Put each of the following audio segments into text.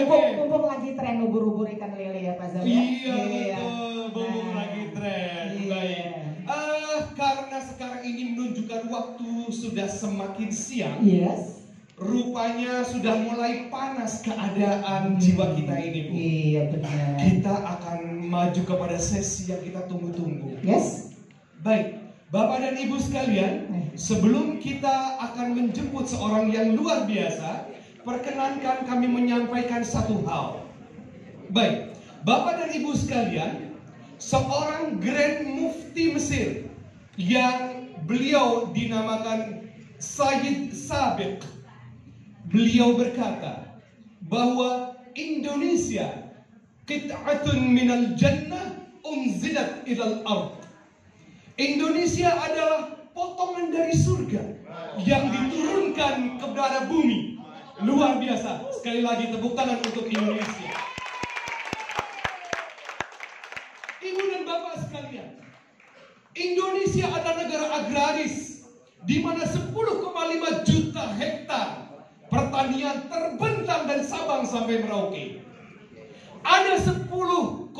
Mumpung lagi tren ubur-ubur ikan lele ya Pak Zam ya. Iya betul, mumpung lagi tren. Baik. Karena sekarang ini menunjukkan waktu sudah semakin siang. Yes. Rupanya sudah mulai panas keadaan jiwa kita ini, Bu. Iya benar. Kita akan maju kepada sesi yang kita tunggu-tunggu. Yes. Baik, Bapak dan Ibu sekalian, sebelum kita akan menjemput seorang yang luar biasa, perkenankan kami menyampaikan satu hal. Baik, Bapak dan Ibu sekalian, seorang Grand Mufti Mesir yang beliau dinamakan Sayyid Sabiq, beliau berkata bahwa Indonesia qit'atun minal jannah unzilat ilal ard. Indonesia adalah potongan dari surga yang diturunkan kepada bumi. Luar biasa. Sekali lagi tepuk tangan untuk Indonesia. Ibu dan Bapak sekalian, Indonesia adalah negara agraris di mana 10,5 juta hektar pertanian terbentang dari Sabang sampai Merauke. Ada 10,05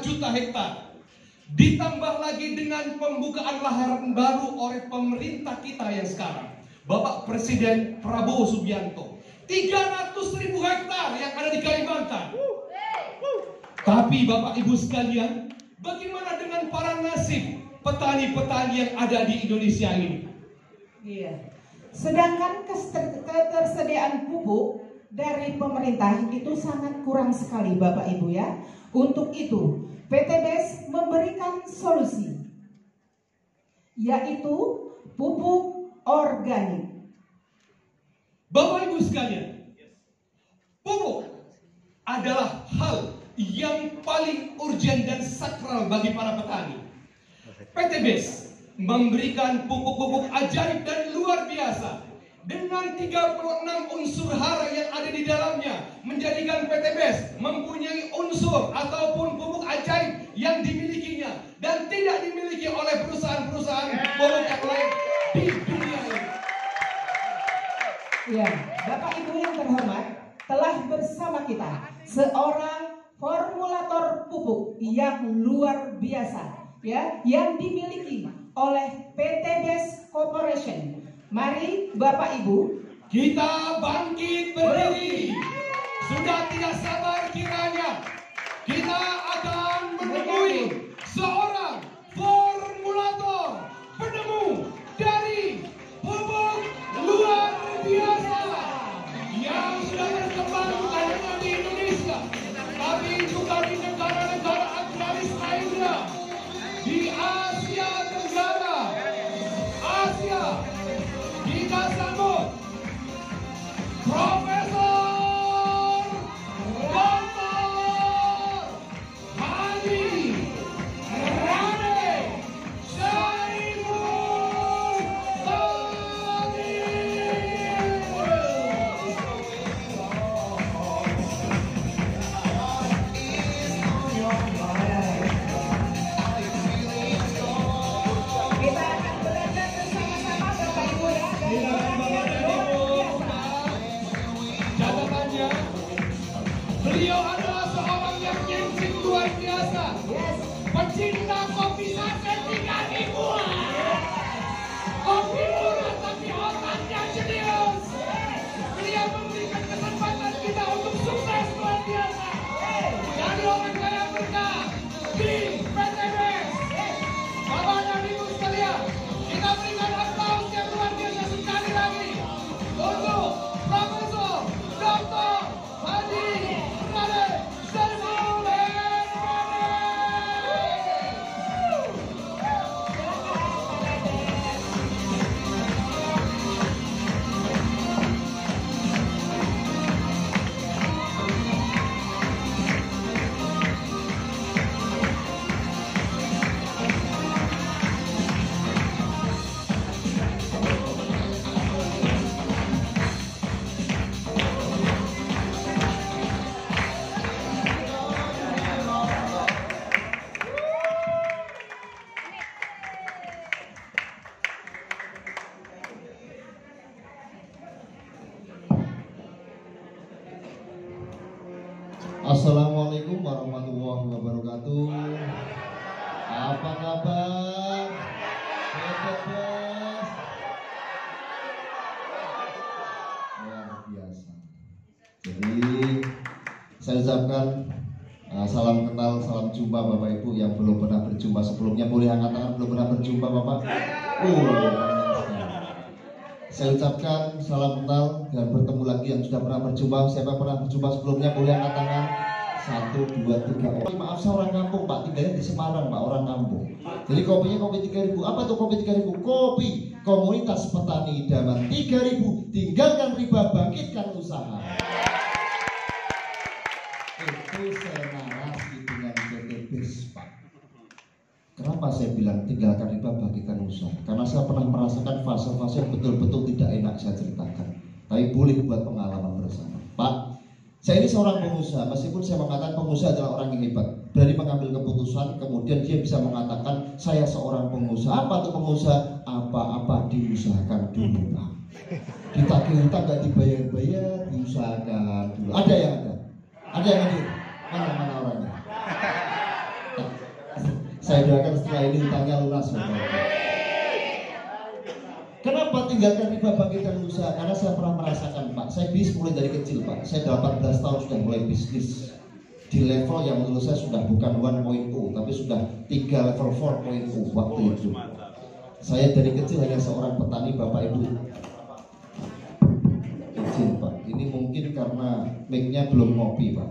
juta hektar. Ditambah lagi dengan pembukaan lahan baru oleh pemerintah kita yang sekarang, Bapak Presiden Prabowo Subianto. 300.000 hektar yang ada di Kalimantan. Tapi Bapak Ibu sekalian, bagaimana dengan para nasib petani-petani yang ada di Indonesia ini? Iya. Sedangkan ketersediaan pupuk dari pemerintah itu sangat kurang sekali Bapak Ibu ya. Untuk itu PTBS memberikan solusi, yaitu pupuk organik. Bapak Ibu sekalian, pupuk adalah hal yang paling urgent dan sakral bagi para petani. PTBS memberikan pupuk-pupuk ajaib dan luar biasa dengan 36 unsur hara yang ada di dalamnya, menjadikan PTBS mempunyai unsur ataupun pupuk ajaib yang dimilikinya dan tidak dimiliki oleh perusahaan-perusahaan pupuk yang lain di dunia ini. Ya, Bapak Ibu yang terhormat, telah bersama kita seorang formulator pupuk yang luar biasa ya, yang dimiliki oleh PTBS Corporation. Mari Bapak Ibu kita bangkit berdiri. Sudah tidak sabar kiranya kita akan menemui seorang formulator, penemu dari pupuk luar biasa yang sudah berkembang bukan hanya di Indonesia, tapi juga di negara-negara agraris lainnya di Asia Tenggara, Asia. Kita sambut Profesor Dr. Haji Rane Saiful Beliau adalah seorang yang gengsi luar biasa. Pecinta kopi saset 3.000. Kopi murah tapi otaknya jenius. Beliau memberikan kesempatan kita untuk sukses luar biasa. Jadi orang kaya berkah di PTBS. Bapak dan Ibu sekalian, kita berikan aplaus yang luar biasa sekali lagi untuk Profesor Dr. Haji Rane Saiful Assalamualaikum warahmatullahi wabarakatuh. Apa kabar? Bebas. Luar biasa. Jadi saya ucapkan salam kenal, salam jumpa Bapak Ibu yang belum pernah berjumpa sebelumnya. Boleh angkat tangan belum pernah berjumpa Bapak? Saya ucapkan salam kenal dan bertemu lagi yang sudah pernah berjumpa. Siapa pernah berjumpa sebelumnya boleh angkat tangan. 1, 2, 3. Oh, maaf saya orang kampung Pak, tinggalnya di Semarang Pak, orang kampung. Jadi kopinya kopi 3.000. Apa tuh kopi 3.000? Kopi Komunitas Petani Idaman 3.000. Tinggalkan riba, bangkitkan usaha. Itu saya narasi dengan PT BIS Pak. Kenapa saya bilang tinggalkan riba, bangkitkan usaha? Karena saya pernah merasakan fase-fase yang betul-betul tidak enak saya ceritakan. Tapi boleh buat pengalaman bersama Pak. Saya ini seorang pengusaha, meskipun saya mengatakan pengusaha adalah orang yang hebat, berani mengambil keputusan, kemudian dia bisa mengatakan saya seorang pengusaha. Apa tuh pengusaha? Apa-apa diusahakan dulu Pak. Ditagih hutang nggak dibayar-bayar, diusahakan dulu. Ada yang ada? Ada yang hadir? Mana orangnya? Saya doakan setelah ini hutangnya lunas Bapak. Kenapa tinggalkan riba, bangkitkan usaha? Karena saya pernah merasakan Pak. Saya bisnis mulai dari kecil Pak. Saya 18 tahun sudah mulai bisnis di level yang menurut saya sudah bukan 1.0, tapi sudah 3 level 4.0 waktu itu. Saya dari kecil hanya seorang petani Bapak Ibu. Kecil Pak. Ini mungkin karena mic-nya belum ngopi Pak.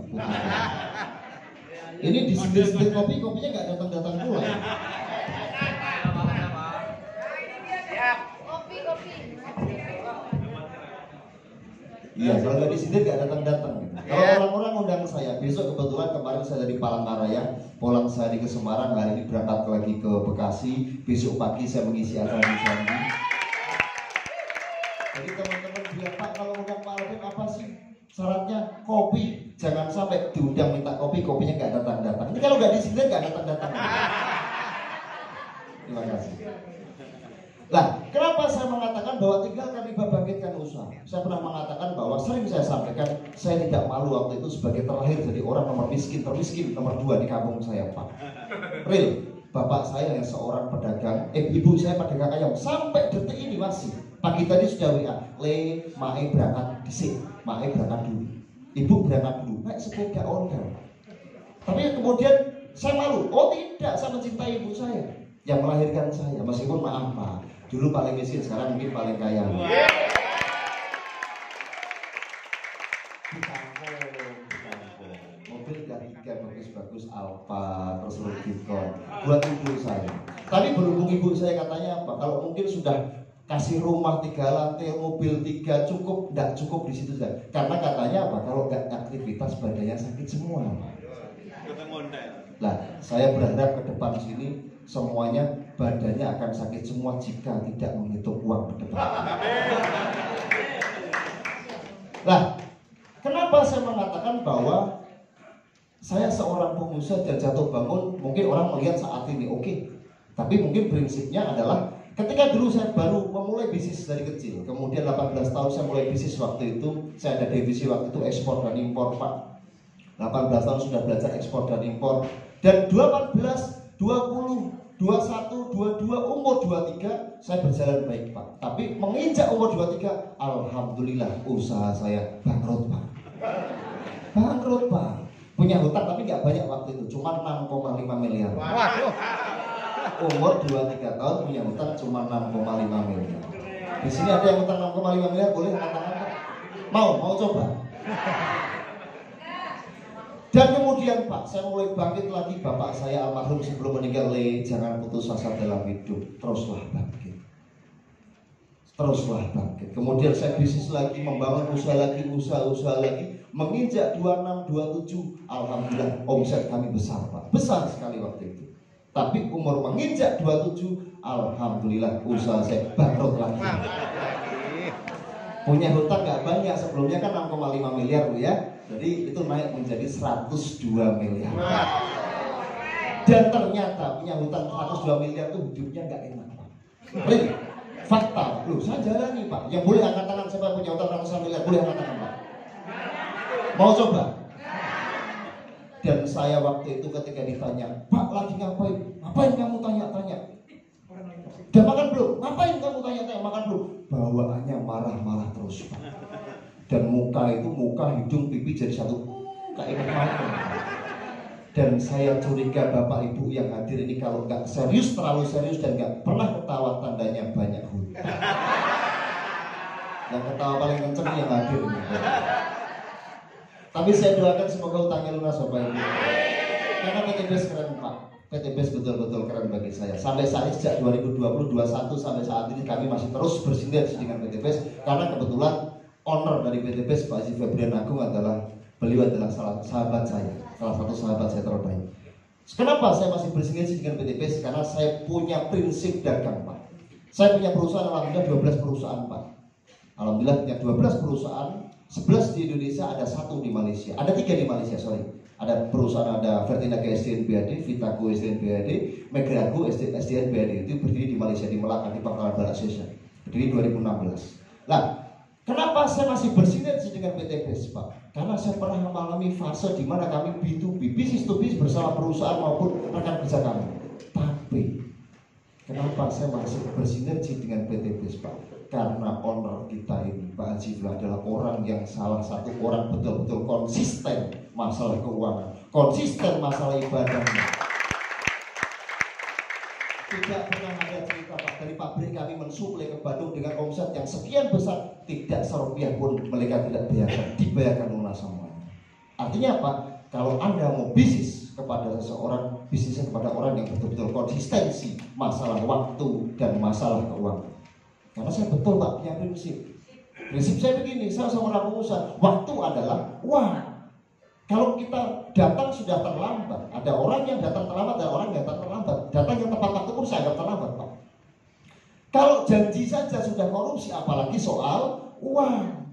Ini disindir-sindir kopinya nggak datang-datang pula. Iya, kalau nggak disindir nggak datang-datang. Kalau orang-orang undang saya, besok kebetulan kemarin saya dari Palangkaraya, pulang sehari ke Semarang, hari ini berangkat lagi ke Bekasi, besok pagi saya mengisi acara di sana. Jadi teman-teman bilang, Pak kalau undang Pak Alvin apa sih syaratnya? Kopi, jangan sampai diundang minta kopi, kopinya nggak datang-datang. Ini kalau nggak disindir nggak datang-datang. Terima kasih. Nah, kenapa saya mengatakan bahwa tinggalkan riba, bangkitkan usaha? Saya pernah mengatakan bahwa sering saya sampaikan, saya tidak malu waktu itu sebagai terlahir jadi orang nomor termiskin nomor 2 di kampung saya Pak. Real, bapak saya yang seorang pedagang, ibu saya pedagang ayam sampai detik ini masih. Pagi tadi sudah WA, Mae berangkat disik, Mae berangkat dulu, ibu berangkat dulu, naik sepeda ondel. Tapi kemudian saya malu, oh tidak, saya mencintai ibu saya yang melahirkan saya, meskipun maaf Pak. Dulu paling miskin, sekarang mungkin paling kaya. Di kampung. Mobil tiga bagus-bagus Alfa, terus Rubicon buat ibu saya. Tapi berhubung ibu saya katanya apa? Kalau mungkin sudah kasih rumah 3 lantai, mobil 3 cukup, enggak cukup di situ saja. Karena katanya apa? Kalau enggak aktivitas badannya sakit semua. Nah, saya berharap ke depan sini semuanya badannya akan sakit semua jika tidak menghitung uang ke depan. Nah, kenapa saya mengatakan bahwa saya seorang pengusaha dan jatuh bangun? Mungkin orang melihat saat ini oke, tapi mungkin prinsipnya adalah ketika dulu saya baru memulai bisnis dari kecil, kemudian 18 tahun saya mulai bisnis waktu itu, saya ada divisi waktu itu ekspor dan impor Pak. 18 tahun sudah belajar ekspor dan impor, dan 18, 20, 21, 22, umur 23 saya berjalan baik Pak. Tapi menginjak umur 23, alhamdulillah usaha saya bangkrut Pak. Bangkrut Pak. Punya hutang tapi nggak banyak waktu itu, cuma 6,5 miliar. Umur 23 tahun punya hutang cuma 6,5 miliar. Di sini ada yang hutang 6,5 miliar, boleh katakan Pak? Mau coba? Dan kemudian Pak, saya mulai bangkit lagi. Bapak saya almarhum sebelum meninggal, jangan putus asa dalam hidup, teruslah bangkit. Teruslah bangkit. Kemudian saya bisnis lagi, membangun usaha lagi, usaha lagi. Menginjak 26, 27, alhamdulillah omset kami besar Pak. Besar sekali waktu itu. Tapi umur menginjak 27, alhamdulillah usaha saya bangkrut lagi. Punya hutang nggak banyak, sebelumnya kan 6,5 miliar Bu ya. Jadi itu naik menjadi 102 miliar. Dan ternyata punya hutang 102 miliar itu hidupnya nggak enak Pak. Fakta, loh saya jalani Pak. Yang boleh angkat tangan siapa punya hutang 102 miliar, boleh angkat tangan Pak. Mau coba? Dan saya waktu itu ketika ditanya, Pak lagi ngapain? Ngapain kamu tanya-tanya? Udah makan belum? Ngapain kamu tanya-tanya? Makan belum? Bawaannya marah-marah terus, Pak. Dan muka itu, muka, hidung, pipi jadi satu, kayak mati. Dan saya curiga Bapak Ibu yang hadir ini kalau nggak serius, terlalu serius dan nggak pernah ketawa, tandanya banyak hutang. Yang ketawa paling kenceng yang hadir ini. Tapi saya doakan semoga hutangnya lunas Bapak Ibu. Karena PTBS keren Pak. PTBS betul-betul keren bagi saya. Sampai saat ini sejak 2020-21 sampai saat ini kami masih terus bersinergi dengan PTBS. Karena kebetulan owner dari PTBS Pak Haji Febrian Agung beliau adalah sahabat saya, salah satu sahabat saya terbaik. Kenapa saya masih bersinergi dengan PTBS? Karena saya punya prinsip dagang Pak. Saya punya perusahaan, alhamdulillah 12 perusahaan Pak. Alhamdulillah punya 12 perusahaan, 11 di Indonesia, ada 1 di Malaysia. Ada 3 di Malaysia, sorry. Ada perusahaan, ada Vertinaga SDN BAD, Vitago SDN BAD, Megrago SDN BAD. Itu berdiri di Malaysia, di Melaka, di Pangkalan Barat Session. Berdiri 2016. Nah, kenapa saya masih bersinergi dengan PTBS Pak? Karena saya pernah mengalami fase di mana kami B2B, business to business bersama perusahaan maupun rekan kerja kami. Tapi kenapa saya masih bersinergi dengan PTBS Pak? Karena owner kita ini Pak Haji adalah orang yang salah satu orang betul-betul konsisten masalah keuangan, konsisten masalah ibadahnya. Tidak pernah ada cerita Pak dari pabrik kami mensuplai ke Bandung dengan omset yang sekian besar, tidak serupiah pun mereka tidak dibayarkan lunas semuanya. Artinya apa? Kalau Anda mau bisnis kepada seseorang, bisnisnya kepada orang yang betul-betul konsistensi masalah waktu dan masalah keuangan. Karena saya betul Pak punya prinsip. Prinsip saya begini, saya sama orang pengusaha, waktu adalah uang. Kalau kita datang sudah terlambat, ada orang yang datang terlambat, ada orang yang datang terlambat. Datang yang tepat waktu pun saya anggap terlambat Pak. Kalau janji saja sudah korupsi, apalagi soal uang.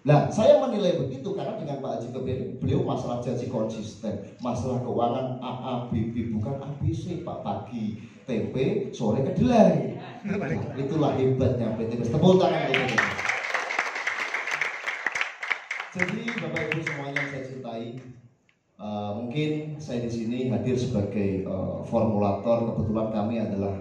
Nah, saya menilai begitu karena dengan Pak Haji Febrian, beliau masalah janji konsisten, masalah keuangan AABB bukan ABC Pak, pagi tempe, sore kedelai. Nah, itulah hebatnya PTBS. Tepuk tangan PTBS. Jadi Bapak Ibu semuanya saya cintai, mungkin saya di sini hadir sebagai formulator. Kebetulan kami adalah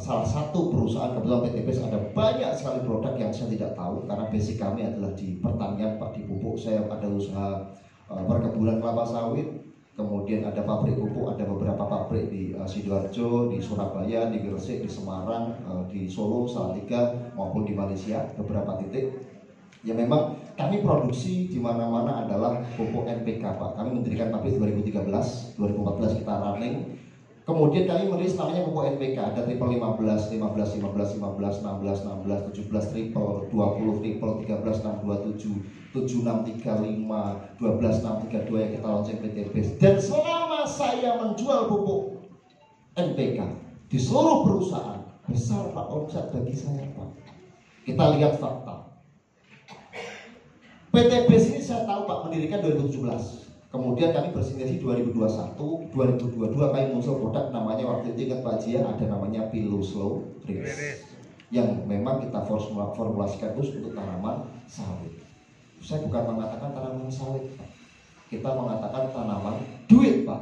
salah satu perusahaan, kebetulan PTBS ada banyak sekali produk yang saya tidak tahu karena basic kami adalah di pertanian Pak, di pupuk. Saya ada usaha perkebunan kelapa sawit, kemudian ada pabrik pupuk, ada beberapa pabrik di Sidoarjo, di Surabaya, di Gresik, di Semarang, di Solo, Salatiga maupun di Malaysia beberapa titik. Ya memang kami produksi di mana-mana adalah pupuk NPK Pak. Kami mendirikan pabrik 2013, 2014 kita running. Kemudian kami merilis namanya pupuk NPK, ada triple 15, 15, 15, 15, 16, 16, 17 triple, 20 triple, 13, 627, 7635, 12632 yang kita launching PTBS. Dan selama saya menjual pupuk NPK di seluruh perusahaan, besar Pak omset bagi saya Pak. Kita lihat fakta. PTBS ini saya tahu Pak mendirikan 2017. Kemudian kami bersinergi 2021, 2022 kami muncul produk namanya waktu itu ingat Pak Jia ada namanya Pilu Slow Trees yang memang kita formulasikan khusus untuk tanaman sawit. Saya bukan mengatakan tanaman sawit Pak. Kita mengatakan tanaman duit Pak.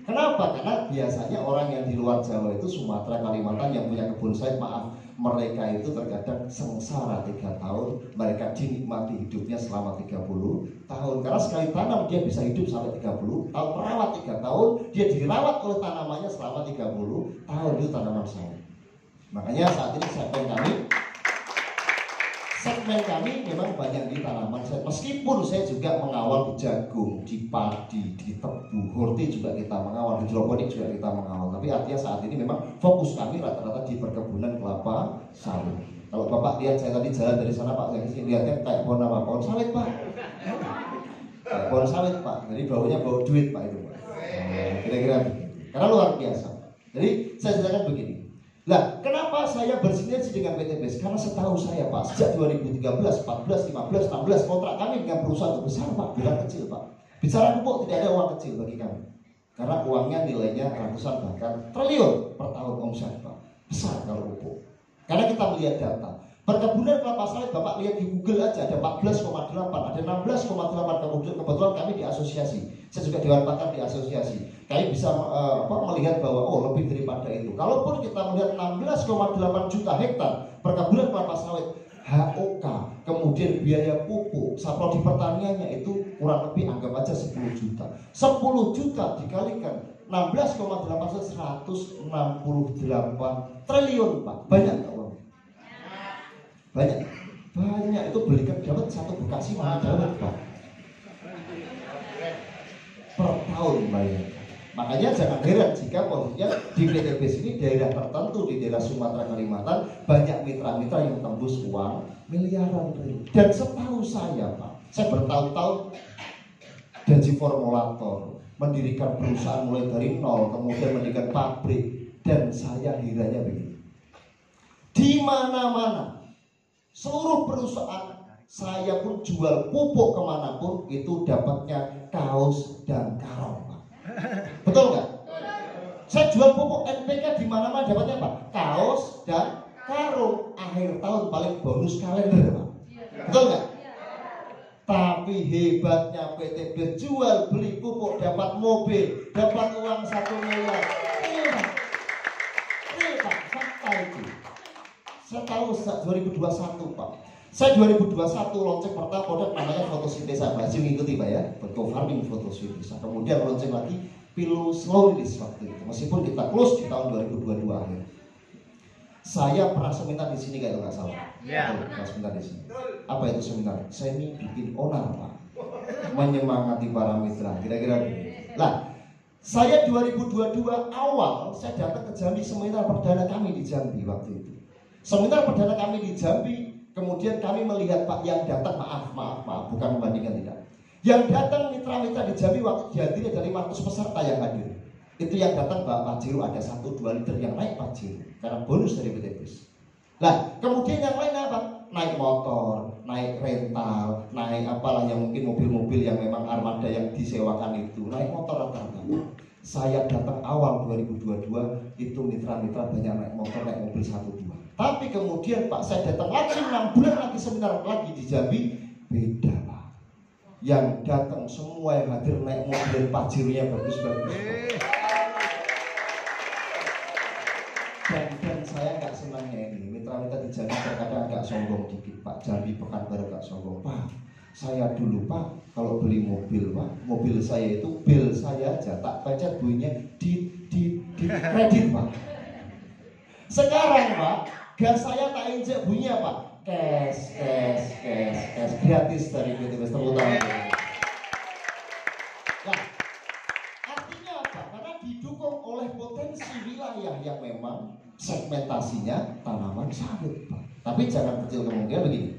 Kenapa? Karena biasanya orang yang di luar Jawa itu Sumatera, Kalimantan yang punya kebun sawit, maaf, mereka itu terkadang sengsara 3 tahun, mereka dinikmati hidupnya selama 30 tahun. Karena sekali tanam dia bisa hidup sampai 30 tahun, merawat 3 tahun, dia dirawat oleh tanamannya selama 30 tahun, itu tanaman sawit. Makanya saat ini segmen kami memang banyak di tanaman sawit. Meskipun saya juga mengawal di jagung, di padi, di tebu, horti juga kita mengawal, hidroponik juga kita mengawal. Tapi artinya saat ini memang fokus kami rata-rata di perkebunan kelapa sawit. Kalau Bapak lihat saya tadi jalan dari sana Pak, saya lihatnya kayak pohon apa? Pohon sawit Pak. Kayak pohon sawit Pak. Jadi baunya bau duit Pak itu Pak. Kira-kira karena luar biasa. Jadi saya jelaskan begini. Lah, kenapa saya bersinergi dengan PTBS? Karena setahu saya Pak, sejak 2013, 14, 15, 16 kontrak kami dengan perusahaan itu besar Pak, bukan kecil Pak. Bicara pupuk tidak ada uang kecil bagi kami. Karena uangnya nilainya ratusan bahkan triliun per tahun omset Pak. Besar kalau pupuk. Karena kita melihat data. Perkebunan kelapa sawit, Bapak lihat di Google aja ada 14,8, ada 16,8. Kebetulan kami di asosiasi, saya juga dewan pakar di asosiasi. Kami bisa melihat bahwa lebih daripada itu. Kalaupun kita melihat 16,8 juta hektar perkebunan kelapa sawit, HOK, kemudian biaya pupuk, saprodi pertaniannya itu kurang lebih anggap aja 10 juta. 10 juta dikalikan 16,8 168 triliun, Pak. Banyak nggak uang? Banyak itu belikan dapat satu Bekasi mana dapat, Pak, per tahun bayar. Makanya jangan heran jika posisinya di PTBS ini daerah tertentu di daerah Sumatera Kalimantan banyak mitra-mitra yang tembus uang miliaran. Dan setahu saya, Pak, saya bertahun-tahun gaji formulator, mendirikan perusahaan mulai dari nol, kemudian mendirikan pabrik, dan saya herannya begini. Di mana-mana seluruh perusahaan saya pun jual pupuk kemanapun itu dapatnya kaos dan karung, Pak. Betul nggak? Saya jual pupuk NPK di mana-mana dapatnya apa? Kaos dan karung. Akhir tahun paling bonus kalender, Pak. Betul nggak? Tapi hebatnya PTB jual beli pupuk dapat mobil, dapat uang 1 miliar. Ini Pak, fakta itu. Saya tahu sejak 2021, Pak. Saya 2021 launching pertama produk namanya fotosintesa. Masih mengikuti, Pak, ya, co-farming fotosintesa. Kemudian launching lagi Pilu Slow Release waktu itu. Meskipun kita close di tahun 2022 akhir. Saya pernah seminar di sini kalau nggak salah. Iya. Pernah seminar di sini. Apa itu seminar? Saya ini bikin onar, Pak. Menyemangati para mitra. Kira-kira begini. Lah, saya 2022 awal saya datang ke Jambi, seminar perdana kami di Jambi waktu itu. Seminar perdana kami di Jambi, kemudian kami melihat, Pak, yang datang, maaf, bukan membandingkan, tidak. Yang datang mitra-mitra di Jambi waktu dihadiri ada 500 peserta yang hadir. Itu yang datang Pak Pajero ada 1-2 liter yang naik Pajero karena bonus dari PTBS. Nah, kemudian yang lain apa? Naik motor, naik rental, naik apalah yang mungkin mobil-mobil yang memang armada yang disewakan itu, naik motor rata-rata. Saya datang awal 2022 itu mitra-mitra banyak naik motor, naik mobil 1-2. Tapi kemudian, Pak, saya datang lagi 6 bulan lagi seminar lagi di Jambi, beda, Pak. Yang datang semua yang hadir naik mobil Pajero-nya bagus-bagus. Dan saya nggak senangnya ini mitra-mitra di Jambi terkadang agak sombong dikit, Pak. Jambi Pekanbaru agak sombong, Pak. Saya dulu, Pak, kalau beli mobil, Pak, mobil saya itu bil saya aja tak pencet bunyinya di kredit, Pak. Sekarang, Pak, gas saya tak injek bunyinya, Pak, cash gratis dari PTBS. Tepuk tangan. Nah, artinya apa? Karena didukung oleh potensi wilayah yang memang segmentasinya tanaman sawit, Pak. Tapi jangan kecil kemungkinan begini.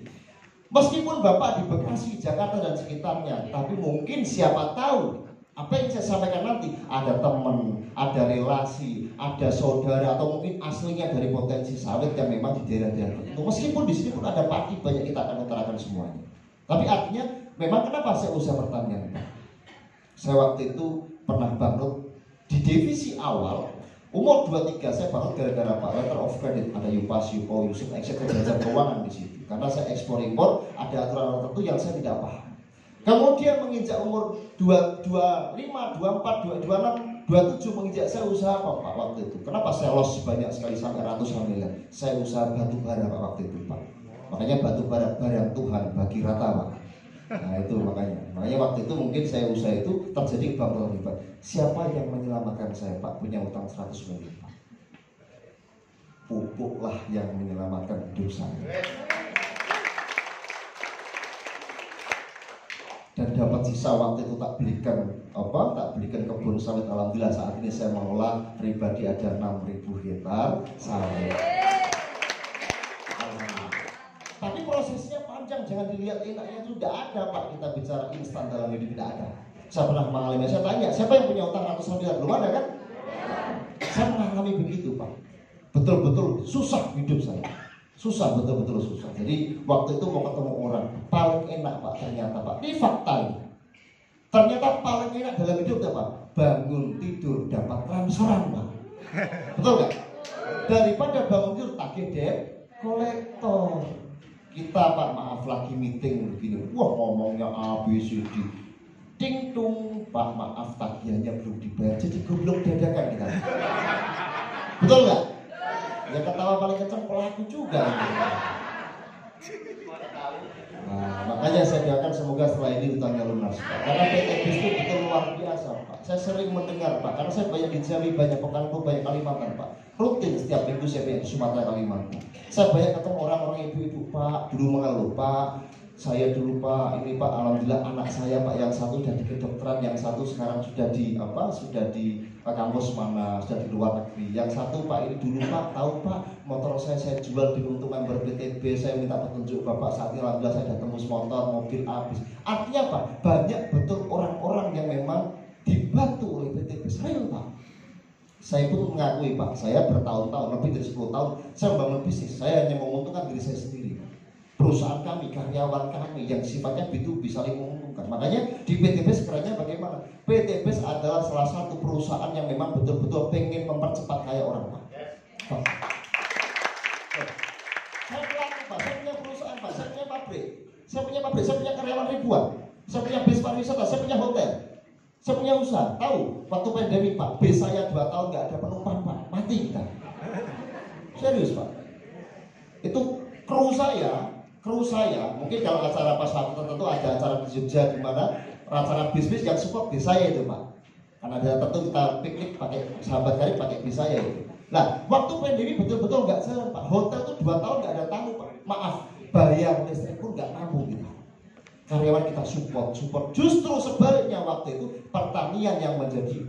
Meskipun Bapak di Bekasi, Jakarta dan sekitarnya, tapi mungkin siapa tahu apa yang saya sampaikan nanti ada teman, ada relasi, ada saudara, atau mungkin aslinya dari potensi sawit yang memang di daerah-daerah tertentu. Meskipun di sini pun ada padi banyak, kita akan utarakan semuanya. Tapi artinya memang kenapa saya usaha pertanian, Pak? Saya waktu itu pernah bangkrut di divisi awal. Umur 23 saya banget gara-gara Pak letter of credit, ada Yupas, Yupo, Yusuf, etc. belajar keuangan di situ. Karena saya ekspor impor, ada aturan tertentu yang saya tidak paham. Kemudian menginjak umur 25, 24, 26, 27 menginjak saya usaha apa, Pak, waktu itu. Kenapa saya loss banyak sekali sampai ratusan miliar? Saya usaha batu bara, Pak, waktu itu, Pak. Makanya batu bara barang Tuhan bagi rata, Pak. Nah itu makanya waktu itu mungkin saya usaha itu terjadi bangkrut hebat. Siapa yang menyelamatkan saya, Pak? Punya utang 100 miliar, Pak. Pupuklah yang menyelamatkan hidup saya. Dan dapat sisa waktu itu tak belikan kebun sawit. Alhamdulillah saat ini saya mengelola pribadi ada 6.000 hektar sawit. Tapi prosesnya panjang, jangan dilihat enaknya itu tidak ada, Pak. Kita bicara instan dalam hidup tidak ada. Saya pernah mengalami, saya tanya, siapa yang punya utang ratusan miliar? Belum ada kan? Saya mengalami begitu, Pak. Betul-betul susah hidup saya. Susah, betul-betul susah. Jadi waktu itu mau ketemu orang, paling enak, Pak, ternyata, Pak. Ini fakta ini. Ternyata paling enak dalam hidup apa? Bangun tidur dapat transferan, Pak. Betul nggak? Daripada bangun tidur tagih kolektor. Kita Pak maaf lagi meeting begini, wah ngomongnya A, B, C, D. Ting tung, Pak maaf tagihannya belum dibayar, jadi goblok dadakan kita. Betul nggak? Ya ketawa paling kencang pelaku juga. Nah, makanya saya doakan semoga setelah ini hutangnya lunas Pak. Karena PTBIS itu betul luar biasa Pak. Saya sering mendengar Pak, karena saya banyak di Jambi, banyak Pekanbaru, banyak Kalimantan Pak. Rutin setiap minggu saya banyak di Sumatera, Kalimantan. Saya banyak ketemu orang-orang ibu-ibu Pak, dulu mengeluh Pak, saya dulu Pak, ini Pak, alhamdulillah anak saya Pak yang satu sudah di kedokteran, yang satu sekarang sudah di sudah di kampus mana, sudah di luar negeri. Yang satu Pak ini dulu Pak, tahu Pak, motor saya jual dulu untuk member PTB, saya minta petunjuk Bapak, saat ini alhamdulillah saya sudah tembus motor, mobil habis. Artinya Pak, banyak betul orang-orang yang memang dibantu oleh PTB, real Pak. Saya pun mengakui Pak, saya bertahun-tahun, lebih dari 10 tahun, saya membangun bisnis, saya hanya menguntungkan diri saya sendiri. Perusahaan kami, karyawan kami yang sifatnya B2B saling menguntungkan. Makanya di PTBIS sebenarnya bagaimana? PTBIS adalah salah satu perusahaan yang memang betul-betul pengen mempercepat kaya orang Pak. Saya pelaku Pak, saya punya perusahaan Pak, saya punya pabrik, saya punya karyawan ribuan, saya punya bis pariwisata, saya punya hotel, saya punya usaha. Tahu, waktu pandemi Pak, bis saya 2 tahun nggak ada penumpang Pak, mati kita. Serius Pak. Itu kru saya, mungkin kalau acara pas waktu tertentu ada acara di Jogja di mana acara bis-bis yang support bis saya itu Pak. Karena ada tertentu kita piknik pakai sahabat karib pakai bis saya itu. Nah, waktu pandemi betul-betul nggak jalan Pak. Hotel tuh 2 tahun nggak ada tamu Pak. Maaf, bayar listrik pun nggak mampu kita. Karyawan kita support. Justru sebaliknya waktu itu pertanian yang menjadi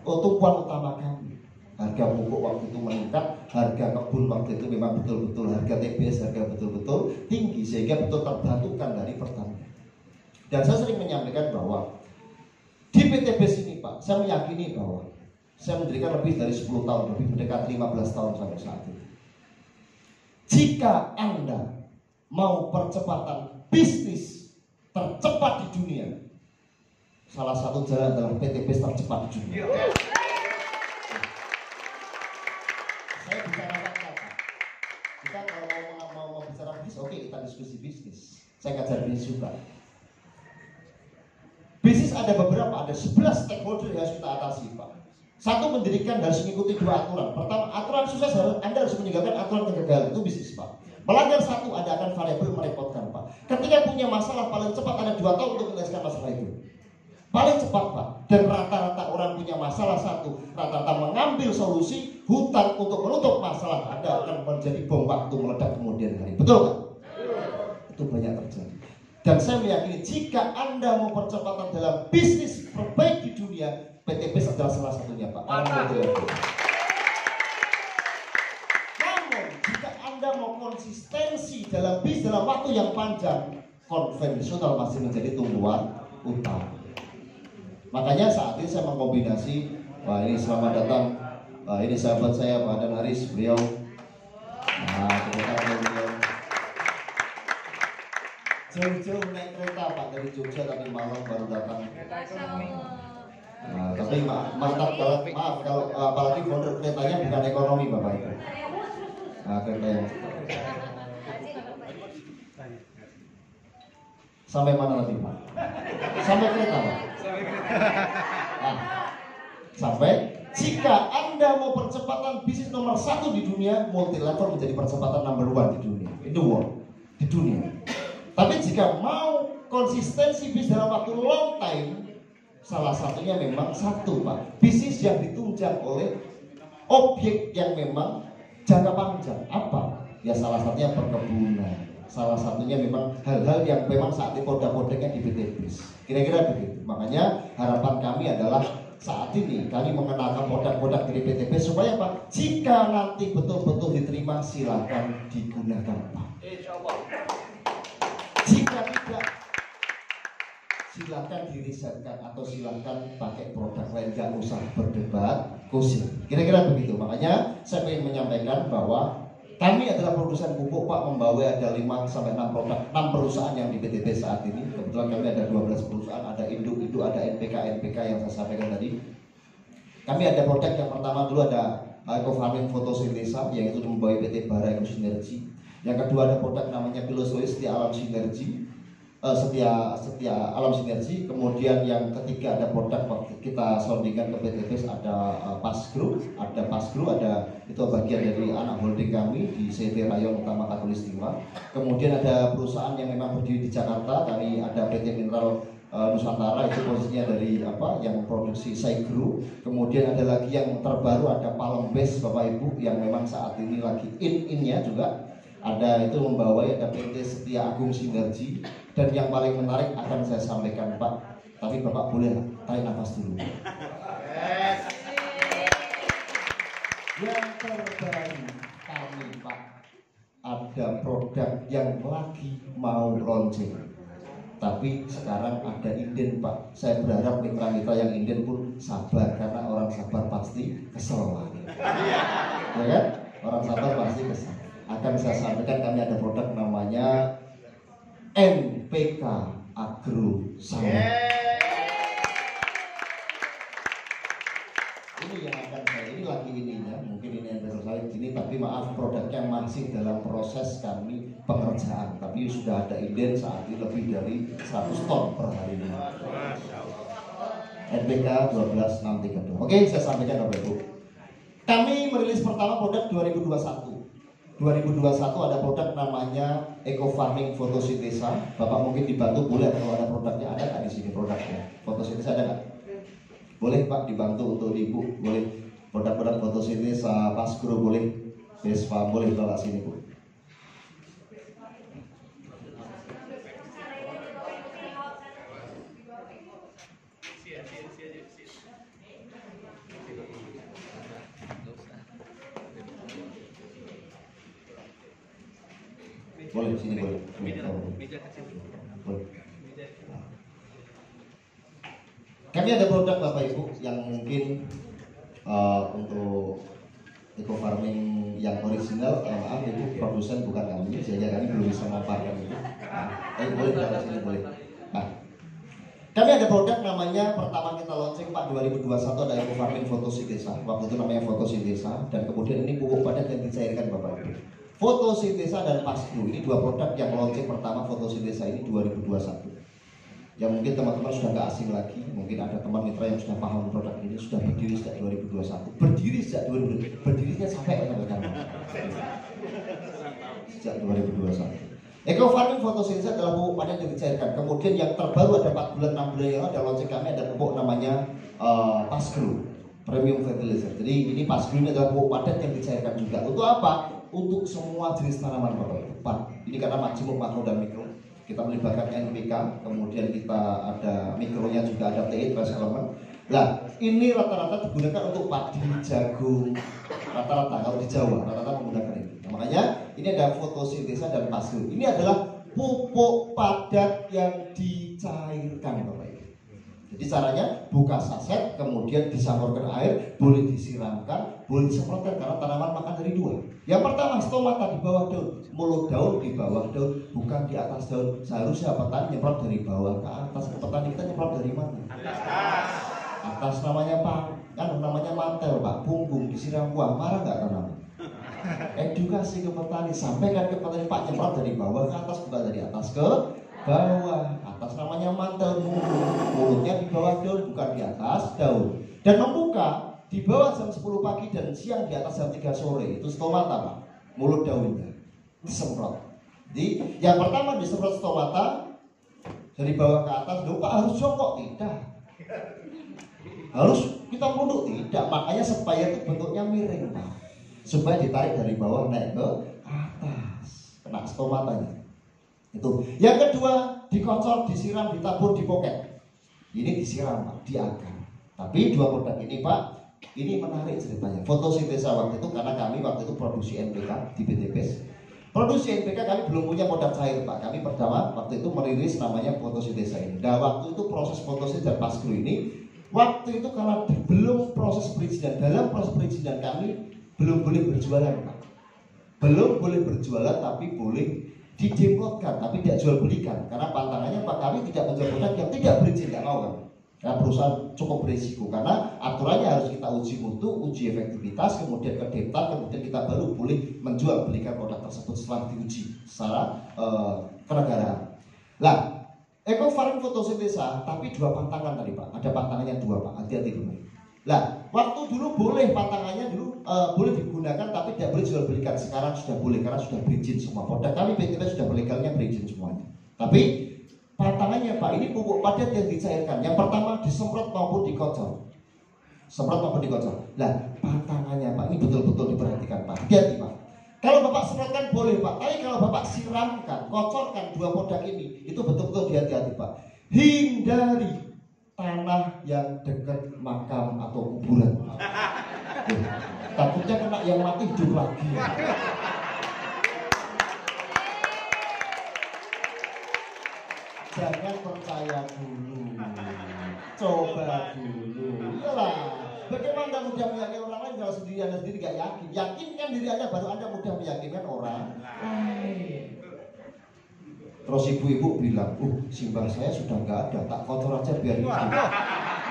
tumpuan utama kami. Harga pupuk waktu itu meningkat, harga kebun waktu itu memang betul-betul harga TBS harga betul-betul tinggi sehingga betul terbantukan dari pertanian. Dan saya sering menyampaikan bahwa di PTBIS ini Pak, saya meyakini bahwa saya mendirikan lebih dari 10 tahun, lebih mendekati 15 tahun sampai saat ini. Jika Anda mau percepatan bisnis tercepat di dunia, salah satu jalan adalah PTBIS tercepat di dunia. Saya bicara apa? Kita kalau mau bicara bisnis, oke kita diskusi bisnis. Saya ngajar bisnis juga. Bisnis ada beberapa, ada 11 stakeholder yang harus kita atasi Pak. Satu, mendirikan harus mengikuti 2 aturan. Pertama, aturan sukses Anda harus meninggalkan aturan kegagalan, itu bisnis Pak. Melanggar satu, Anda akan variabel merepotkan Pak. Ketika punya masalah, paling cepat ada 2 tahun untuk menyelesaikan masalah itu. Paling cepat Pak. Dan rata-rata orang punya masalah satu, rata-rata mengambil solusi hutang untuk menutup masalah Anda akan menjadi bom waktu meledak kemudian hari. Betul kan? Itu banyak terjadi. Dan saya meyakini jika Anda mau percepatan dalam bisnis terbaik di dunia, PTBIS adalah salah satunya Pak. Namun jika Anda mau konsistensi dalam bisnis dalam waktu yang panjang, konvensional masih menjadi tumpuan utama. Makanya saat ini saya mengkombinasi, wah ini selamat datang, ini sahabat saya Pak Dan Haris, beliau, beliau jauh-jauh naik kereta Pak dari Jogja tadi malam baru datang. Tapi mantap maaf kalau apalagi founder keretanya bukan ekonomi Bapak Ibu. Kereta yang sampai mana tadi Pak? Sampai kereta Pak. Sampai jika Anda mau percepatan bisnis nomor 1 di dunia, multi level menjadi percepatan number 1 di dunia, in the world, di dunia. Tapi jika mau konsistensi bisnis dalam waktu long time, salah satunya memang satu Pak, bisnis yang ditunjang oleh objek yang memang jangka panjang. Apa? Ya salah satunya perkebunan. Salah satunya memang hal-hal yang memang saat ini produk-produknya di PTBIS. Kira-kira begitu. Makanya harapan kami adalah saat ini kami mengenalkan produk-produk dari PTBIS supaya Pak, jika nanti betul-betul diterima silakan digunakan Pak. Jika tidak, silakan dirisetkan atau silakan pakai produk lain, gak usah berdebat kusir. Kira-kira begitu. Makanya saya ingin menyampaikan bahwa kami adalah produsen pupuk Pak, membawa ada 5-6 produk, 6 perusahaan yang di PTBIS saat ini. Kebetulan kami ada 12 perusahaan, ada Induk, ada NPK yang saya sampaikan tadi. Kami ada produk yang pertama dulu ada Eco-Farming Fotosintesa, yang itu membawa PT Bara Eco Sinergi. Yang kedua ada produk namanya Filosofi Setia Alam Sinergi, setia Alam Sinergi. Kemudian yang ketiga ada produk kita soundingkan ke PT PES, ada Pasgro, ada itu bagian dari anak holding kami di CV Rayon Utama Katulistiwa. Kemudian ada perusahaan yang memang berdiri di Jakarta, kami ada PT Mineral Nusantara, itu posisinya dari yang produksi Saigro. Kemudian ada lagi yang terbaru ada Palem Base Bapak Ibu, yang memang saat ini lagi in-nya juga. Ada itu membawa ada PT Setia Agung Sinergi. Dan yang paling menarik akan saya sampaikan Pak, tapi Bapak boleh tarik nafas dulu. Yang terbaru kami Pak, ada produk yang lagi mau launching, tapi sekarang ada inden Pak. Saya berharap mitra-mitra yang inden pun sabar, karena orang sabar pasti kesel Pak. Ya kan? Orang sabar pasti kesel. Akan saya sampaikan, kami ada produk namanya NPK Agro Sawit. Ini yang akan saya, ini lagi ininya, mungkin ini yang baru saya ini, tapi maaf produknya masih dalam proses kami pengerjaan, tapi sudah ada inden saat ini lebih dari 100 ton per hari ini. NPK 12632. Oke, saya sampaikan Bapak Ibu. Kami merilis pertama produk 2021 ada produk namanya Eco-Farming Fotosintesa. Bapak mungkin dibantu boleh, kalau ada produknya, ada nggak di sini produknya? Fotosintesa ada nggak? Boleh Pak dibantu untuk Ibu, boleh produk-produk fotosintesa, Pasgro boleh, Vespa boleh bawa sini Bu. Boleh sini boleh. Boleh. Kami ada produk Bapak Ibu yang mungkin untuk eco-farming yang original, maaf Ibu produsen bukan kami, sehingga kami belum bisa memaparkan itu. Boleh dari sini boleh. Nah, kami ada produk namanya, pertama kita launching Pak 2021 ada eco-farming fotosintesa. Waktu itu namanya fotosintesa, dan kemudian ini pupuk padat yang dicairkan Bapak Ibu. Fotosintesa dan Pasgro, ini dua produk yang launching pertama fotosintesa ini 2021. Yang mungkin teman-teman sudah nggak asing lagi, mungkin ada teman mitra yang sudah paham produk ini, sudah berdiri sejak 2021. Berdiri sejak 2021, berdirinya sampai kan? Sejak 2021. Eco-Farming Fotosintesa adalah pupuk padat yang dicairkan. Kemudian yang terbaru ada 4 bulan 6 bulan yang lalu ada launching kami, ada pupuk namanya Pasgro Premium Fertilizer. Jadi ini Pasgro ini adalah pupuk padat yang dicairkan juga. Untuk apa? Untuk semua jenis tanaman Bapak Ibu. Pak, ini karena maksimum makro dan mikro. Kita melibatkan NPK, kemudian kita ada mikronya juga ada TE Trace Element. Nah, ini rata-rata digunakan untuk padi, jagung, rata-rata kalau di Jawa rata-rata menggunakan ini. Nah, makanya ini ada fotosintesa dan Pasgro. Ini adalah pupuk padat yang dicairkan Bapak Ibu. Jadi caranya buka saset, kemudian disamurkan air, boleh disiramkan, boleh disemprotkan, karena tanaman makan dari dua. Yang pertama stomata di bawah daun, mulut daun di bawah daun, bukan di atas daun. Seharusnya petani nyemprot dari bawah ke atas. Petani kita nyemprot dari mana? Atas namanya namanya mantel Pak, punggung disiram buah, marah nggak tanaman? Edukasi ke petani, sampaikan ke petani Pak, nyemprot dari bawah ke atas, bukan dari atas ke bawah. Atas namanya mantel, mulutnya di bawah daun, bukan di atas daun. Dan membuka di bawah jam 10 pagi dan siang di atas jam 3 sore, itu stomata Pak, mulut daunnya disemprot. Jadi yang pertama disemprot stomata dari bawah ke atas. Loh Pak, harus jongkok? Tidak, harus kita mundur? Tidak, makanya supaya itu bentuknya miring Pak, supaya ditarik dari bawah naik ke atas, kena stomatanya. Itu. Yang kedua, dikocok, disiram, ditabur di poket. Ini disiram Pak, di akar. Tapi dua produk ini Pak, ini menarik ceritanya. Fotosintesa waktu itu, karena kami waktu itu produksi NPK di PT PES. Produksi NPK kami belum punya produk cair Pak. Kami pertama waktu itu merilis namanya fotosintesa ini. Nah waktu itu proses fotosintesa dan Pasgro ini, waktu itu karena belum proses perizinan, dalam proses perizinan kami belum boleh berjualan Pak. Belum boleh berjualan, tapi boleh didemplotkan, tapi tidak jual belikan. Karena pantangannya Pak, kami tidak menjual produk yang tidak berizin, tidak mau kan. Nah, perusahaan cukup berisiko karena aturannya harus kita uji mutu, uji efektivitas, kemudian ke daftar, kemudian kita baru boleh menjual belikan produk tersebut setelah diuji secara kenegaraan. Lah, ekofarming fotosintesa tapi 2 pantangan tadi Pak. Ada pantangannya 2 Pak. Hati-hati dulu. Lah, waktu dulu boleh pantangannya dulu boleh digunakan tapi tidak boleh jual belikan. Sekarang sudah boleh karena sudah berizin semua. Produk kami kita sudah legalnya berizin semuanya. Tapi pantangannya Pak, ini pupuk padat yang dicairkan. Yang pertama disemprot maupun dikocor. Semprot maupun dikocor. Lah, pantangannya Pak ini betul-betul diperhatikan Pak. Hati-hati Pak. Kalau Bapak semprotkan boleh Pak, tapi kalau Bapak siramkan, kocorkan 2 produk ini, itu betul-betul hati-hati Pak. Hindari tanah yang dekat makam atau kuburan. Takutnya kena yang mati hidup lagi. Jangan percaya dulu, coba dulu. Iyalah, bagaimana Anda mudah meyakinkan orang lain kalau sendiri Anda sendiri gak yakin? Yakinkan diri Anda baru Anda mudah meyakinkan orang lain. Terus ibu-ibu bilang, simbah saya sudah nggak ada, tak kotor aja biar hidup.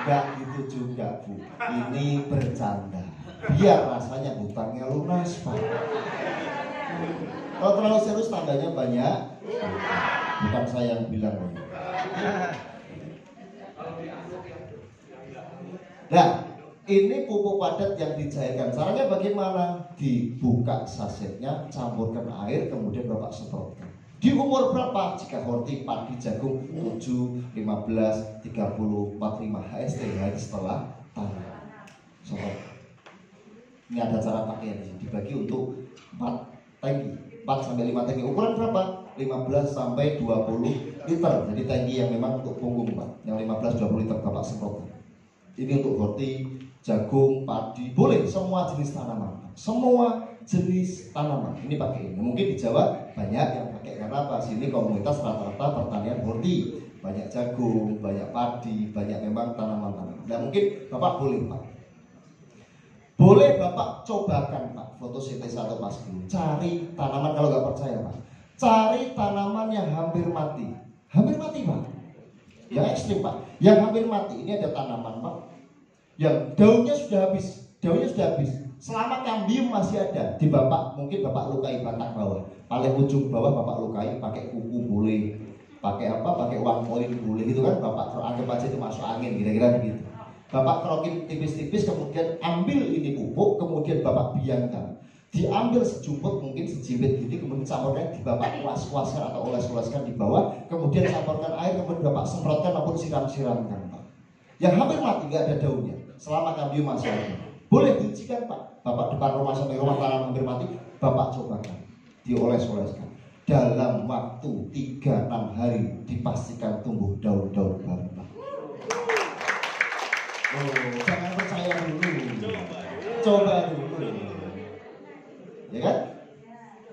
Nggak gitu juga Bu, ini bercanda. Biar rasanya hutangnya lunas Pak. Kalau terlalu serius tandanya banyak. Bukan saya yang bilang. Nah, ini pupuk padat yang dicairkan. Caranya bagaimana? Dibuka sasetnya, campurkan air, kemudian Bapak semprotkan. Di umur berapa? Jika horti, padi, jagung 7, 15, 30, 45 HST hari setelah tanam. Semprot. Ini ada cara pakai yang dibagi untuk 4 tangki, 4 sampai 5 tangki. Ukuran berapa? 15 sampai 20 liter. Jadi tangki yang memang untuk punggung Pak. Yang 15-20 liter Bapak semprotkan. Ini untuk horti, jagung, padi, boleh semua jenis tanaman. Semua jenis tanaman ini pakai ini. Mungkin di Jawa banyak yang pakai karena apa? Sini komunitas rata-rata pertanian horti, banyak jagung, banyak padi, banyak memang tanaman-tanaman. Dan mungkin Bapak boleh Pak. Boleh Bapak cobakan Pak fotosintesa atau pas dulu. Cari tanaman kalau nggak percaya Pak. Cari tanaman yang hampir mati. Hampir mati Pak. Yang ekstrim Pak. Yang hampir mati ini ada tanaman Pak. Yang daunnya sudah habis. Daunnya sudah habis. Selama kambium masih ada di Bapak, mungkin Bapak lukai batang bawah. Paling ujung bawah Bapak lukai pakai kuku boleh. Pakai apa? Pakai uang koin boleh gitu kan. Bapak anggap aja itu masuk angin kira-kira begitu. Bapak kerokin tipis-tipis, kemudian ambil ini pupuk, kemudian Bapak biangkan. Diambil sejumput, mungkin sejibit gini, kemudian campurkan di Bapak kuas-kuaskan atau oles-oleskan di bawah, kemudian campurkan air, kemudian Bapak semprotkan maupun siram-siramkan Pak. Yang hampir mati nggak ada daunnya, selama kambium masih ada. Boleh diujikan Pak. Bapak depan rumah sampai rumah tanaman hampir mati, Bapak cobakan, dioles-oleskan. Dalam waktu 3-6 hari dipastikan tumbuh daun-daun baru Pak. Jangan percaya dulu. Coba dulu. Ya kan?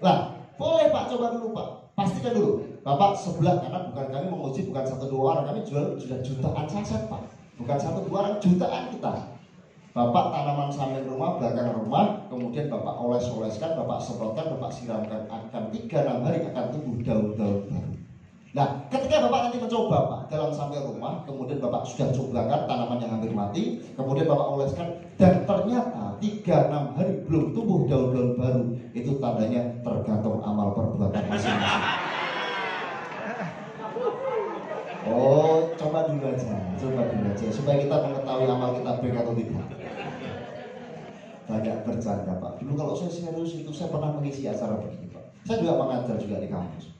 Lah, boleh Pak coba dulu Pak. Pastikan dulu. Bapak sebelah karena bukan kami menguji bukan 1-2 orang, kami jual sudah jutaan saset Pak. Bukan 1-2 orang, jutaan kita. Bapak tanaman samping rumah, belakang rumah, kemudian Bapak oles-oleskan, Bapak semprotkan, Bapak siramkan, akan 3-6 hari akan tumbuh daun-daun baru. Nah, ketika Bapak nanti mencoba Pak dalam samping rumah, kemudian Bapak sudah cobakan tanaman yang hampir mati, kemudian Bapak oleskan, dan ternyata 3-6 hari belum tumbuh daun-daun baru, itu tandanya tergantung amal perbuatan masing-masing. Oh, coba dulu aja, supaya kita mengetahui amal kita baik atau tidak. Banyak bercanda Pak. Dulu kalau saya serius itu saya pernah mengisi acara begini Pak. Saya juga mengajar juga di kampus.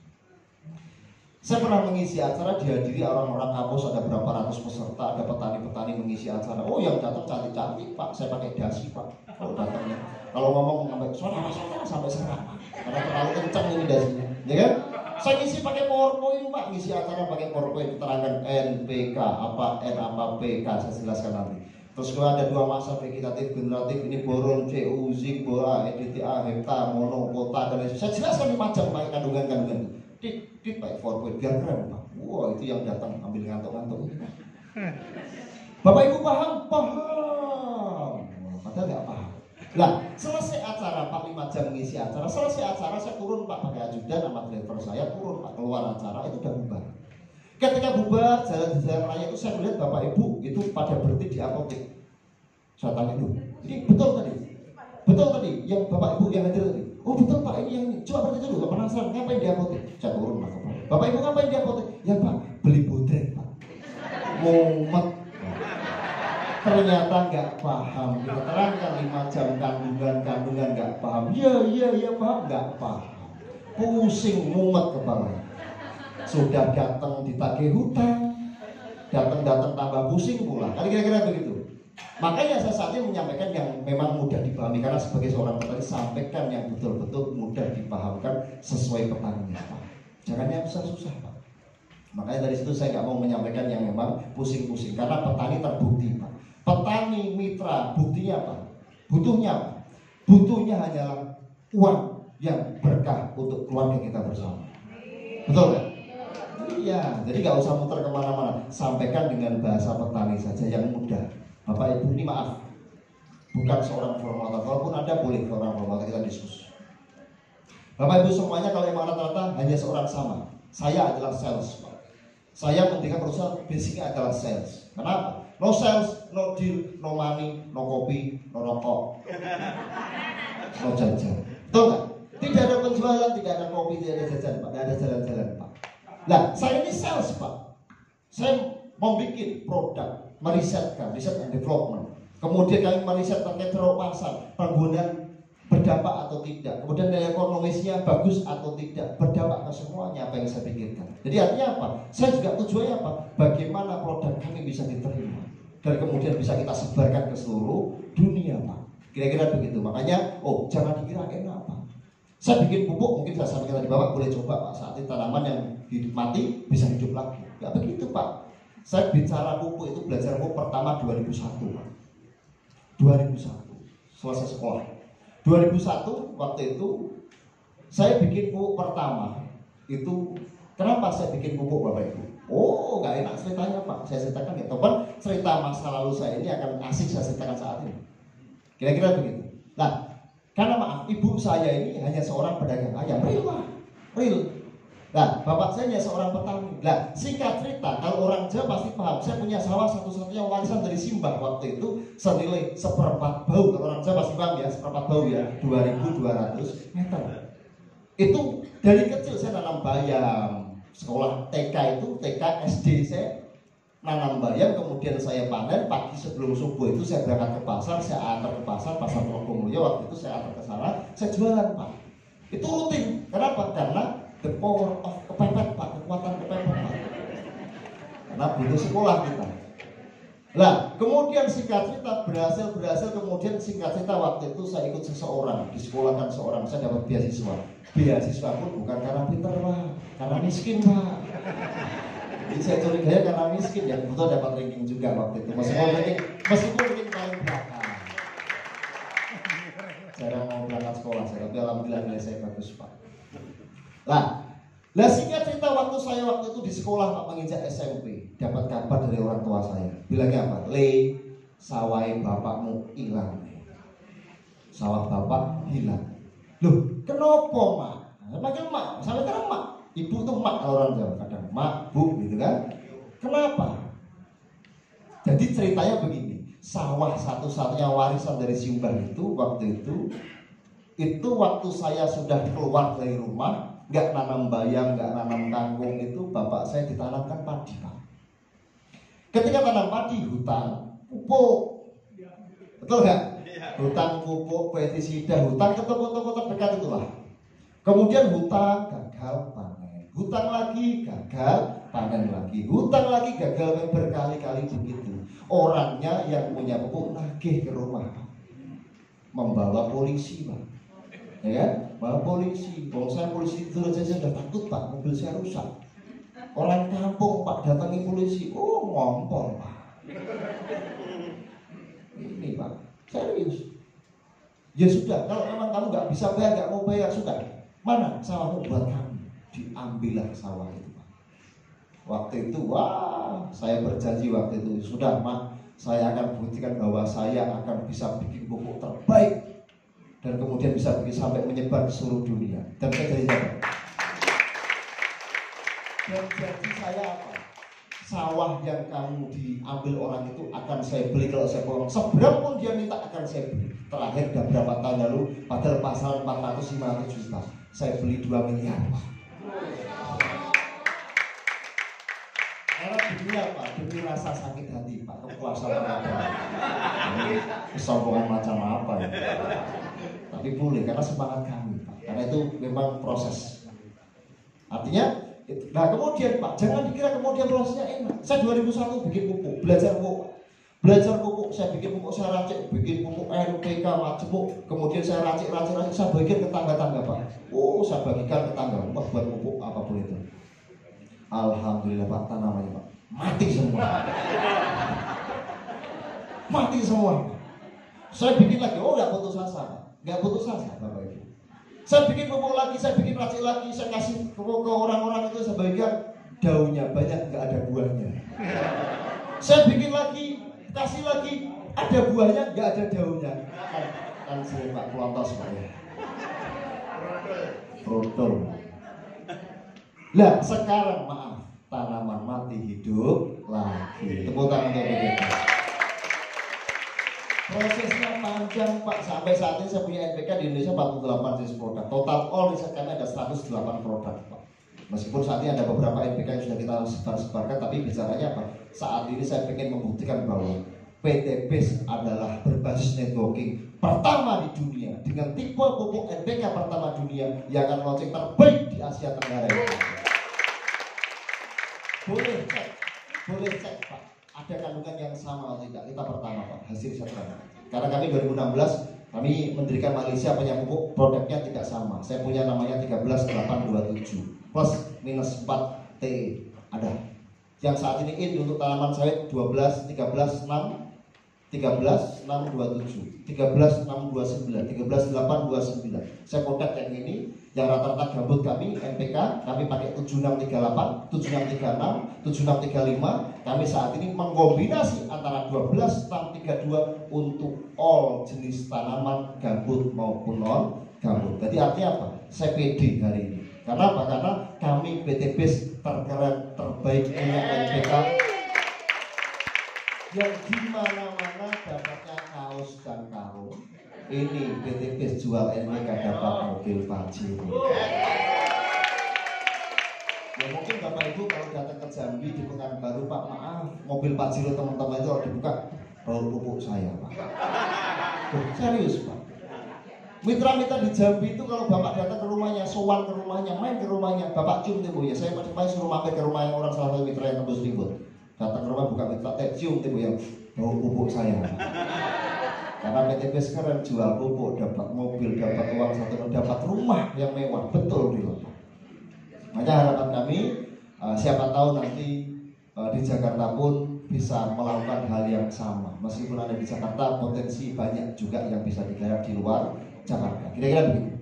Saya pernah mengisi acara dihadiri orang-orang kampus, ada berapa ratus peserta, ada petani-petani mengisi acara. Oh yang datang cantik-cantik Pak, saya pakai dasi Pak. Kalau datangnya, kalau ngomong sampai suara sampai serak, karena terlalu kencang ini dasinya, ya kan? Saya ngisi pakai PowerPoint Pak, ngisi acara pakai PowerPoint, terangkan NPK, apa N apa PK, saya jelaskan nanti. Terus kalau ada 2 masa vegetatif, generatif, ini boron, CU, zinc, bora, EDTA, hepta, mono, kota, dan lain-lain. Saya jelaskan 5 jam pakai kandungan-kandungan. Dit pakai PowerPoint biar keren Pak. Wah itu yang datang ambil ngantuk-ngantuk. Bapak Ibu paham? Paham. Padahal nggak paham. Lah selesai acara Pak 5 jam mengisi acara. Selesai acara saya turun Pak pakai ajudan sama driver saya turun Pak keluar acara itu udah bubar. Ketika bubar jalan di jalan raya itu saya melihat bapak ibu itu pada berhenti di apotek. Saya tanya dulu, ini betul tadi? Betul tadi yang bapak ibu yang hadir tadi? Oh betul pak, ini yang ini. Coba berhenti dulu, penasaran ngapain di apotek? Saya turun lah ke bawah. Bapak ibu ngapain di apotek? Ya pak, beli bodrek pak. Mumet. Ternyata nggak paham. Kita terangkan 5 jam kandungan nggak paham. Iya paham, nggak paham. Pusing, mumet kepala. Sudah datang ditagih hutang, datang tambah pusing pula. Kan kira-kira begitu. Makanya saya saat ini menyampaikan yang memang mudah dipahami, karena sebagai seorang petani sampaikan yang betul-betul mudah dipahamkan sesuai petaninya Pak. Jangan yang susah-susah Pak. Makanya dari situ saya nggak mau menyampaikan yang memang pusing-pusing, karena petani terbukti Pak. Petani mitra buktinya apa? Butuhnya apa? Butuhnya hanyalah uang yang berkah untuk keluarga kita bersama. Betul kan? Iya, jadi nggak usah muter kemana-mana. Sampaikan dengan bahasa petani saja yang mudah. Bapak Ibu ini maaf, bukan seorang formator. Walaupun Anda boleh seorang formator, kita diskusi. Bapak Ibu semuanya kalau emang rata-rata hanya seorang sama. Saya adalah sales Pak. Saya mendirikan perusahaan, basicnya adalah sales. Kenapa? No sales, no deal, no money, no kopi, no rokok, no jajan. Betul nggak? Tidak ada penjualan, tidak ada kopi, tidak ada jajan Pak. Tidak ada jalan-jalan Pak. Nah, saya ini sales Pak. Saya membuat produk, merisetkan, riset and development. Kemudian kami meriset terkait ceruk pasar, penggunaan berdampak atau tidak. Kemudian nilai ekonomisnya bagus atau tidak, berdampak ke semuanya apa yang saya pikirkan. Jadi artinya apa? Saya juga tujuannya apa? Bagaimana produk kami bisa diterima dan kemudian bisa kita sebarkan ke seluruh dunia Pak. Kira-kira begitu. Makanya, jangan dikira enak Pak. Saya bikin pupuk, mungkin saya sampaikan tadi Bapak boleh coba Pak. Saat ini tanaman yang mati bisa hidup lagi. Gak begitu Pak. Saya bicara pupuk itu belajar pupuk pertama 2001 Pak. 2001 selesai sekolah. 2001 waktu itu saya bikin pupuk pertama itu. Kenapa saya bikin pupuk Bapak Ibu? Gak enak ceritanya Pak. Saya ceritakan ya teman, cerita masa lalu saya ini akan asik saya ceritakan saat ini. Kira-kira begitu. Nah, karena maaf, ibu saya ini hanya seorang pedagang ayam, real. Nah, bapak saya hanya seorang petani. Nah, singkat cerita, kalau orang Jawa pasti paham. Saya punya sawah satu-satunya warisan dari Simbah waktu itu senilai 1/4 bau. Kalau orang Jawa pasti paham ya, 1/4 bau ya, 2.200 meter. Itu dari kecil saya nanam bayam. Sekolah TK itu, TK SD saya nanam bayam, kemudian saya panen. Pagi sebelum subuh itu saya berangkat ke pasar, saya antar ke pasar Trogongulyo. Waktu itu saya antar ke sana, saya jualan Pak. Itu rutin. Kenapa? Karena the power of kepepet Pak, kekuatan kepepet Pak. Karena butuh sekolah kita. Lah, kemudian singkat cerita berhasil, kemudian singkat cerita waktu itu saya ikut seseorang, disekolahkan seorang, saya dapat beasiswa. Beasiswa pun bukan karena pintar Pak, karena miskin Pak. Jadi saya curiganya karena miskin, ya betul dapat ranking juga waktu itu. Meskipun ranking paling belakang. Jarang mau berangkat sekolah saya, tapi alhamdulillah nilai saya bagus Pak. Lah singkat cerita waktu itu di sekolah Pak, menginjak SMP, dapat kabar dari orang tua saya. Bilangnya apa? Le, sawah bapakmu hilang. Sawah bapak hilang. Loh, kenapa Mak? Panggil Mak, sampai sekarang Mak. Ibu tuh Mak orang Jawa, kadang Mak, Bu gitu kan. Kenapa? Jadi ceritanya begini, sawah satu-satunya warisan dari Simbah itu waktu itu waktu saya sudah keluar dari rumah, nggak nanam bayam, nggak nanam kangkung, itu bapak saya ditanamkan padi Pak. Ketika tanam padi, hutang, pupuk, betul nggak? Hutang, pupuk, pestisida, hutang ke toko-toko terdekat itulah. Kemudian hutang, gagal panen, hutang lagi, gagal panen lagi, hutang lagi, gagal berkali-kali begitu. Orangnya yang punya pupuk nagih ke rumah, membawa polisi Pak. Ya kan? Bawa polisi. Kalau saya polisi itu aja saya udah takut Pak, mobil saya rusak. Orang kampung Pak datangi polisi, ngompol Pak. Ini Pak, serius. Ya sudah, kalau memang kamu nggak bisa bayar, nggak mau bayar, sudah. Mana sawahmu buat kami? Diambillah sawah itu Pak. Waktu itu, saya berjanji waktu itu, sudah Mak, saya akan buktikan bahwa saya akan bisa bikin pupuk terbaik. Dan kemudian bisa sampai menyebar ke seluruh dunia. Dan saya jadi apa? Dan janji saya apa? sawah yang kamu diambil orang itu akan saya beli kalau saya pulang. Seberapun dia minta akan saya beli. Terakhir udah berapa tahun lalu, padahal pasal 400-500 juta, saya beli 2 miliar. Karena demi apa? Demi rasa sakit hati Pak, kepuasan apa? Kesombongan macam apa ya? Tapi boleh karena semangat kami Pak. Karena itu memang proses. Artinya, nah kemudian Pak, jangan dikira kemudian prosesnya enak. Saya 2001 bikin pupuk, belajar pupuk, saya bikin pupuk, saya racik, bikin pupuk NPK, majemuk, kemudian saya racik, saya bagikan ke tangga-tangga Pak. Oh, saya bagikan ke tangga, buat pupuk apapun itu. Alhamdulillah Pak, tanamannya Pak mati semua. Mati semua. Saya bikin lagi, oh nggak putus asa Pak, nggak putus asa Bapak Ibu. Saya bikin pupuk lagi, saya bikin racik lagi, saya kasih ke orang-orang itu, saya bagikan daunnya banyak, nggak ada buahnya. Saya bikin lagi, kasih lagi, ada buahnya, nggak ada daunnya. Kan sering Pak pelontos Pak ya. Produk. Lah sekarang maaf, tanaman mati hidup lagi. Tepuk tangan untuk kita. Prosesnya panjang Pak. Sampai saat ini saya punya NPK di Indonesia 48 jenis produk. Total all riset kami ada 108 produk Pak. Meskipun saat ini ada beberapa NPK yang sudah kita sebar-sebarkan, tapi bicaranya apa? Saat ini saya ingin membuktikan bahwa PT BES adalah berbasis networking pertama di dunia dengan tipe pupuk NPK pertama dunia yang akan launching terbaik di Asia Tenggara. Boleh cek Pak, ada kandungan yang sama atau tidak? Kita pertama Pak, hasil riset kami. Karena kami 2016 kami mendirikan Malaysia punya pupuk, produknya tidak sama. Saya punya namanya 13827 plus minus 4 TE ada. Yang saat ini in untuk tanaman sawit 12, 13, 6, 13, 6, 27, 13, 6, 29, 13, 8, 29. Saya produk yang ini, yang rata-rata gambut kami, NPK, kami pakai 7638, 7636, 7635. Kami saat ini mengkombinasi antara 12, 6, 32 untuk all jenis tanaman gambut maupun non gambut. Jadi artinya apa? Saya pede hari ini. Karena apa? Karena kami PT BES terkeren, terbaik punya NPK yang dimana-mana dapatnya kaos dan karung. Ini PT BES jual NPK dapat mobil Pajero. Ya mungkin Bapak Ibu kalau datang ke Jambi di Pekanbaru Pak, maaf mobil Pajero teman-teman itu kalau dibuka bawa pupuk saya Pak. Serius Pak. Mitra-mitra di Jambi itu kalau Bapak datang ke rumahnya, sowan ke rumahnya, main ke rumahnya, Bapak cium tibu ya. Saya pasti suruh mampir ke rumah yang orang salah satu mitra yang tembus ribut. Datang ke rumah buka mitra cium tibu yang bawa pupuk saya. Karena PT BES sekarang jual pupuk, dapat mobil, dapat uang satu, dapat rumah yang mewah, betul gitu. Makanya harapan kami siapa tahu nanti di Jakarta pun bisa melakukan hal yang sama. Meskipun ada di Jakarta, potensi banyak juga yang bisa digarap di luar Jakarta. Kira-kira begitu.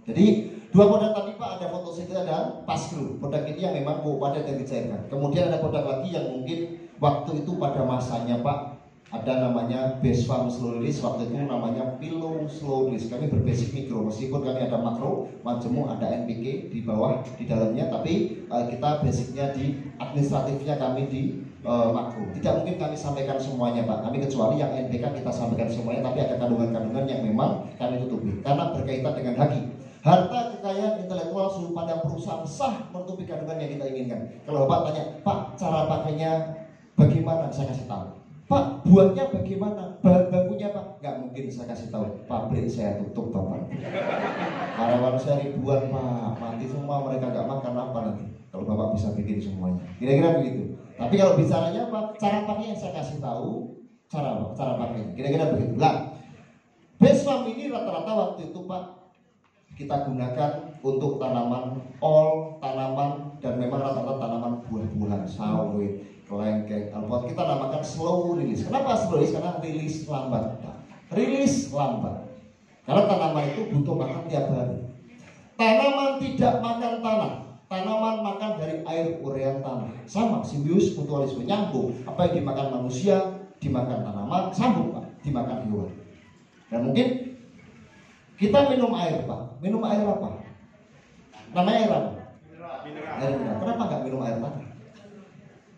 Jadi dua produk tadi Pak, ada fotosintesis dan paskru. Produk ini yang memang padat yang dicairkan. Kemudian ada produk lagi yang mungkin waktu itu pada masanya Pak, ada namanya base farm slow release, waktu itu namanya pillow slow release. Kami berbasis mikro, meskipun kami ada makro, majemuk, ada NPK di bawah di dalamnya, tapi kita basicnya di administratifnya kami di makro. Tidak mungkin kami sampaikan semuanya Pak, kami kecuali yang NPK kita sampaikan semuanya, tapi ada kandungan-kandungan yang memang kami tutupi karena berkaitan dengan haki. Harta kekayaan intelektual selalu pada perusahaan sah menutupi kandungan yang kita inginkan. Kalau Bapak tanya, Pak cara pakainya bagaimana? Saya kasih tahu. Pak, buatnya bagaimana? Bahan bakunya Pak? Nggak mungkin saya kasih tahu. Pabrik saya tutup Bapak. Karyawan saya ribuan Pak, mati semua, mereka nggak makan apa nanti? Kalau Bapak bisa bikin semuanya. Kira-kira begitu. Tapi kalau bicaranya apa? Cara pakai yang saya kasih tahu. Cara pakainya. Kira-kira begitu. Lah, base farm ini rata-rata waktu itu Pak kita gunakan untuk tanaman all, tanaman dan memang rata-rata tanaman buah-buahan, sawit, kelengkeng, alpot. Kita namakan slow release. Kenapa slow release? Karena rilis lambat. Rilis lambat. Karena tanaman itu butuh makan tiap hari. Tanaman tidak makan tanah. Tanaman makan dari air urean tanah. Sama, simbios mutualisme, nyambung. Apa yang dimakan manusia, dimakan tanaman, sambung Pak, dimakan hewan. Dan mungkin kita minum air Pak. Minum air apa? Namanya air apa? Air mineral. Kenapa nggak minum air tanah?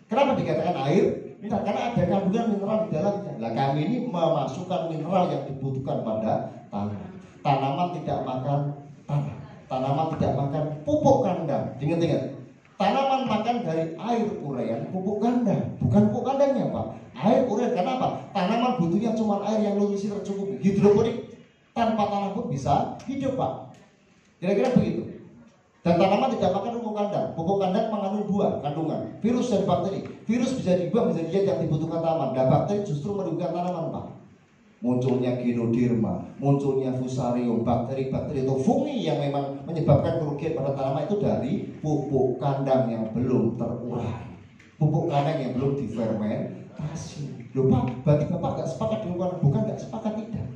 Kenapa dikatakan air mineral? Karena ada kandungan mineral di dalamnya. Nah, kami ini memasukkan mineral yang dibutuhkan pada tanah. Tanaman tidak makan tanah. Tanaman tidak makan pupuk kandang. Ingat-ingat. Tanaman makan dari air urean, pupuk kandang. Bukan pupuk kandangnya, Pak. Air urean. Kenapa? Tanaman butuhnya cuma air yang nutrisi tercukupi. Hidroponik tanpa tanah pun bisa hidup, Pak. Kira-kira begitu. Dan tanaman tidak makan pupuk kandang. Pupuk kandang mengandung dua kandungan, virus dan bakteri. Virus bisa dibuang, bisa diet yang dibutuhkan tanaman. Dan bakteri justru merugikan tanaman, Pak. Munculnya Ginoderma, munculnya Fusarium, bakteri-bakteri atau fungi yang memang menyebabkan kerugian pada tanaman itu dari pupuk kandang yang belum terurai, pupuk kandang yang belum difermentasi. Loh, Pak, berarti Bapak nggak sepakat dengan bukan nggak sepakat, tidak.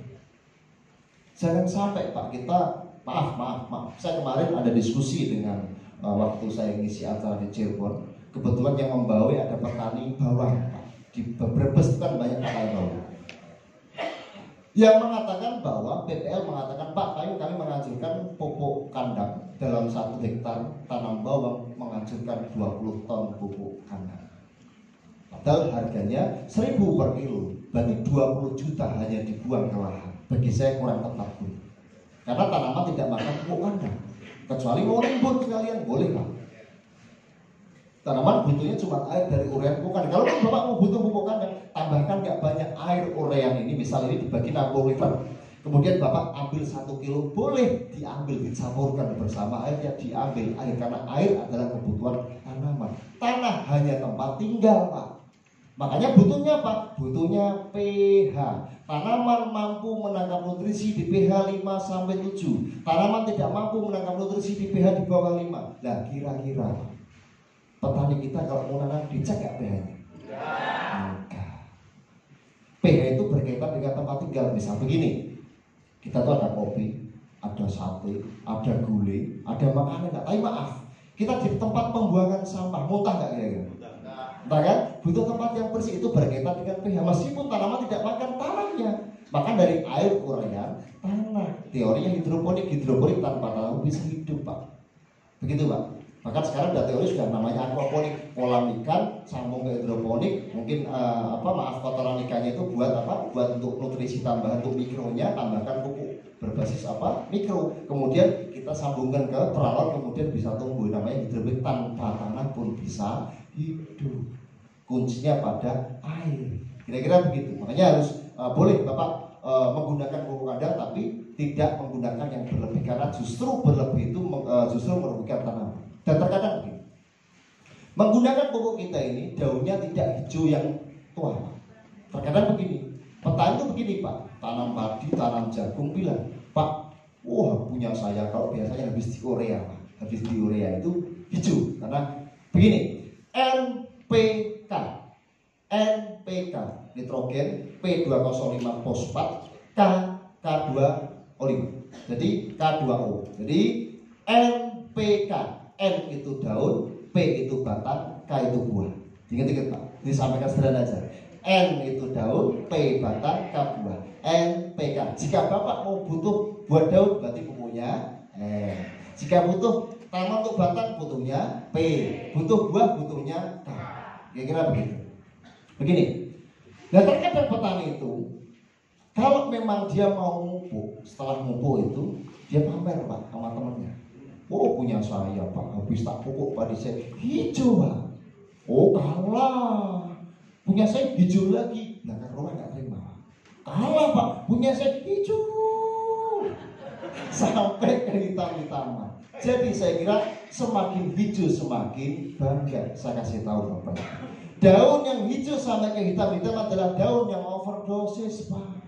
Jangan sampai, Pak, kita maaf. Saya kemarin ada diskusi dengan waktu saya ngisi acara di Cirebon. Kebetulan yang membawa ada petani bawang, Pak. Di Brebes kan banyak petani bawang. Yang mengatakan bahwa PPL mengatakan, Pak, kami mengajukan pupuk kandang dalam 1 hektar tanam bawang mengajukan 20 ton pupuk kandang. Padahal harganya 1.000 per kilo, berarti 20 juta hanya dibuang ke lahan. Bagi saya kurang tepat, Bu. Karena tanaman tidak makan pupuk kandang. Kecuali mau rimbun sekalian, boleh, Pak. Tanaman butuhnya cuma air dari urean pupuk kandang. Kalau Bapak mau butuh pupuk kandang, tambahkan gak banyak air urean ini. Misal ini dibagi 60 liter. Kemudian Bapak ambil 1 kilo, boleh diambil, dicampurkan bersama air, ya diambil air. Karena air adalah kebutuhan tanaman. Tanah hanya tempat tinggal, Pak. Makanya butuhnya apa? Butuhnya pH. Tanaman mampu menangkap nutrisi di pH 5-7. Tanaman tidak mampu menangkap nutrisi di pH di bawah 5. Nah, kira-kira petani kita kalau mau nanam dicek gak pH-nya? Enggak. pH itu berkaitan dengan tempat tinggal. Misal begini, kita tuh ada kopi, ada sate, ada gulai, ada makanan. Tapi maaf, kita di tempat pembuangan sampah, muntah gak kira-kira? Entah kan? Butuh tempat yang bersih, itu berkaitan dengan pH. Meskipun tanaman tidak makan tanahnya, makan dari air urean tanah. Teorinya hidroponik tanpa tanah bisa hidup, Pak. Begitu, Pak. Bahkan sekarang udah teori sudah namanya aquaponik, kolam ikan sambung ke hidroponik. Mungkin kotoran ikannya itu buat apa? Buat untuk nutrisi tambahan untuk mikronya, tambahkan pupuk berbasis apa? Mikro. Kemudian kita sambungkan ke peralon, kemudian bisa tumbuh, namanya hidroponik tanpa tanah pun bisa hidup. Kuncinya pada air. Kira-kira begitu. Makanya harus boleh Bapak menggunakan pupuk kandang, tapi tidak menggunakan yang berlebih, karena justru berlebih itu justru merugikan tanaman. Dan terkadang begini, menggunakan pupuk kita ini daunnya tidak hijau yang tua. Terkadang begini, petani itu begini, Pak, tanam padi, tanam jagung, bilang, Pak, wah punya saya kalau biasanya habis di urea, Pak. Habis di urea itu hijau. Karena begini, NPK, nitrogen, P205 fosfat, K2O5. Jadi K2O. Jadi NPK. N itu daun, P itu batang, K itu buah. Ingat-ingat, Pak, disampaikan sederhana aja. N itu daun, P batang, K buah. NPK. Jika Bapak mau butuh buah daun, berarti pupuknya N. Jika butuh tanaman untuk batang, butuhnya P. Butuh buah, butuhnya K. Kira-kira begitu. Begini. Nah, terkadang petani itu, kalau memang dia mau mupuk, setelah mupuk itu dia pamer, Pak, sama temannya. Oh, punya saya, Pak, habis tak pupuk padi saya hijau, Pak. Oh, kalah. Punya saya hijau lagi. Nah, kan orang gak terima. Kalah, Pak, punya saya hijau sampai ke hitam-hitaman. Jadi saya kira semakin hijau semakin bangga. Saya kasih tahu, Bapak, daun yang hijau sampai ke hitam-hitam adalah daun yang overdosis, Pak.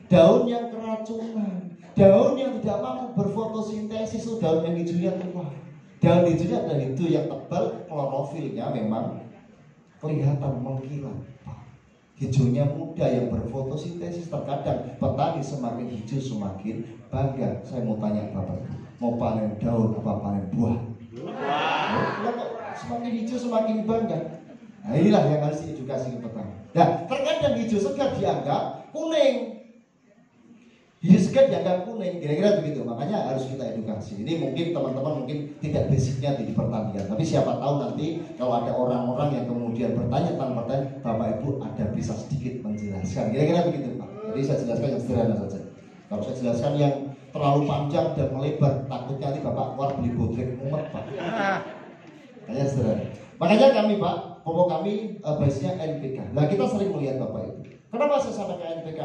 Daun yang keracunan, daun yang tidak mampu berfotosintesis, itu daun yang hijaunya tua. Daun hijaunya adalah hijau yang tebal, klorofilnya memang kelihatan mengkilat. Hijaunya muda yang berfotosintesis. Terkadang petani semakin hijau semakin bangga. Saya mau tanya Bapak, mau panen daun apa panen buah? Semakin hijau semakin bangga. Nah, inilah yang harus diedukasi ke petani. Nah, terkadang hijau segar dianggap kuning. Hijau basicnya dianggap kuning, kira-kira begitu. Makanya harus kita edukasi. Ini mungkin teman-teman mungkin tidak basicnya di pertanian, tapi siapa tahu nanti kalau ada orang-orang yang kemudian bertanya tentang pertanian, Bapak Ibu ada bisa sedikit menjelaskan, kira-kira begitu Pak. Jadi saya jelaskan yang sederhana saja. Kalau saya jelaskan yang terlalu panjang dan melebar, takutnya nanti Bapak keluar beli bodrek mumet Pak. Hanya sederhana. Makanya kami Pak, pokok kami base-nya NPK. Nah kita sering melihat Bapak Ibu. Kenapa saya sampaikan NPK?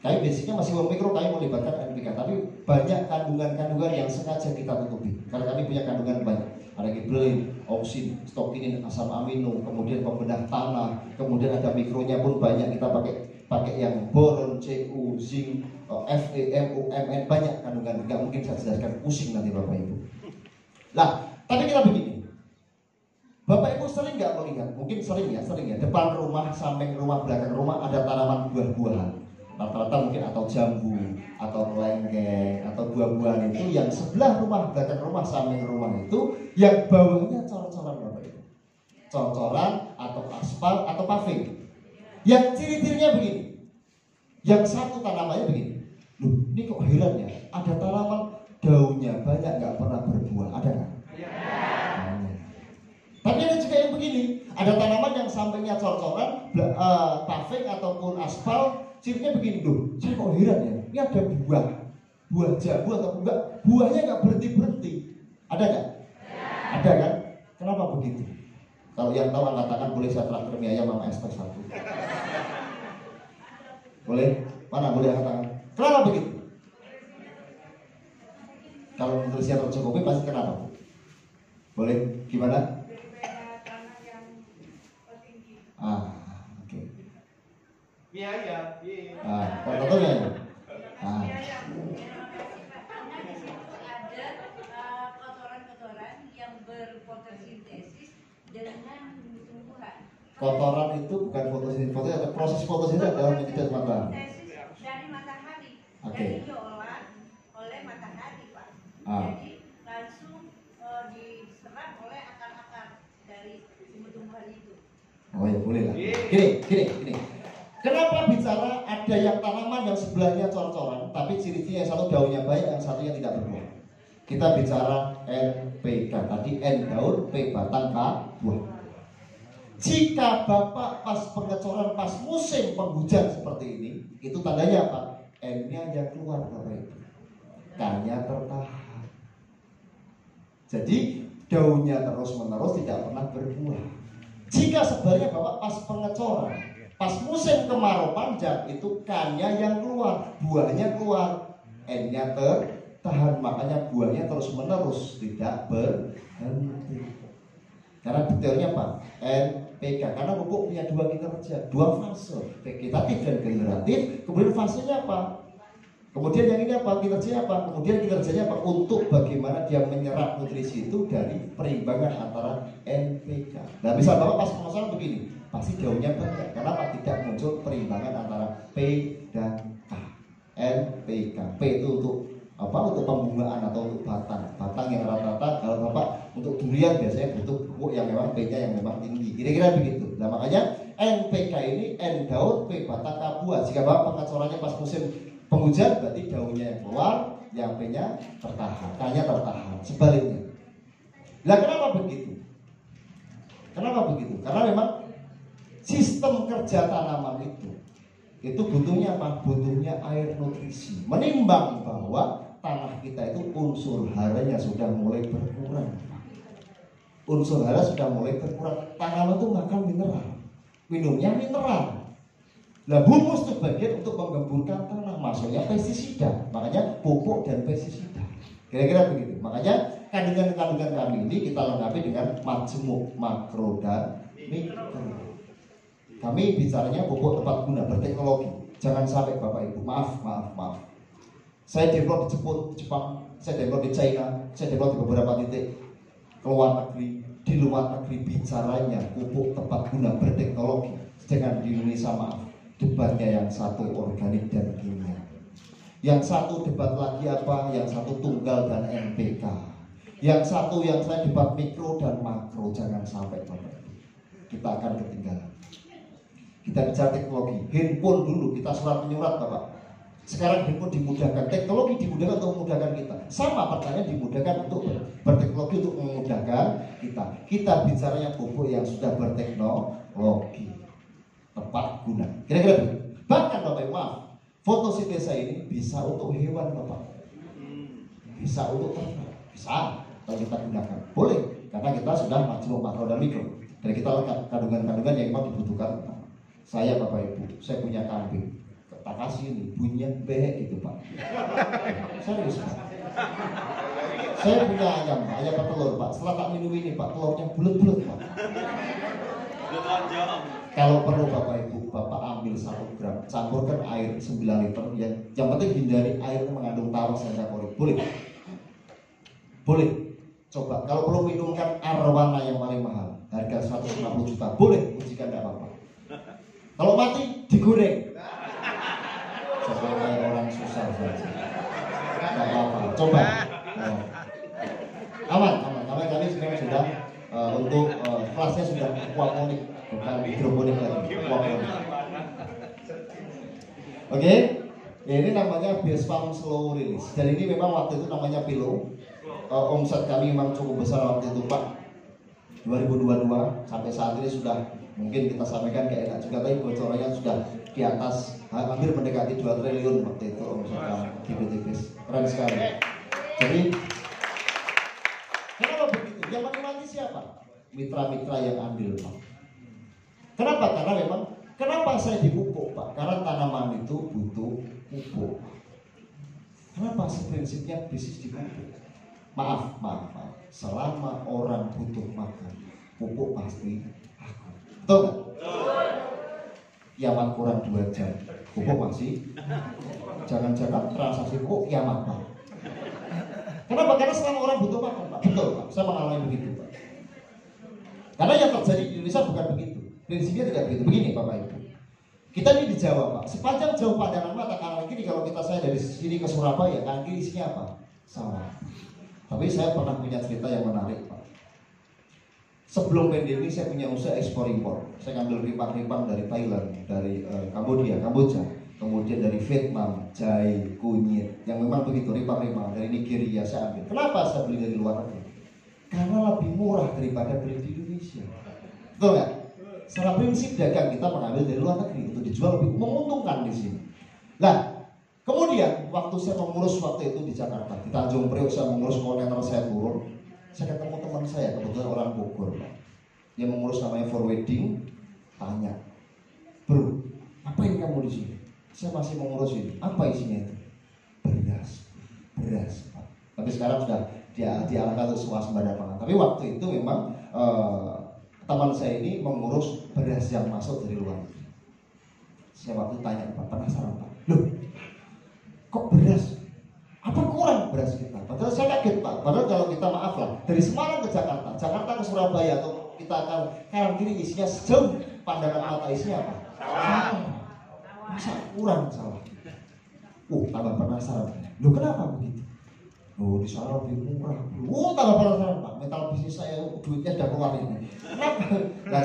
Kami basicnya masih mikro, kami melibatkan NPK, tapi banyak kandungan-kandungan yang sengaja kita tutupi. Karena kami punya kandungan banyak. Ada gibberellin, oksin, stokinin, asam amino, kemudian pembedah tanah, kemudian ada mikronya pun banyak kita pakai yang boron, Cu, zinc, Fe, Mu, Mn, banyak kandungan. Nggak mungkin saya jelaskan, pusing nanti Bapak Ibu. Nah, tapi kita begini. Bapak Ibu sering nggak melihat? Mungkin sering ya. Depan rumah, samping rumah, belakang rumah ada tanaman buah-buahan. Rata-rata mungkin atau jambu, atau kelengkeng, atau buah-buahan itu yang sebelah rumah, belakang rumah, samping rumah itu yang bawahnya cor-coran Bapak Ibu. Cor-coran atau aspal atau paving. Yang ciri-cirinya begini. Yang satu tanamannya begini. Loh, ini kok heran ya? Ada tanaman daunnya banyak nggak pernah berbuah, ada nggak? Tapi ada juga yang begini, ada tanaman yang sampingnya cor-coran, paving ataupun aspal. Cirinya begini loh, saya kok heran ya, ini ada buah jambu atau enggak, buahnya nggak berhenti. Ada nggak? Ada kan? Kenapa begitu? Kalau yang tahu angkat tangan, boleh saya traktir mie ayam sama es teh 1. Boleh? Mana boleh angkat tangan? Kenapa begitu? Kalau nutrisinya tercukupi pasti kenapa? Boleh? Gimana? Oke. Mie ayam. Contohnya ya. Ada kotoran-kotoran yang berfotosintesis dengan tumbuhan. Kotoran itu bukan fotosintesis, ada proses fotosintesis adalah menyedot matahari. Dari matahari. Oke. Dan diolah oleh matahari, Pak. Jadi langsung diserap oleh akar-akar dari tumbuh-tumbuhan itu. Oh ya boleh lah. Gini. Kenapa bicara ada yang tanaman yang sebelahnya cor-coran, tapi ciri-cirinya yang satu daunnya banyak, yang satunya tidak berbuah. Kita bicara NPK tadi, N daun, P batang, K buah. Jika Bapak pas pengecoran, pas musim penghujan seperti ini, itu tandanya apa? N-nya yang keluar Bapak Ibu, K-nya tertahan. Jadi daunnya terus-menerus tidak pernah berbuah. Jika sebenarnya Bapak pas pengecoran, pas musim kemarau panjang, itu K-nya yang keluar, buahnya keluar, N-nya tertahan, makanya buahnya terus-menerus tidak berhenti. Karena detailnya apa? NPK, karena pupuk punya dua kinerja, dua fase, vegetatif dan generatif. Kemudian fasenya apa? Kemudian yang ini apa? Kinerjanya apa? Kemudian kinerjanya apa? Untuk bagaimana dia menyerap nutrisi itu dari perimbangan antara NPK. Nah, misal Bapak pas pengecoran begini, pasti daunnya banyak. Kenapa? Tidak muncul perimbangan antara P dan K. NPK. P itu untuk apa? Untuk pembungaan atau untuk batang. Batang yang rata-rata kalau Bapak untuk durian biasanya butuh pupuk yang memang P-nya yang memang tinggi. Kira-kira begitu. Nah, makanya NPK ini N daun, P batang, K buah. Jika Bapak pengecorannya pas musim penghujan, berarti daunnya yang keluar, yang P-nya tertahan, K-nya tertahan. Sebaliknya. Lah kenapa begitu? Karena memang sistem kerja tanaman itu butuhnya apa? Butuhnya air nutrisi. Menimbang bahwa tanah kita itu unsur haranya sudah mulai berkurang. Unsur hara sudah mulai berkurang. Tanaman itu makan mineral, minumnya mineral. Nah, humus itu bagian untuk menggemburkan tanah, maksudnya pestisida. Makanya pupuk dan pestisida. Kira-kira begitu. Makanya kandungan-kandungan kami ini kita lengkapi dengan majemuk makro dan mikro. Kami bicaranya pupuk tepat guna, berteknologi. Jangan sampai Bapak Ibu, maaf. Saya develop di Jepang, saya develop di China, saya develop di beberapa titik keluar negeri. Di luar negeri bicaranya pupuk tepat guna, berteknologi. Sedangkan di Indonesia maaf, debatnya yang satu organik dan kimia, yang satu debat lagi apa, yang satu tunggal dan NPK, yang satu yang saya debat mikro dan makro. Jangan sampai Bapak, kita akan ketinggalan. Kita bicara teknologi, handphone dulu kita surat menyurat Bapak, Sekarang pun dimudahkan, teknologi dimudahkan untuk memudahkan kita. Sama pertanyaan dimudahkan untuk berteknologi untuk memudahkan kita. Kita bicaranya pupuk yang sudah berteknologi, tepat guna. Kira-kira begitu. Bahkan Bapak maaf, fotosintesa ini bisa untuk hewan Bapak, bisa untuk ternak, bisa kalau kita gunakan. Boleh, karena kita sudah majmuk makro dan mikro. Dan kita lengkap kandungan-kandungan yang memang dibutuhkan. Saya Bapak Ibu, saya punya kambing. Tak kasih ini, bunyinya behek gitu Pak. Serius Pak. Saya punya ayam Pak, ayam petelur Pak. Setelah tak minum ini Pak, telurnya bulat-bulat Pak. Kalau perlu Bapak Ibu, Bapak ambil 1 gram, campurkan air 9 liter. Yang penting hindari air yang mengandung tawas dan saporit. Boleh? Boleh. Coba, kalau perlu minumkan arwana yang paling mahal, harga 150 juta. Boleh, ujikan tidak apa-apa. Kalau mati, digoreng. Coba kayak orang susah saja. Tidak apa-apa. Coba. Aman. Kami sekarang sudah untuk kelasnya sudah aquaponik, bukan hidroponik lagi. Aquaponik. Oke. Ya, ini namanya base pump slow release. Dan ini memang waktu itu namanya Pilo. Omset kami memang cukup besar waktu itu Pak. 2022 sampai saat ini sudah mungkin kita sampaikan kayak enak juga, tapi bocorannya sudah di atas hampir mendekati 2 triliun waktu itu omset kami tipis-tipis. Keren sekali. Jadi kenapa begitu? Yang menikmati siapa? Mitra-mitra yang andil Pak. Kenapa? Karena memang kenapa saya dipupuk Pak? Karena tanaman itu butuh pupuk. Kenapa sih prinsipnya bisnis dipupuk? Maaf. Selama orang butuh makan, pupuk pasti aku. Betul nggak? Kiamat kurang 2 jam, pupuk masih. Jangan-jangan transaksi pupuk kiamat Pak. Kenapa? Karena selama orang butuh makan Pak. Betul Pak, saya mengalami begitu Pak. Karena yang terjadi di Indonesia bukan begitu. Prinsipnya tidak begitu. Begini Bapak Ibu, kita ini di Jawa Pak, sepanjang jauh pandangan mata kanan kiri, kalau saya dari sini ke Surabaya, kanan kiri isinya apa? Sawah. Tapi saya pernah punya cerita yang menarik Pak. Sebelum pandemi saya punya usaha ekspor impor. Saya ngambil rimpang-rimpang dari Thailand, dari Kamboja, kemudian dari Vietnam, jahe, kunyit, yang memang begitu rimpang-rimpang dari Nigeria saya ambil. Kenapa saya beli dari luar negeri? Karena lebih murah daripada beli di Indonesia. Betul nggak? Secara prinsip dagang kita mengambil dari luar negeri untuk dijual lebih menguntungkan di sini. Nah, kemudian waktu saya mengurus waktu itu di Jakarta, di Tanjung Priok saya mengurus kontainer saya turun, saya ketemu teman saya kebetulan orang Bogor Pak, yang mengurus namanya For Wedding. Tanya, bro, ngapain kamu di sini? Saya masih mengurus ini. Apa isinya itu? Beras Pak. Tapi sekarang sudah diarahkan untuk swasembada pangan. Tapi waktu itu memang teman saya ini mengurus beras yang masuk dari luar negeri. Saya waktu tanya Pak, penasaran Pak, loh kok beras? Apa kurang beras kita? Padahal saya kaget Pak. Padahal kalau kita maaf lah, dari Semarang ke Jakarta, Jakarta ke Surabaya, atau kita akan kanan kiri isinya sejauh pandangan mata isinya apa? Sawah. Masa kurang sawah? Tambah penasaran. Loh kenapa begitu? Loh di sana lebih murah. Tambah penasaran Pak. Mental bisnis saya duitnya udah keluar ini. Kenapa? Nah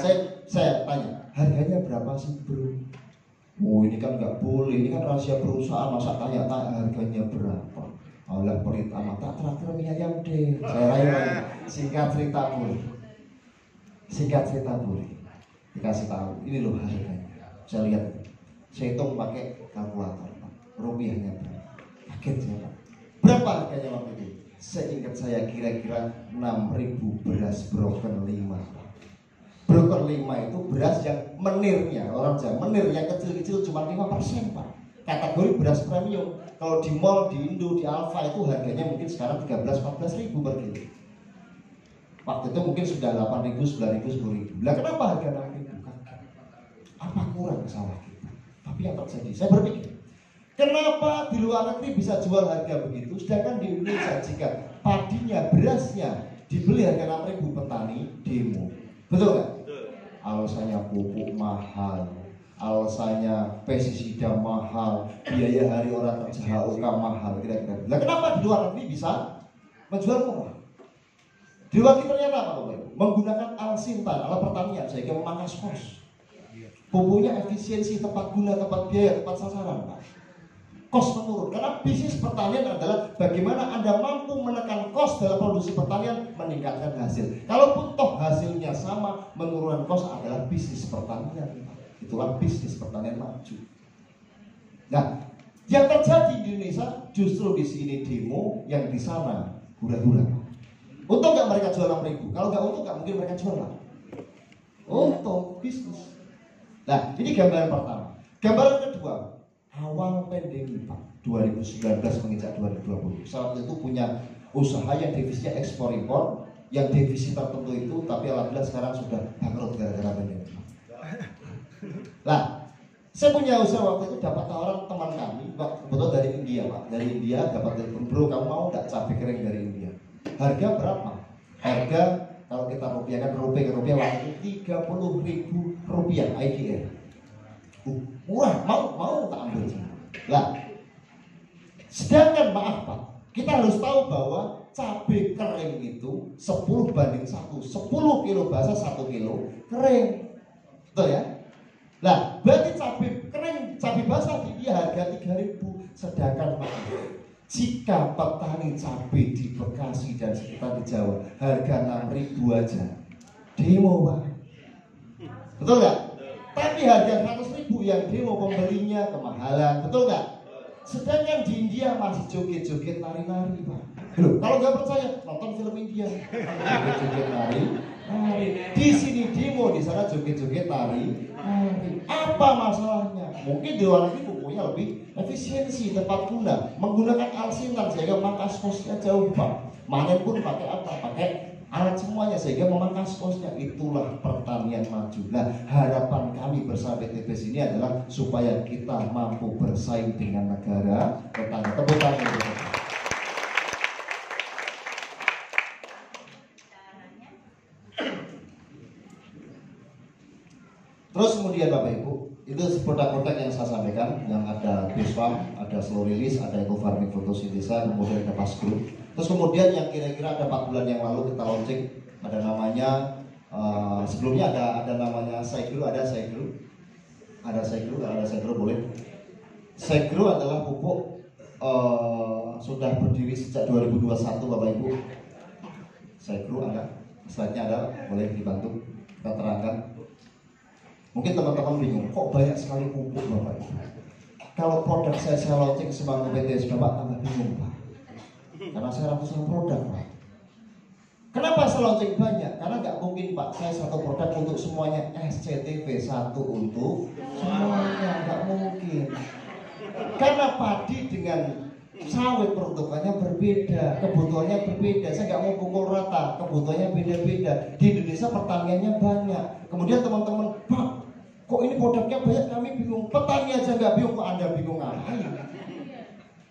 saya tanya, harganya berapa sih bro? Ini kan nggak boleh, ini kan rahasia perusahaan, masa tanya-tanya harganya berapa? Alah pelit amat, tak terakhir mie ayam deh. Saya rayu-rayu, singkat cerita boleh. Dikasih tahu, ini loh harganya. Saya lihat, saya hitung pakai kalkulator, Pak. Rupiahnya berapa? Kaget saya Pak. Berapa harganya waktu itu? Seingat saya kira-kira 6.000 beras broken 5. Broker 5 itu beras yang menirnya, orang Jawa menir yang kecil-kecil cuma 5% Pak. Kategori beras premium. Kalau di mall, di Indo, di Alfa itu harganya mungkin sekarang 13-14 ribu per kilo. Waktu itu mungkin sudah 8 ribu, 9 ribu, 10 ribu. Lah kenapa harga naik itu? Apa kurang sawah kita? Tapi yang terjadi, saya berpikir, kenapa di luar negeri bisa jual harga begitu, sedangkan di Indonesia jika padinya, berasnya dibeli harga 6.000 petani demo. Betul nggak? Alasannya pupuk mahal, alasannya pestisida mahal, biaya hari orang kerja HOK mahal, kira-kira. Nah, kenapa di luar negeri bisa menjual murah? Di luar negeri ternyata apa Bapak? Menggunakan alat sintan, alat pertanian sehingga memangkas kos. Pupuknya efisiensi, tepat guna, tepat biaya, tepat sasaran Pak. kos menurun. Karena bisnis pertanian adalah bagaimana Anda mampu menekan kos dalam produksi pertanian, meningkatkan hasil. Kalaupun toh hasilnya sama, menurunkan kos adalah bisnis pertanian. Itulah bisnis pertanian maju. Nah, yang terjadi di Indonesia justru di sini demo, yang di sana hura-hura. Untung nggak mereka jual 6.000? Kalau nggak untung nggak mungkin mereka jual. Untung bisnis. Nah, ini gambaran pertama. Gambaran kedua, awal pandemi Pak, 2019 menginjak 2020. Saat itu punya usaha yang defisitnya ekspor impor, yang defisit tertentu itu, tapi alhamdulillah sekarang sudah bangkrut gara-gara pandemi. Nah, saya punya usaha waktu itu, dapat tawaran teman kami, kebetulan dari India Pak. Dari India dapat telepon, bro kamu mau nggak cabai kering dari India? Harga berapa? Harga kalau kita rupiahkan rupiah ke rupiah waktu itu 30.000 rupiah IDR. Murah, mau tak ambil. Lah, sedangkan maaf Pak, kita harus tahu bahwa cabai kering itu 10:1, 10 kilo basah 1 kilo kering, betul ya? Nah, berarti cabai kering, cabai basah di dia harga 3.000. Sedangkan maaf, jika petani cabai di Bekasi dan sekitar di Jawa harga 6.000 aja, demo Pak, betul nggak? Tapi harga 100.000 yang demo pembelinya kemahalan, betul nggak? Sedangkan di India masih joget-joget nari-nari Pak. Loh, kalau nggak percaya nonton film India, joget-joget nari. Di sini demo, di sana joget-joget nari. Apa masalahnya? Mungkin di luar negeri pupuknya lebih efisiensi, tepat guna, menggunakan alsintan sehingga memangkas kosnya jauh Pak. Manen pun pakai apa? Pakai alat semuanya sehingga memangkas kosnya. Itulah pertanian maju. Nah, harapan kami bersama PTBS ini adalah supaya kita mampu bersaing dengan negara tetangga. Tepuk tangan. Terus kemudian Bapak Ibu, itu produk-produk yang saya sampaikan, yang ada Bisfarm, ada Slow Release, ada Eco Farming Photosynthesis, kemudian ada Pasgro. Terus kemudian yang kira-kira ada 4 bulan yang lalu kita launching, ada namanya sebelumnya ada namanya Segro, ada Segro, kalau ada Segro boleh. Segro adalah pupuk sudah berdiri sejak 2021 Bapak Ibu. Segro ada, slide-nya ada, boleh dibantu kita terangkan. Mungkin teman-teman bingung, kok banyak sekali pupuk Bapak Ibu? Kalau produk saya launching semangka PTBS Bapak tambah bingung Pak. Karena saya ratusan produk Pak. Kenapa saya launching banyak? Karena nggak mungkin Pak, saya satu produk untuk semuanya. SCTV satu untuk semuanya, nggak mungkin. Karena padi dengan sawit peruntukannya berbeda, kebutuhannya berbeda. Saya nggak mau pukul rata, kebutuhannya beda-beda. Di Indonesia pertaniannya banyak. Kemudian teman-teman, Pak, kok ini produknya banyak, kami bingung. Petani aja nggak bingung, kok Anda bingung ngapain?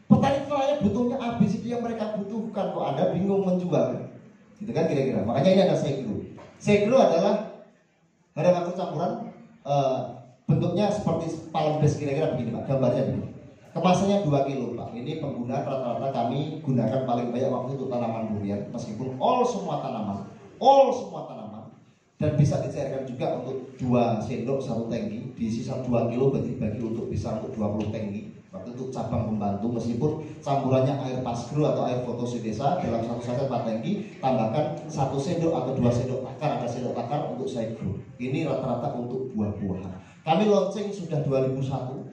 Petani nelayan butuhnya ABCD yang mereka butuhkan, kok Anda bingung menjual? Gitu kan kira-kira. Makanya ini ada Segro. Segro adalah hara makro campuran, bentuknya seperti palm base kira-kira begini Pak, gambarnya begini. Kemasannya 2 kilo Pak. Ini penggunaan rata-rata kami gunakan paling banyak waktu untuk tanaman durian, meskipun semua tanaman, dan bisa dicairkan juga untuk 2 sendok 1 tangki, diisi 2 kilo bagi untuk bisa untuk 20 tangki. Waktu itu cabang pembantu, meskipun campurannya air Pasgro atau air Photosynthesis dalam 1 saset 4 tangki, tambahkan 1 sendok atau 2 sendok takar, ada sendok takar untuk Segro. Ini rata-rata untuk buah-buahan. Kami launching sudah 2021,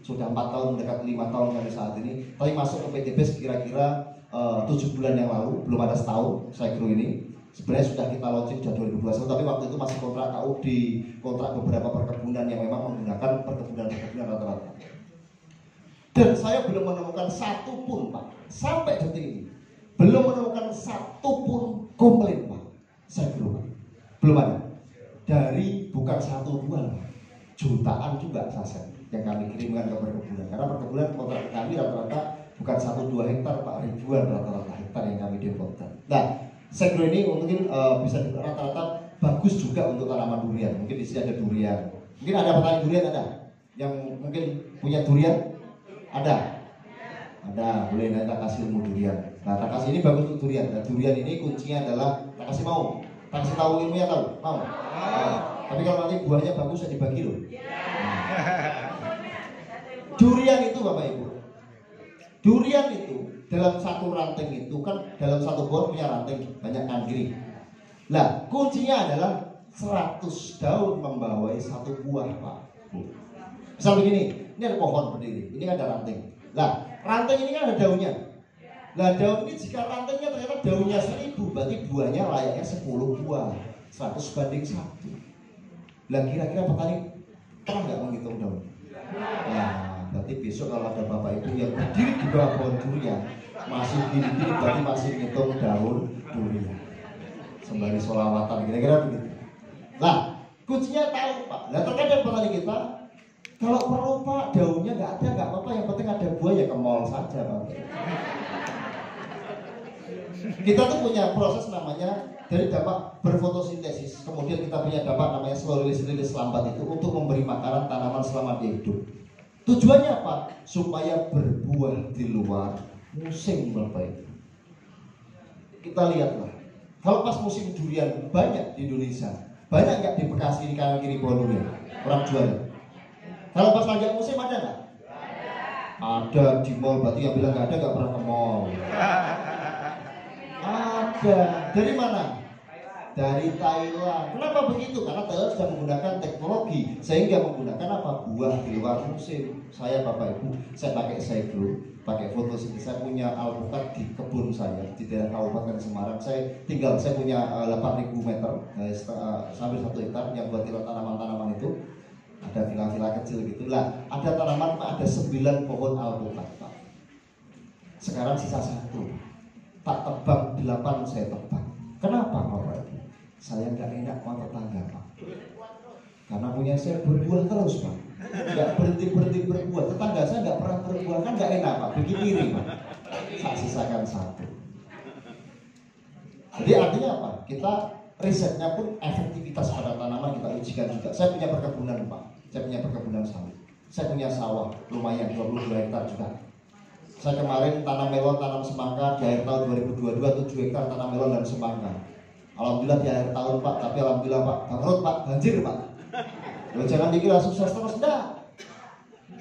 sudah 4 tahun mendekat 5 tahun kami saat ini. Tapi masuk ke PTBS kira-kira 7 bulan yang lalu, belum ada setahun Segro ini. Sebenarnya sudah kita launching sudah 2021, tapi waktu itu masih kontrak KU di kontrak beberapa perkebunan yang memang menggunakan perkebunan rata-rata. Dan saya belum menemukan satu pun Pak, sampai detik ini belum menemukan satu pun komplain Pak Segro Pak, belum ada. Dari bukan 1-2 jutaan juga saset yang kami kirimkan ke perkebunan, karena perkebunan kontrak kami rata-rata bukan 1-2 hektar Pak, ribuan rata-rata hektar yang kami demokan. Nah, Segro ini mungkin bisa rata-rata bagus juga untuk tanaman durian. Mungkin di sini ada durian. Mungkin ada petani durian, ada yang mungkin punya durian? Ada, boleh nanti tak kasih ilmu durian. Nah, tak kasih ini bagus untuk durian. Nah, durian ini kuncinya adalah tak kasih mau. Tak kasih tahu ilmunya, tahu? Mau? Tapi kalau nanti buahnya bagus, saya dibagi loh. Durian itu Bapak Ibu, durian itu dalam satu ranting itu kan, dalam satu pohon punya ranting banyak anggiri. Nah, kuncinya adalah 100 daun membawai satu buah Pak. Misal begini, ini ada pohon berdiri, ini ada ranting. Nah, ranting ini kan ada daunnya. Nah, daun ini jika rantingnya ternyata daunnya 1000, berarti buahnya layaknya 10 buah, 100 banding 1. Lah kira-kira petani pernah nggak menghitung daun? Nah, berarti besok kalau ada Bapak Ibu yang berdiri di bawah pohon durian, masih gini-gini berarti masih ngitung daun durian. Sembari sholawatan, kira-kira begitu. Nah, kuncinya tahu Pak. Nah, terkadang petani kita, kalau perlu Pak, daunnya nggak ada, nggak apa-apa, yang penting ada buah, ya ke mall saja Pak. Kita tuh punya proses namanya dari dampak berfotosintesis, kemudian kita punya dampak namanya slow release lambat itu untuk memberi makanan tanaman selama dia hidup. Tujuannya apa? Supaya berbuah di luar musim Bapak Ibu. Kita lihatlah, kalau pas musim durian banyak di Indonesia, banyak nggak di Bekasi di kanan kiri pohon durian orang jual? Kalau pas lagi musim ada nggak? Ada di mall, berarti yang bilang nggak ada nggak pernah ke mall. Ada. Dari mana? Dari Thailand. Kenapa begitu? Karena Thailand sudah menggunakan teknologi sehingga menggunakan apa? Buah di luar musim. Saya Bapak Ibu, saya pakai Segro, pakai fotosintesis. Saya punya alpukat di kebun saya di daerah Kabupaten Semarang. Saya punya 8.000 meter, sampai 1 hektar yang buat tanaman-tanaman itu. Ada villa-villa kecil gitu. Lah, ada tanaman Pak, ada 9 pohon alpukat Pak. Sekarang sisa 1. Tak tebang 8 saya tebang. Kenapa Bapak Ibu? Saya nggak enak sama tetangga Pak. Karena punya saya berbuah terus Pak. Nggak berhenti berbuah. Tetangga saya nggak pernah berbuah, kan nggak enak Pak. Bikin iri Pak. Saya sisakan 1. Jadi artinya apa? Kita risetnya pun efektivitas pada tanaman kita ujikan juga. Saya punya perkebunan Pak. Saya punya perkebunan sawit. Saya punya sawah lumayan 22 hektar juga. Saya kemarin tanam melon, tanam semangka di akhir tahun 2022 7 hektar tanam melon dan semangka. Alhamdulillah di akhir tahun Pak, tapi alhamdulillah Pak, bangkrut Pak, banjir Pak. Loh, jangan dikira sukses terus, enggak.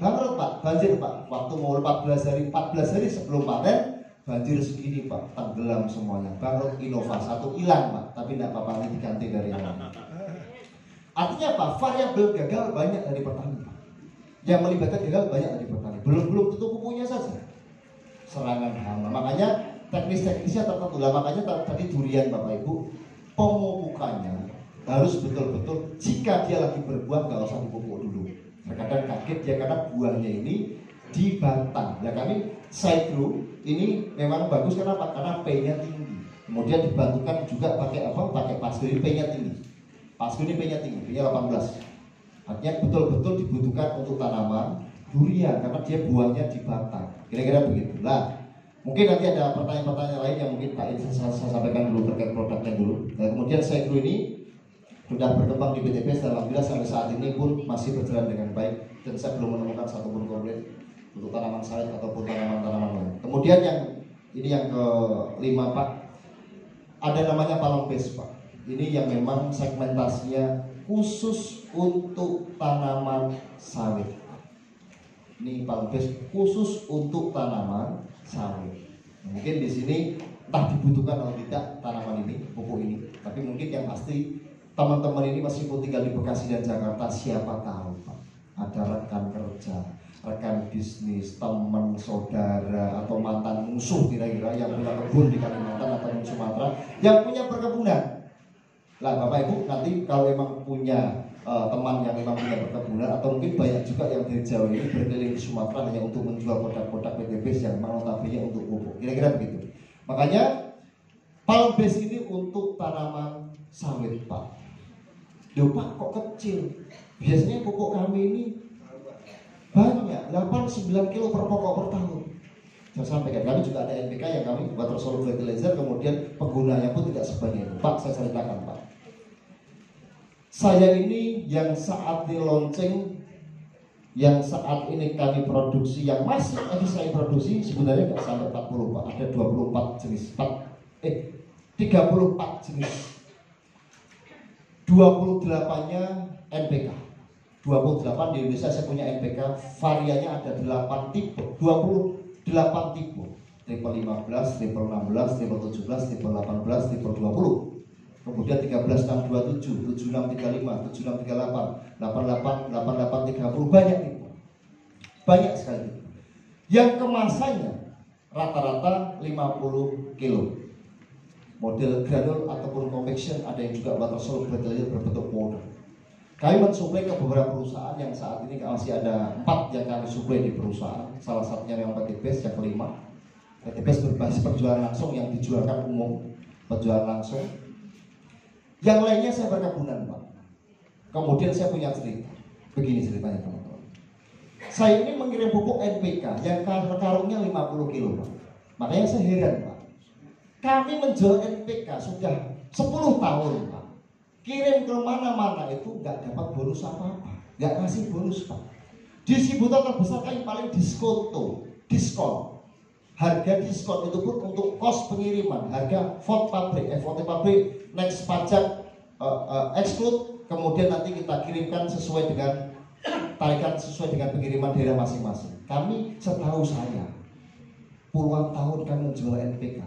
Bangkrut Pak, banjir Pak. Waktu mau 14 hari sebelum panen, banjir segini Pak, tenggelam semuanya. Bangkrut Innova 1 hilang Pak, tapi enggak apa-apa, ini diganti dari yang lain. Artinya apa? Variabel gagal banyak dari petani Pak. Yang melibatkan gagal banyak dari petani. Belum tentu pupunya saja. Serangan hama, makanya teknisnya tertentu lah. Makanya tadi durian Bapak Ibu, pemupukannya harus betul-betul. Jika dia lagi berbuah nggak usah dipupuk dulu. Terkadang kaget dia karena buahnya ini dibatang. Ya kami Segro ini memang bagus kenapa? Karena P-nya tinggi. Kemudian dibantukan juga pakai apa? Pakai Pasco, ini P-nya tinggi. Pasco ini P-nya tinggi, P-nya 18. Artinya betul-betul dibutuhkan untuk tanaman durian karena dia buahnya dibatang. Kira-kira begitu. Nah, mungkin nanti ada pertanyaan-pertanyaan lain yang mungkin Pak Irfan saya sampaikan dulu terkait produknya dulu. Nah, kemudian Segro ini sudah berkembang di BTP dan alhamdulillah sampai saat ini pun masih berjalan dengan baik dan saya belum menemukan satupun komplain untuk tanaman sawit ataupun tanaman-tanaman lain. Kemudian yang ke-5 Pak, ada namanya Palm Base Pak. Ini yang memang segmentasinya khusus untuk tanaman sawit. Ini Palm Base khusus untuk tanaman sawit. Mungkin di sini entah dibutuhkan atau tidak tanaman ini, pupuk ini. Tapi mungkin yang pasti teman-teman ini meskipun tinggal di Bekasi dan Jakarta, siapa tahu Pak, ada rekan kerja, rekan bisnis, teman, saudara, atau mantan musuh kira-kira yang punya kebun di Kalimantan atau di Sumatera, yang punya perkebunan. Lah Bapak Ibu nanti kalau memang punya teman yang memang punya perkebunan atau mungkin banyak juga yang dari Jawa ini berkeliling di Sumatera hanya untuk menjual produk-produk PT Base yang memang notabene untuk pupuk. Kira-kira begitu. Makanya Palm Base ini untuk tanaman sawit Pak. Loh Pak kok kecil? Biasanya pupuk kami ini banyak, 8-9 kilo per pokok per tahun. Saya sampaikan, kami juga ada NPK yang kami water soluble fertilizer, kemudian penggunanya pun tidak sebanyak itu. Pak, saya ceritakan Pak. Saya ini yang saat di launching, yang saat ini kami produksi, yang masih saya produksi sebenarnya nggak sampai 40 Pak. Ada 24 jenis, 34 jenis. 28-nya NPK, 28 di Indonesia saya punya NPK, variannya ada 8 tipe, 28 tipe. Triple 15, triple 16, triple 17, triple 18, triple 20. Kemudian 13627, 7635, 7638, 88, 88, 30, banyak tipe. Banyak sekali. Yang kemasannya rata-rata 50 kilo. Model granul ataupun convection, ada yang juga water soluble berbentuk powder. Kami mensuplai ke beberapa perusahaan yang saat ini masih ada 4 yang kami suplai di perusahaan. Salah satunya memang PT Best, yang kelima. PT Best berbasis penjualan langsung yang dijualkan umum, penjualan langsung. Yang lainnya saya berkebunan, Pak. Kemudian saya punya cerita. Begini ceritanya, teman-teman. Saya ini mengirim pupuk NPK yang karungnya 50 kilo, Pak. Makanya saya heran, Pak. Kami menjual NPK sudah 10 tahun, Pak. Kirim ke mana-mana itu nggak dapat bonus apa-apa, nggak kasih bonus, Pak. Distributor terbesar kami paling diskon. Harga diskon itu pun untuk kos pengiriman, harga vote pabrik, next pajak, exclude, kemudian nanti kita kirimkan sesuai dengan tarikan sesuai dengan pengiriman daerah masing-masing. Kami setahu saya puluhan tahun kami menjual NPK.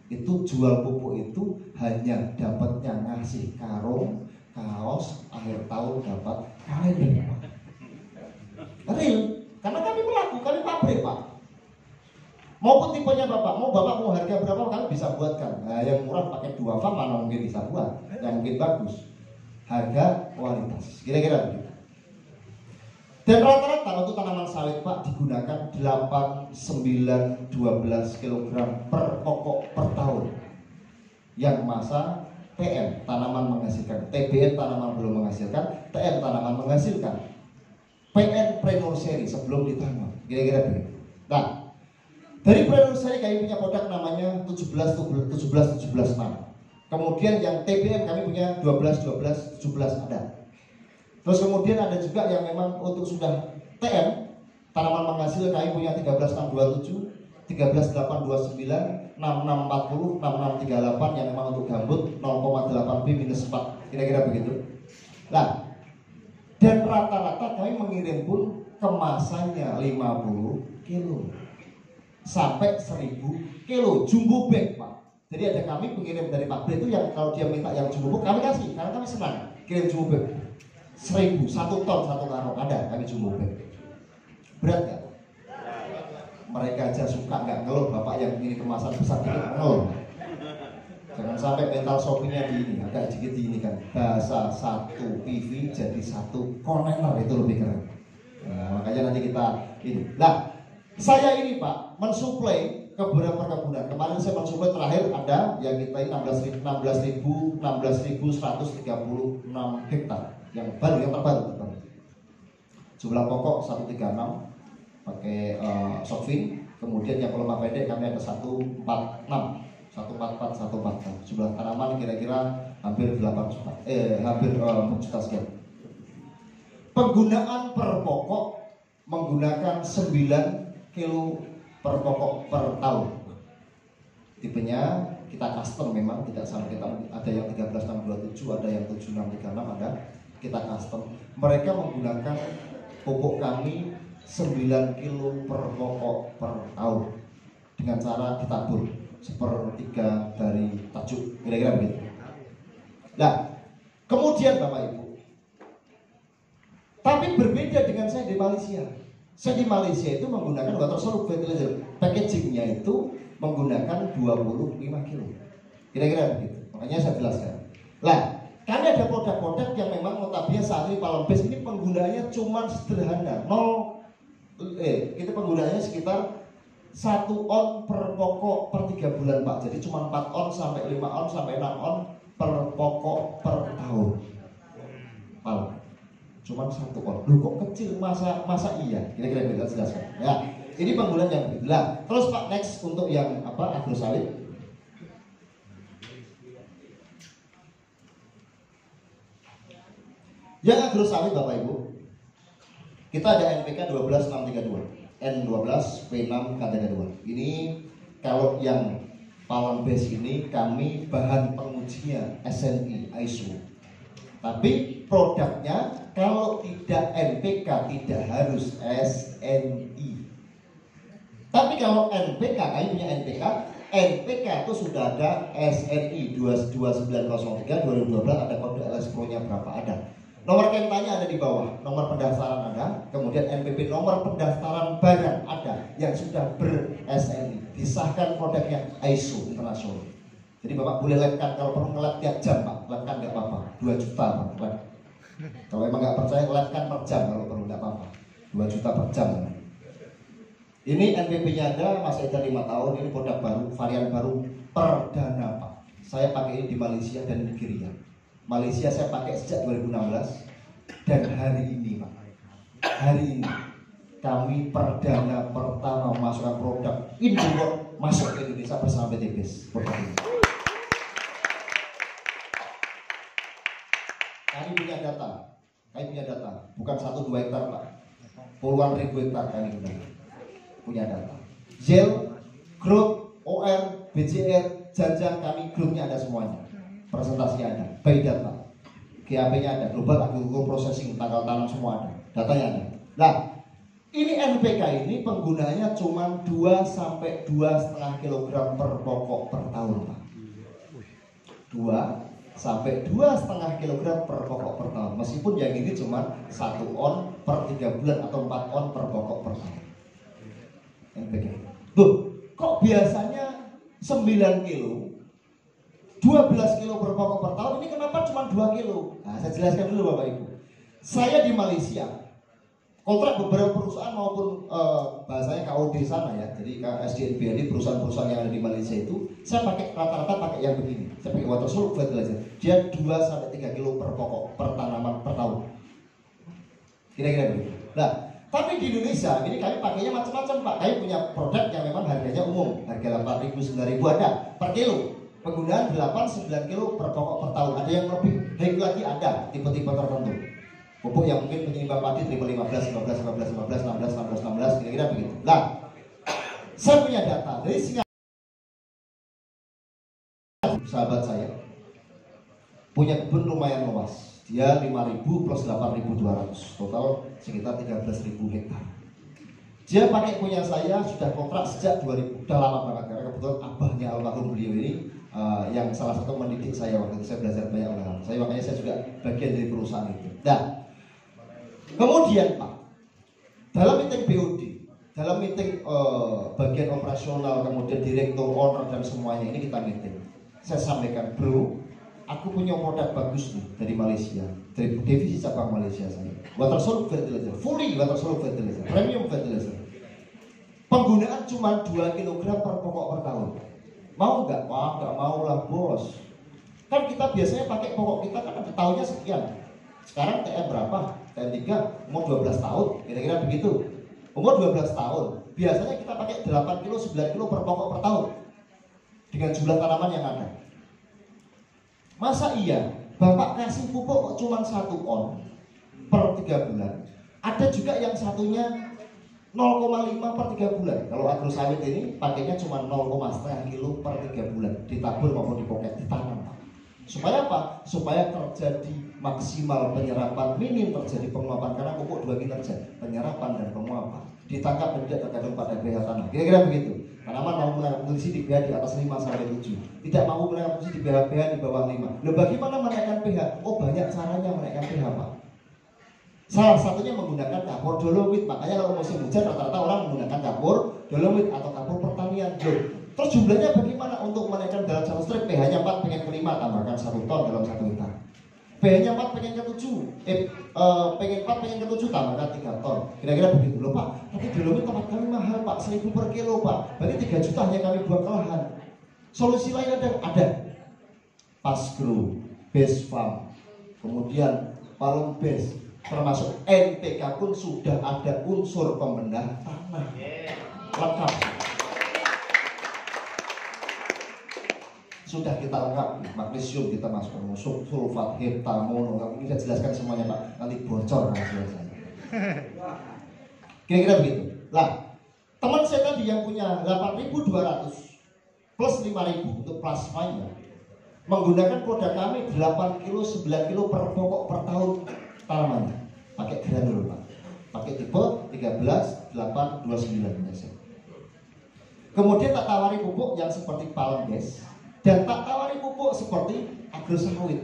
Itu jual pupuk itu hanya dapatnya ngasih karung, kaos, akhir tahun dapat kalender. Real, karena kami pelaku, kami pabrik, Pak. Maupun tipenya Bapak, mau harga berapa kami bisa buatkan. Nah, yang murah pakai 2 farm mana mungkin bisa buat, yang mungkin bagus. Harga kualitas, kira-kira begitu. Dan rata-rata untuk tanaman sawit, Pak, digunakan 8, 9, 12 kg per pokok per tahun. Yang masa PM, tanaman menghasilkan, TBN, tanaman belum menghasilkan, TM, tanaman menghasilkan, PN, pre-nursery, sebelum ditanam. Kira-kira begitu. Nah, dari pre-nursery kami punya produk namanya 17-17-6. Kemudian yang TBM kami punya 12-12-17 ada. Terus kemudian ada juga yang memang untuk sudah TM, tanaman menghasil, kami punya 13-627, 13-829, 6640, 6638 yang memang untuk gambut 0,8B-4, kira-kira begitu. Nah, dan rata-rata kami mengirim pun kemasannya 50 kilo sampai 1000 kilo jumbo bag, Pak. Jadi ada kami pengirim dari pabrik itu yang kalau dia minta yang jumbo bag kami kasih, karena kami senang kirim jumbo bag. 1000, 1 ton 1 karung ada kami jumbo bag. Berat gak? Mereka aja suka nggak ngeluh, Bapak yang ini kemasan besar dikit ngeluh. Jangan sampai mental shoppingnya di ini agak dikit di ini kan. Bahasa 1 PV jadi 1 kontainer itu lebih keren. Nah, makanya nanti kita ini. Nah, saya ini, Pak, mensuplai ke beberapa perkebunan. Kemarin saya mensuplai terakhir ada yang kita ini 16.136 hektar. Yang baru, yang terbaru. Jumlah pokok 136 pakai Sofin. Kemudian yang pelemah pendek kami ada 144. Jumlah tanaman kira-kira hampir 8 juta. Hampir 4 juta sekian. Penggunaan per pokok menggunakan 9 kilo per pokok per tahun. Tipenya kita custom, memang tidak sama, kita ada yang 13-627, ada yang 7636, ada kita custom. Mereka menggunakan pupuk kami 9 kilo per pokok per tahun dengan cara ditabur 1/3 dari tajuk, kira-kira begitu. Nah, kemudian Bapak Ibu, tapi berbeda dengan saya di Malaysia. Saya di Malaysia itu menggunakan water soluble fertilizer, packagingnya itu menggunakan 25 kilo, kira-kira begitu. Makanya saya jelaskan. Lah, kami ada produk-produk yang memang notabene saat ini Palm Base ini penggunaannya cuma sederhana, kita penggunaannya sekitar 1 on per pokok per 3 bulan, Pak. Jadi cuma 4 on sampai 5 on sampai 6 on per pokok per tahun. Palm. Cuma 1 on. Loh kok kecil, masa iya? Kira-kira kita jelaskan. Ya, ini penggunaan yang begitu. Lah, terus Pak, next untuk yang agrosawit. Yang agrosawit Bapak Ibu, kita ada NPK 12632, N12 P6 K32. Ini kalau yang Palm Base ini kami bahan pengujinya SNI ISO. Tapi produknya kalau tidak NPK tidak harus SNI. Tapi kalau NPK, kami punya NPK itu sudah ada SNI 22903 2012, ada kode LS Pro-nya berapa ada. Nomor kentanya ada di bawah, nomor pendaftaran ada, kemudian NPP nomor pendaftaran barang ada yang sudah ber-SNI, disahkan produknya ISO internasional. Jadi Bapak boleh labkan, kalau perlu ngelab tiap jam Pak, labkan nggak apa-apa, 2 juta Pak. Kalau emang nggak percaya, labkan per jam kalau perlu, nggak apa-apa, 2 juta per jam. Ini NPP-nya ada, masih ada 5 tahun, ini produk baru, varian baru, perdana Pak. Saya pakai ini di Malaysia dan Nigeria. Malaysia saya pakai sejak 2016 dan hari ini Pak, hari ini kami perdana pertama memasukkan produk Indorok masuk ke Indonesia bersama PT BES. Kami punya data, bukan 1-2 hektar Pak, puluhan ribu hektar kami punya data. Gel, Growth, OR, BCR, Janjang, kami grupnya ada semuanya. Presentasinya ada, by data, GAP-nya ada, Global Agricultural Processing, tanggal tanam semua ada, datanya ada. Nah, ini NPK ini penggunaannya cuma 2 sampai 2,5 kg per pokok per tahun Pak. 2 sampai 2,5 kg per pokok per tahun. Meskipun yang ini cuma 1 on per 3 bulan atau 4 on per pokok per tahun. NPK. Tuh, kok biasanya 9 kilo 12 kilo per pokok per tahun, ini kenapa cuma 2 kilo? Nah, saya jelaskan dulu Bapak Ibu. Saya di Malaysia, kontrak beberapa perusahaan maupun bahasanya KOD sana ya, jadi SDNB ini perusahaan-perusahaan yang ada di Malaysia itu, saya pakai rata-rata pakai yang begini. Saya pakai water soluble fertilizer. Dia 2-3 kilo per pokok per tanaman per tahun. Kira-kira begitu. Nah, tapi di Indonesia ini kami pakainya macam-macam Pak. Kami punya produk yang memang harganya umum, harga 8.000, 9.000 ada per kilo. Penggunaan 8-9 kilo per pokok per tahun. Ada yang lebih baik lagi, ada tipe-tipe tertentu. Pupuk yang mungkin penyeimbang padi tipe 15, 16, 16, kira-kira begitu. Nah, saya punya data dari sahabat saya punya kebun lumayan luas. Dia 5.000 plus 8.200, total sekitar 13.000 hektar. Dia pakai punya saya sudah kontrak sejak 2000, udah lama banget karena kebetulan abahnya almarhum beliau ini yang salah satu mendidik saya waktu itu. Saya belajar banyak oleh saya, makanya saya juga bagian dari perusahaan itu. Nah, kemudian Pak, dalam meeting BOD, dalam meeting bagian operasional, kemudian direktur, owner dan semuanya ini kita meeting. Saya sampaikan, bro, aku punya produk bagus nih dari Malaysia, dari divisi cabang Malaysia saya. Water soluble fertilizer, fully water soluble fertilizer, premium fertilizer. Penggunaan cuma 2 kg per pokok per tahun. Mau nggak? Wah, nggak mau lah bos. Kan kita biasanya pakai pokok kita kan ada tahunnya sekian. Sekarang TM berapa? TM 3, umur 12 tahun, kira-kira begitu. Umur 12 tahun, biasanya kita pakai 8 kilo, 9 kilo per pokok per tahun. Dengan jumlah tanaman yang ada. Masa iya, Bapak kasih pupuk kok cuma 1 on per 3 bulan. Ada juga yang satunya 0,5 per 3 bulan. Kalau agro sawit ini pakainya cuma 0,5 kilo per 3 bulan. Ditabur maupun dipoket, ditanam. Supaya apa? Supaya terjadi maksimal penyerapan, minim terjadi penguapan. Karena pupuk 2 kinerja, penyerapan dan penguapan. Ditangkap dan tidak tergantung pada pH tanah. Kira-kira begitu. Tanaman mau menaikkan nutrisi di pH di atas 5 sampai 7. Tidak mau menaikkan nutrisi di pH di bawah 5. Loh, bagaimana menaikkan pH? Oh, banyak caranya menaikkan pH, Pak. Salah satunya menggunakan kapur dolomit. Makanya kalau musim hujan rata-rata orang menggunakan kapur dolomit atau kapur pertanian. Loh, terus jumlahnya bagaimana untuk menaikkan dalam 1 strip? pH-nya 4 pengen ke 5, tambahkan 1 ton dalam 1 hektar. pH-nya 4 pengen ke 7, pengen 4 pengen ke 7, tambahkan 3 ton. Kira-kira begitu loh Pak. Tapi dolomit tempat kami mahal Pak, 1.000 per kilo Pak. Berarti 3 juta hanya kami buat ke lahan. Solusi lain ada. Pasgrow, Base Farm, kemudian Palem Base, termasuk NPK pun sudah ada unsur pembedah tanah lengkap. Sudah kita lengkap, magnesium kita masukkan, sulfat, heptamono, ini saya jelaskan semuanya Pak, nanti bocor rahasia saya. Kira-kira begitu. Lah, teman saya tadi yang punya 8.200 plus 5.000 untuk plasmanya, menggunakan produk kami 8 kilo, 9 kilo per pokok per tahun tanamannya. Pakai granul Pak. Pakai tipe 13, 8, 29 biasa. Kemudian tak tawari pupuk yang seperti Palmbase dan tak tawari pupuk seperti agrosawit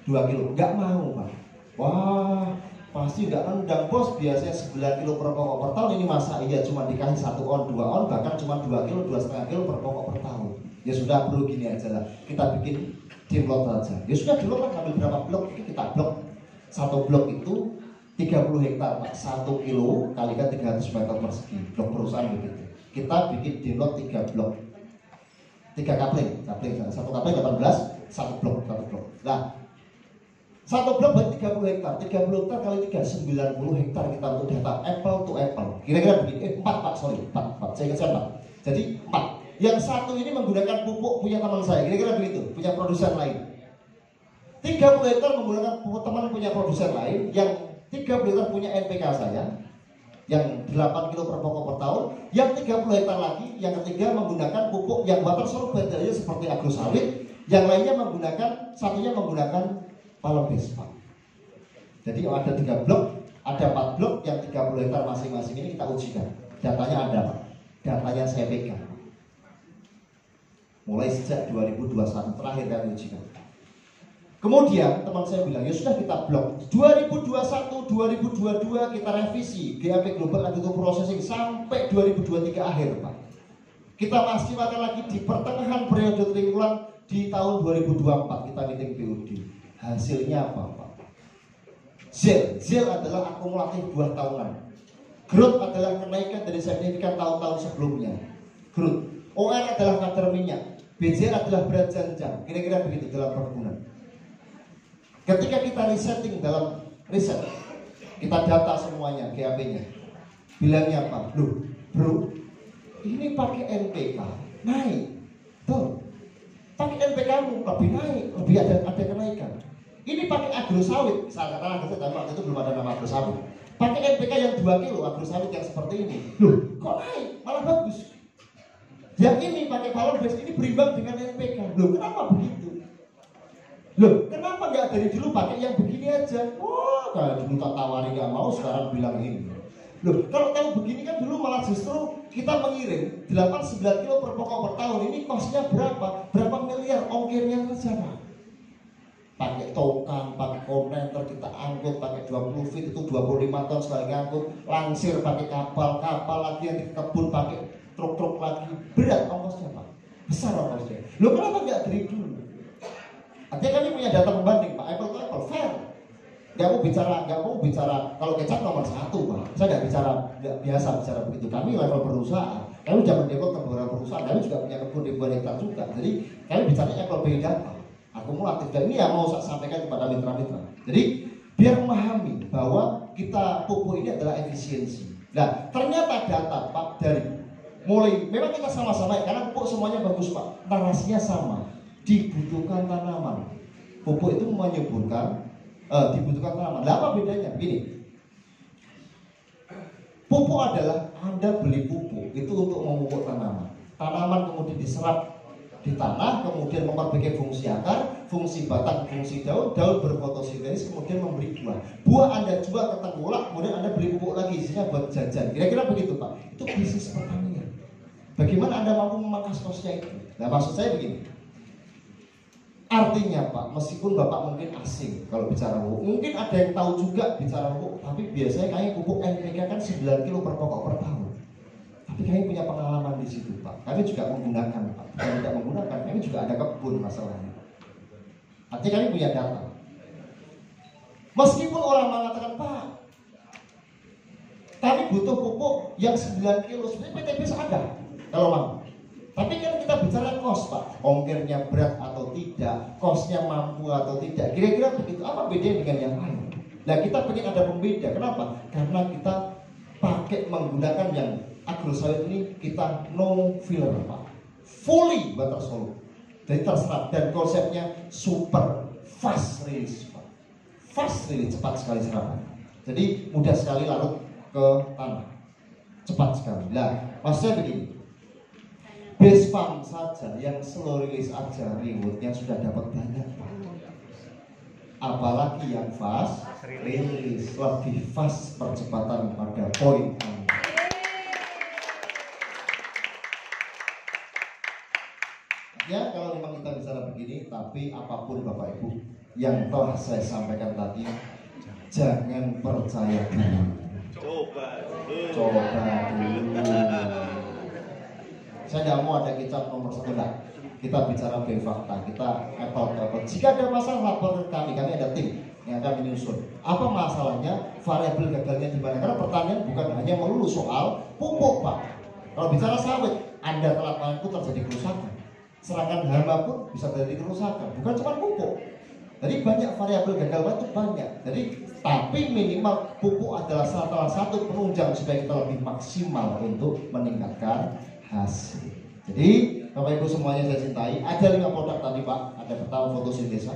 2 kilo. Nggak mau Pak. Wah, pasti nggak nendang bos. Biasanya 9 kilo per pokok per tahun. Ini masa iya cuma dikasih 1 on, 2 on, bahkan cuma 2 kilo, 2,5 kilo per pokok per tahun. Ya sudah bro, gini aja lah. Kita bikin dimlot aja. Ya sudah dulu kan ambil berapa blok? Kita blok. 1 blok itu 30 hektar Pak. 1 kilo kalikan 300 meter persegi. Blok perusahaan begitu. Kita bikin dimlot 3 blok. 3 kapling. 1 kapling 18, 1 blok. Nah, 1 blok berarti 30 hektar. 30 hektar kali 3, 90 hektar kita untuk data apple to apple. Kira-kira begini. 4 Pak, sorry. 4. Saya ingat 4. Jadi 4. Yang satu ini menggunakan pupuk punya teman saya, kira-kira begitu, punya produsen lain. 30 hektar menggunakan pupuk teman punya produsen lain, yang 30 hektar punya NPK saya, yang 8 kilo per pokok per tahun, yang 30 hektar lagi, yang ketiga menggunakan pupuk yang water soluble seperti agrosawit, yang lainnya menggunakan, satunya menggunakan Palmbase Pak. Jadi ada 3 blok, ada 4 blok, yang 30 hektar masing-masing ini kita ujikan. Datanya ada Pak, datanya saya pegang. Mulai sejak 2021 terakhir kami ujikan. Kemudian teman saya bilang, ya sudah kita blok. 2021, 2022 kita revisi GAP Global Agricultural Processing sampai 2023 akhir Pak. Kita masih akan lagi di pertengahan periode triwulan di tahun 2024 kita meeting BOD. Hasilnya apa Pak? ZEL adalah akumulatif 2 tahunan. Growth adalah kenaikan dari signifikan tahun-tahun sebelumnya. Growth. OR adalah kadar minyak. BCR adalah berat janjang. Kira-kira begitu dalam perkebunan. Ketika kita resetting dalam riset, kita data semuanya GAP-nya. Bilangnya apa? Loh, bro, ini pakai NPK naik. Tuh. Pakai NPK lebih naik, lebih ada kenaikan. Ini pakai agrosawit, misalnya katakan waktu itu belum ada nama agrosawit. Pakai NPK yang 2 kilo agrosawit yang seperti ini. Loh, kok naik? Malah bagus. Yang ini pakai Palmbase ini berimbang dengan NPK. Loh, kenapa begitu? Loh, kenapa nggak dari dulu pakai yang begini aja? Wah, kalau dulu tak tawari nggak mau, sekarang bilang ini. Loh, kalau tahu begini kan dulu malah justru kita mengirim 8-9 kilo per pokok per tahun. Ini costnya berapa? Berapa miliar ongkirnya saja Pak? Pakai tokan, pakai kontainer kita angkut, pakai 20 feet itu 25 ton sekali ngangkut. Langsir pakai kapal lagi yang di kebun pakai truk-truk lagi, berat ongkosnya Pak, besar ongkosnya. Loh, kenapa nggak dari dulu? Artinya kami punya data pembanding Pak, apple to apple, fair. Nggak mau bicara kalau kecap nomor 1 Pak. Saya nggak biasa bicara begitu. Kami level perusahaan, kami sudah mendevelop ke beberapa perusahaan, kami juga punya kebun ribuan hektar juga. Jadi kami bicara apple by data, akumulatif. Dan ini yang mau saya sampaikan kepada mitra-mitra. Jadi biar memahami bahwa kita pupuk ini adalah efisiensi. Nah, ternyata data Pak dari mulai, memang kita sama-sama ya, karena pupuk semuanya bagus Pak, narasinya sama, dibutuhkan tanaman. Pupuk itu menyuburkan, dibutuhkan tanaman. Nah, apa bedanya? Gini, pupuk adalah Anda beli pupuk itu untuk memupuk tanaman. Tanaman kemudian diserap di tanah, kemudian memperbaiki fungsi akar, fungsi batang, fungsi daun, daun berfotosintesis, kemudian memberi buah. Buah Anda jual ke tengkulak, kemudian Anda beli pupuk lagi, isinya buat jajan. Kira-kira begitu Pak. Itu bisnis pertanian. Bagaimana Anda mampu memangkas kosnya itu? Nah, maksud saya begini. Artinya Pak, meskipun Bapak mungkin asing kalau bicara pupuk, mungkin ada yang tahu juga bicara pupuk, tapi biasanya kayaknya pupuk NPK kan 9 kilo per pokok per tahun. Tapi kami punya pengalaman di situ Pak. Kami juga menggunakan Pak. Kalau tidak menggunakan, kami juga ada kebun masalahnya. Artinya kami punya data. Meskipun orang mengatakan Pak, kami butuh pupuk yang 9 kilo, sebenarnya PTBS ada kalau mau. Tapi kan kita bicara cost Pak, ongkirnya berat atau tidak, costnya mampu atau tidak. Kira-kira begitu. Apa bedanya dengan yang lain? Nah, kita pengen ada pembeda. Kenapa? Karena kita pakai menggunakan yang agrosawit ini, kita no filler Pak, fully water soluble. Jadi terserap, dan konsepnya super fast release Pak. Fast release, cepat sekali serapan. Jadi mudah sekali larut ke tanah, cepat sekali. Nah, maksudnya begini, base pump saja yang slow release aja rewardnya sudah dapat banyak, Pak. Apalagi yang fast release, lebih fast percepatan pada poin. Ya, kalau memang kita bicara begini, tapi apapun Bapak Ibu yang telah saya sampaikan tadi, jangan percaya dulu. Coba dulu. Saya tidak mau ada kicap nomor 1, enggak. Kita bicara fakta, kita apple. Jika ada masalah, lapor ke kami ada tim yang akan menyusun. Apa masalahnya, variabel gagalnya di mana? Karena pertanyaan bukan hanya melulu soal pupuk, Pak. Kalau bicara sawit, Anda telat panen terjadi kerusakan. Serangan hama pun bisa terjadi kerusakan, bukan cuma pupuk. Jadi banyak variabel gagal itu banyak. Jadi tapi minimal pupuk adalah salah satu penunjang supaya kita lebih maksimal untuk meningkatkan hasil. Jadi Bapak Ibu semuanya saya cintai, ada 5 produk tadi Pak. Ada pertama fotosintesa,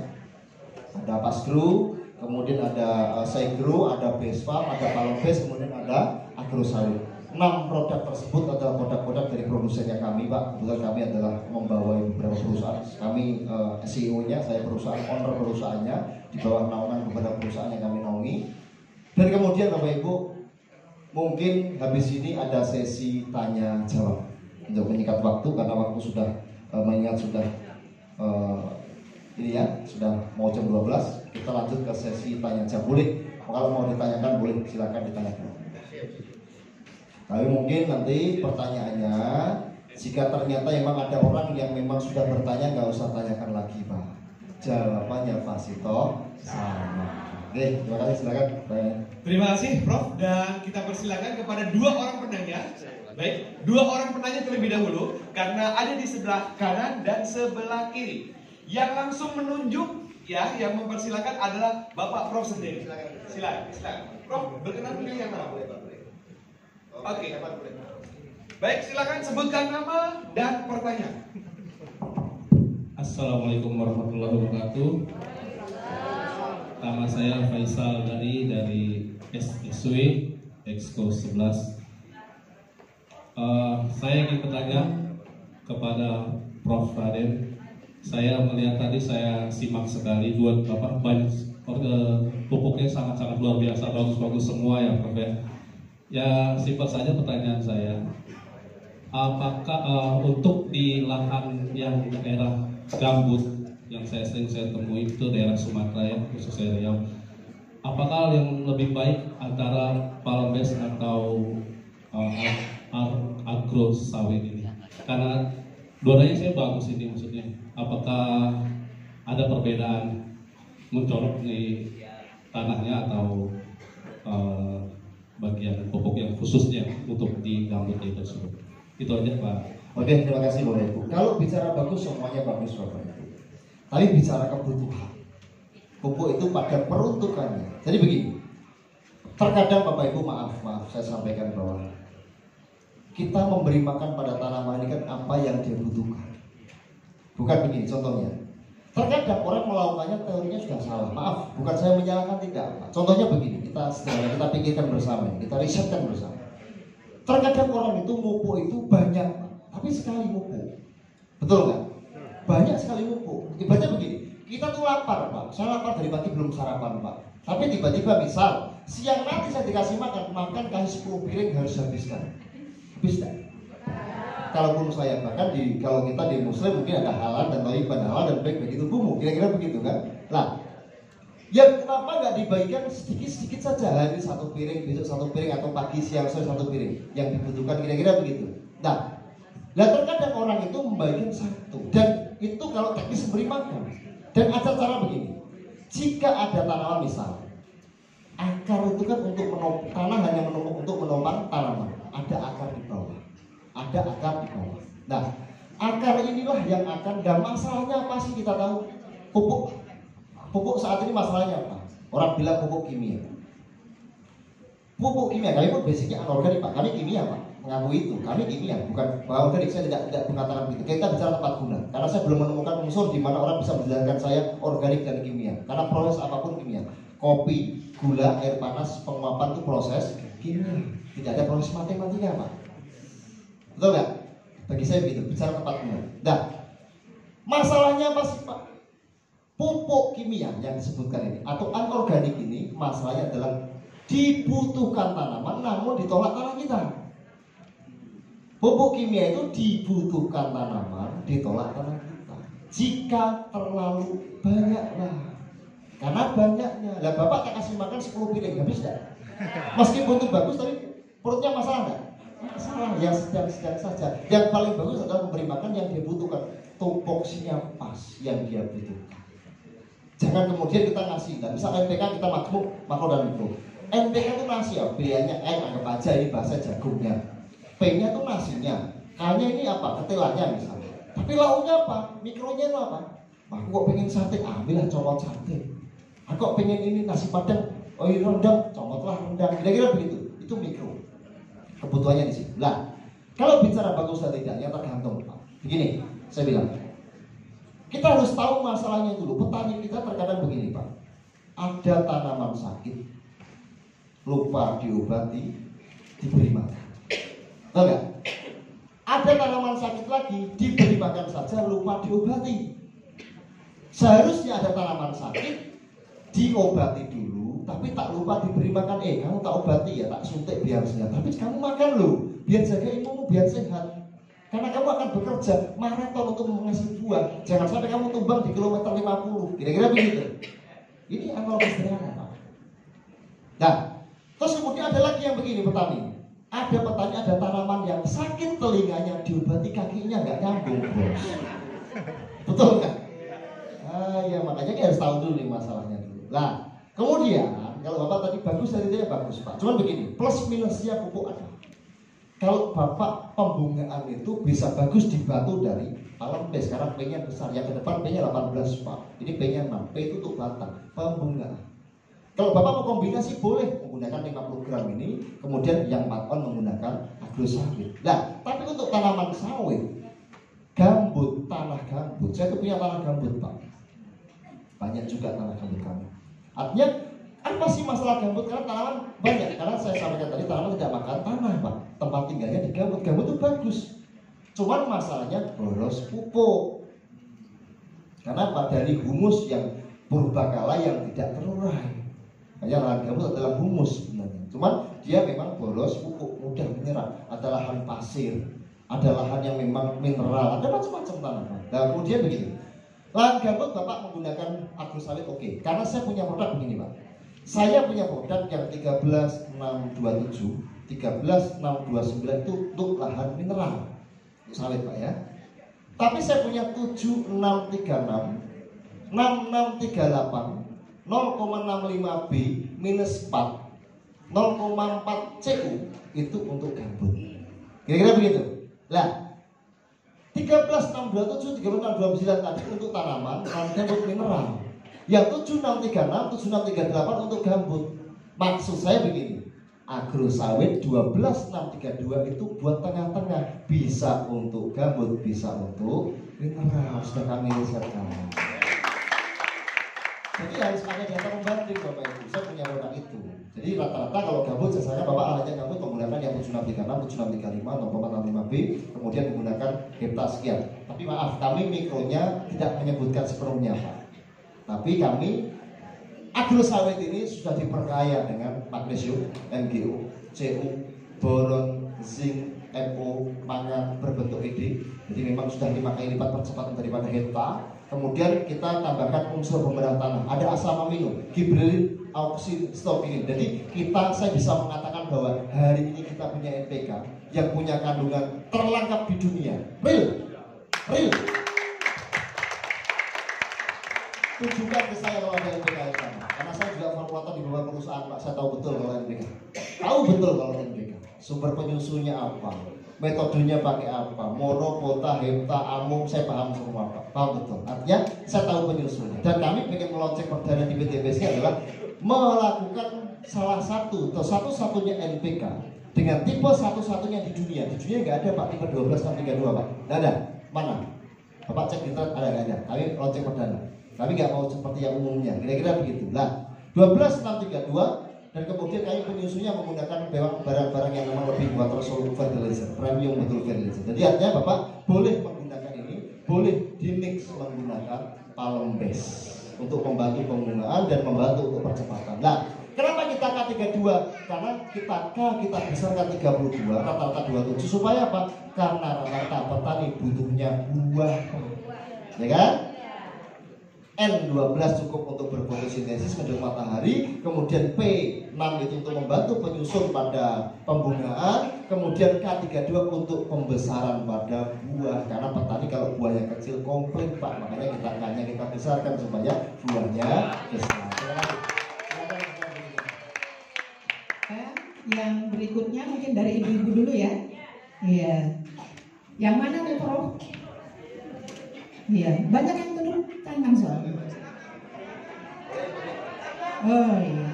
ada Pasgro, kemudian ada Segro, ada Bespa, ada Palembes, kemudian ada Agrosawit. 6 produk tersebut adalah produk-produk dari produsennya kami, Pak. Kebetulan kami adalah membawa beberapa perusahaan. Kami CEO-nya, saya perusahaan, owner perusahaannya, di bawah naungan beberapa perusahaan yang kami naungi. Dan kemudian Bapak Ibu, mungkin habis ini ada sesi tanya jawab untuk menyikat waktu, karena waktu sudah mengingat sudah ini ya, sudah mau jam 12. Kita lanjut ke sesi tanya jawab. Boleh, kalau mau ditanyakan boleh, silakan ditanyakan. Tapi mungkin nanti pertanyaannya, jika ternyata memang ada orang yang memang sudah bertanya, nggak usah tanyakan lagi Pak. Jawabannya pasti toh sama. Oke, terima kasih, silakan. Terima kasih Prof, dan kita persilakan kepada 2 orang penanya. Baik, 2 orang penanya terlebih dahulu, karena ada di sebelah kanan dan sebelah kiri. Yang langsung menunjuk ya, yang mempersilakan adalah Bapak Prof sendiri. Silakan. Prof, berkenan pilih yang mana? Oke. Baik, silakan sebutkan nama dan pertanyaan. Assalamualaikum warahmatullahi wabarakatuh. Nama saya Faisal dari SSW Exco 11. Saya ingin bertanya kepada Prof Raden. Saya melihat tadi, saya simak sekali banyak pupuknya sangat-sangat luar biasa, bagus-bagus semua ya Prof ya. Ya simpel saja pertanyaan saya, apakah untuk di lahan yang daerah gambut yang saya temui itu daerah Sumatera ya, khususnya Riau, apakah yang lebih baik antara Palembes atau Agrosawit ini? Karena dua-duanya saya bagus ini, maksudnya apakah ada perbedaan mencolok di tanahnya atau bagian pupuk yang khususnya untuk di gambut itu tersebut? Itu aja Pak. Oke, terima kasih Bapak Ibu. Kalau bicara bagus, semuanya bagus Bapak Ibu. Tapi bicara kebutuhan, pupuk itu pada peruntukannya. Jadi begini, terkadang Bapak Ibu maaf saya sampaikan bahwa kita memberi makan pada tanaman ini kan apa yang dia butuhkan. Bukan begini contohnya. Terkadang orang melakukannya teorinya sudah salah. Maaf, bukan saya menyalahkan, tidak. Contohnya begini, kita pikirkan bersama, kita risetkan bersama. Terkadang orang itu mupuk itu banyak, tapi sekali mupuk. Betul nggak? Banyak sekali mupuk. Ibaratnya begini, kita tuh lapar Pak. Saya lapar dari pagi belum sarapan Pak. Tapi tiba-tiba misal siang nanti saya dikasih makan kasih 10 piring harus habiskan. Habis nggak? Kalaupun saya bahkan kalau kita di Muslim mungkin ada halal dan thayyiban, halal dan baik bagi tubuhmu, kira-kira begitu kan? Lah, ya kenapa nggak dibagikan sedikit-sedikit saja, hari 1 piring, besok 1 piring, atau pagi siang sore 1 piring yang dibutuhkan, kira-kira begitu. Nah, terkadang orang itu membagikan 1, dan itu kalau teknis beri makan. Dan ada cara begini, jika ada tanaman misal, akar itu kan untuk tanah hanya menumpuk untuk menopang tanaman, ada akar di bawah. Ada akar di bawah. Nah, akar inilah yang akan, dan masalahnya apa sih kita tahu? Pupuk saat ini masalahnya apa? Orang bilang pupuk kimia. Pupuk kimia, kami pun basicnya anorganik Pak. Kami kimia Pak, mengakui itu. Kami kimia, bukan organik. Saya tidak mengatakan begitu. Kita bicara tepat guna. Karena saya belum menemukan unsur di mana orang bisa menjelaskan saya organik dan kimia. Karena proses apapun kimia. Kopi, gula, air panas, penguapan itu proses kimia. Tidak ada proses matematika Pak. Betul nggak? Bagi saya begitu, bicara tepat benar. Nah, masalahnya apa sih Pak? Pupuk kimia yang disebutkan ini atau anorganik ini, masalahnya adalah dibutuhkan tanaman namun ditolak tanah kita. Pupuk kimia itu dibutuhkan tanaman, ditolak tanah kita. Jika terlalu banyak lah, karena banyaknya. Lah Bapak tak kasih makan 10 piring, habis enggak? Meskipun itu bagus, tapi perutnya masalah enggak? Masalah, yang sedang-sedang saja. Yang paling bagus adalah memberi makan yang dia butuhkan, tupoksinya pas yang dia butuhkan. Jangan kemudian kita ngasih, dan misalnya NPK kita makro dan mikro. NPK itu nasi ya, pilihannya anggap aja ini bahasa jagungnya. P-nya itu nasinya, K-nya ini apa? Ketelannya misalnya. Tapi lauknya apa? Mikronya itu apa? Aku kok pengen sate, ambillah comot sate. Aku kok pengen ini nasi padang, oh ini rendang, comotlah rendang. Kira-kira begitu. Itu mikro. Kebutuhannya di sini. Nah, kalau bicara bagus atau tidaknya tergantung Pak. Begini, saya bilang, kita harus tahu masalahnya dulu. Petani kita terkadang begini Pak. Ada tanaman sakit, lupa diobati, diberi makan. Tahu nggak? Ada tanaman sakit lagi, diberi makan saja, lupa diobati. Seharusnya ada tanaman sakit, diobati dulu, tapi tak lupa diberi makan. Kamu tak obati ya, tak suntik biar sehat. Tapi kamu makan loh, biar jaga imunmu, biar sehat. Karena kamu akan bekerja maraton untuk menghasilkan buah. Jangan sampai kamu tumbang di kilometer 50. Kira-kira begitu. Ini analogi sederhana Pak. Nah, terus kemudian ada lagi yang begini petani. Ada petani, ada tanaman yang sakit telinganya, diobati kakinya nggak nyambung bos. Betul kan? Ya makanya kita harus tahu dulu nih masalahnya dulu. Nah, kemudian kalau Bapak tadi bagus, tadi dia bagus Pak. Cuman begini, plus minusnya pupuk ada. Kalau Bapak pembungaan itu bisa bagus dibantu dari palem P. Sekarang P-nya besar, yang ke depan P-nya 18 Pak. Ini P-nya 6, P itu untuk batang, pembungaan. Kalau Bapak mau kombinasi boleh menggunakan 50 gram ini, kemudian yang 4 on menggunakan agrosawit. Nah, tapi untuk tanaman sawit, gambut, tanah gambut, saya tuh punya tanah gambut Pak. Banyak juga tanah gambut kami. Artinya apa sih masalah gambut? Karena tanaman banyak. Karena saya sampaikan tadi tanaman tidak makan tanah Pak. Tempat tinggalnya di gambut. Gambut itu bagus. Cuman masalahnya boros pupuk. Karena dari humus yang purbakala yang tidak terurai. Hanya lahan gambut adalah humus sebenarnya. Cuman dia memang boros pupuk, mudah menyerap. Ada lahan pasir, ada lahan yang memang mineral, ada macam-macam tanaman. Nah kemudian begini, lahan gambut Bapak menggunakan agrosawit oke. Karena saya punya produk begini Pak. Saya punya produk yang 13627, 13629 itu untuk lahan mineral, untuk sawit Pak ya. Tapi saya punya 7636, 6638, 0,65B minus 4, 0,4 CU itu untuk gambut. Kira-kira begitu. Lah, 13627, 13629 tadi untuk tanaman, gambut mineral. Yang 7636, 7638 untuk gambut. Maksud saya begini, agrosawit 12632 itu buat tengah-tengah, bisa untuk gambut, bisa untuk mineral. Sudah kami risetkan. Jadi harus ada data pembanding Bapak Ibu. Saya punya produk itu. Jadi rata-rata kalau gambut biasanya Bapak alatnya gambut menggunakan yang 7636, 7635, 0,65B, kemudian menggunakan hektar sekian. Tapi maaf, kami mikronya tidak menyebutkan sepenuhnya Pak. Tapi kami agrosawit ini sudah diperkaya dengan magnesium, MgO, Cu, boron, zinc, Mo, mangan berbentuk ED. Jadi memang sudah 5 kali lipat percepatan daripada hektar. Kemudian kita tambahkan unsur pemberat tanah. Ada asam amino, gibberellin, auksin, stopinin. Jadi saya bisa mengatakan bahwa hari ini kita punya NPK yang punya kandungan terlengkap di dunia. Real. Tunjukkan ke saya kalau ada NPK di sana. Karena saya juga formulator di beberapa perusahaan Pak. Saya tahu betul kalau NPK. Tahu betul kalau NPK. Sumber penyusunya apa? Metodenya pakai apa? Mono, pota, hepta, amung, saya paham semua Pak. Paham betul. Artinya saya tahu penyusunnya. Dan kami ingin melonceng perdana di PTBSK adalah melakukan salah satu atau satu-satunya NPK dengan tipe satu-satunya di dunia. Di dunia nggak ada Pak tipe 12632 Pak. Nggak ada. Mana? Bapak cek di internet ada nggak ada? Kami lonceng perdana. Kami nggak mau seperti yang umumnya. Kira-kira begitu. Nah, 12632 dan kemudian kami penyusunnya menggunakan barang-barang yang memang lebih water soluble fertilizer, premium betul fertilizer. Jadi artinya Bapak boleh menggunakan ini, boleh dimix menggunakan palm base untuk membantu penggunaan dan membantu untuk percepatan. Nah, kenapa kita K32? Karena kita besarkan 32, rata-rata 27 supaya apa? Karena rata-rata petani butuhnya buah, ya kan? N12 cukup untuk berfotosintesis mendukung matahari, kemudian P6 itu untuk membantu penyusun pada pembungaan, kemudian K32 untuk pembesaran pada buah. Karena petani kalau buahnya kecil komplain Pak, makanya kita besarkan supaya buahnya besar. Yang berikutnya mungkin dari ibu-ibu dulu ya. Iya. Yang mana nih Prof? Iya, banyak yang turun tangan soalnya. Oh iya.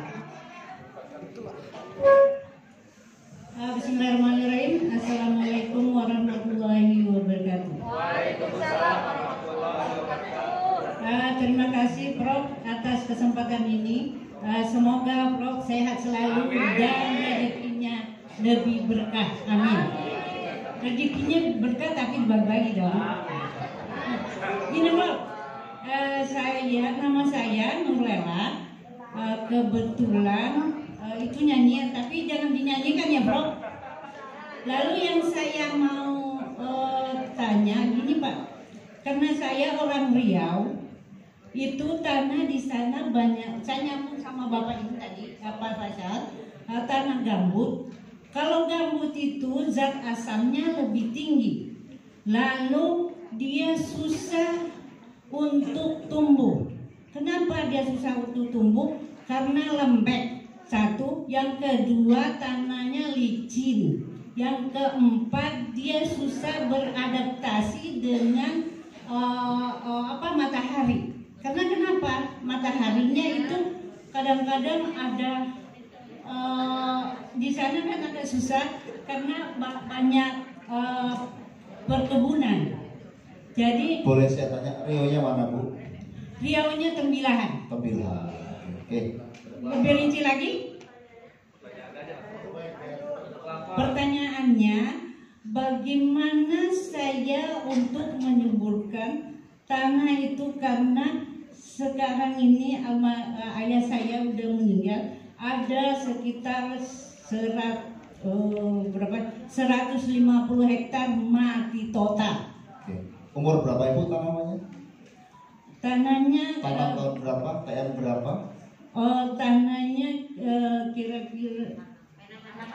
Bismillahirrahmanirrahim. Assalamualaikum warahmatullahi wabarakatuh. Waalaikumsalam warahmatullahi wabarakatuh. Terima kasih Prof atas kesempatan ini. Semoga Prof sehat selalu dan rezekinya lebih berkah. Amin. Rezekinya berkah tapi berbagi dong. Ini Prof, nama saya Nurlela. Kebetulan itu nyanyian, tapi jangan dinyanyikan ya Prof. Lalu yang saya mau tanya gini Pak, karena saya orang Riau, itu tanah di sana banyak. Saya nyambung sama Bapak Ibu tadi, Pak Faisal, tanah gambut. Kalau gambut itu zat asamnya lebih tinggi, lalu dia susah untuk tumbuh. Kenapa dia susah untuk tumbuh? Karena lembek. Satu, yang kedua tanahnya licin. Yang keempat dia susah beradaptasi dengan matahari. Karena kenapa? Mataharinya itu kadang-kadang ada di sana kan agak susah karena banyak perkebunan. Jadi boleh saya tanya Rio-nya mana Bu? Riau-nya Tembilahan. Tembilahan. Oke. Lebih rinci lagi? Pertanyaannya, bagaimana saya untuk menyuburkan tanah itu, karena sekarang ini ayah saya udah meninggal, ada sekitar 150 hektar mati total. Oke. Umur berapa Ibu tanamannya? Tanahnya Tanam tahun berapa? TN berapa? Tanahnya kira-kira.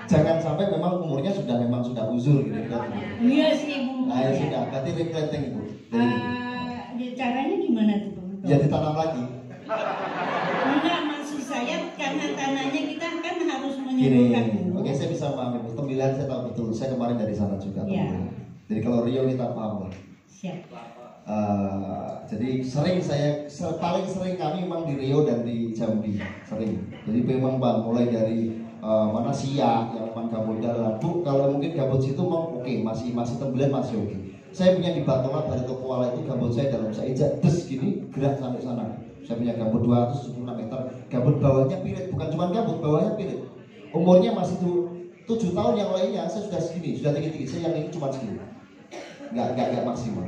Jangan sampai memang umurnya sudah uzur gitu kan. Iya sih Bu. Nah, ya sudah, berarti replanting Ibu. Caranya gimana tuh Pak? Ya ditanam lagi. Enggak, maksud saya karena tanahnya kita kan harus Gini, menyuburkan dulu. oke saya bisa paham Ibu. Tembilahan saya tahu betul. Saya kemarin dari sana juga. Iya. Jadi kalau Rio kita paham lah. Siap. Jadi paling sering kami memang di Rio dan di Jambi sering. Jadi memang Bang mulai dari mana Siak yang memang gabut dalam Bu, kalau mungkin gabut situ mau oke, masih Tembilahan masih oke. Saya punya di Batola dari Tokuala itu gabut saya dalam saya ijak des gini gerak sampai sana. Saya punya gabut 276 meter. Gabut bawahnya pirit, bukan cuma gabut, bawahnya pirit. Umurnya masih 7 tahun, yang lainnya saya sudah segini, sudah tinggi-tinggi. Saya yang ini cuma segini. Enggak maksimal.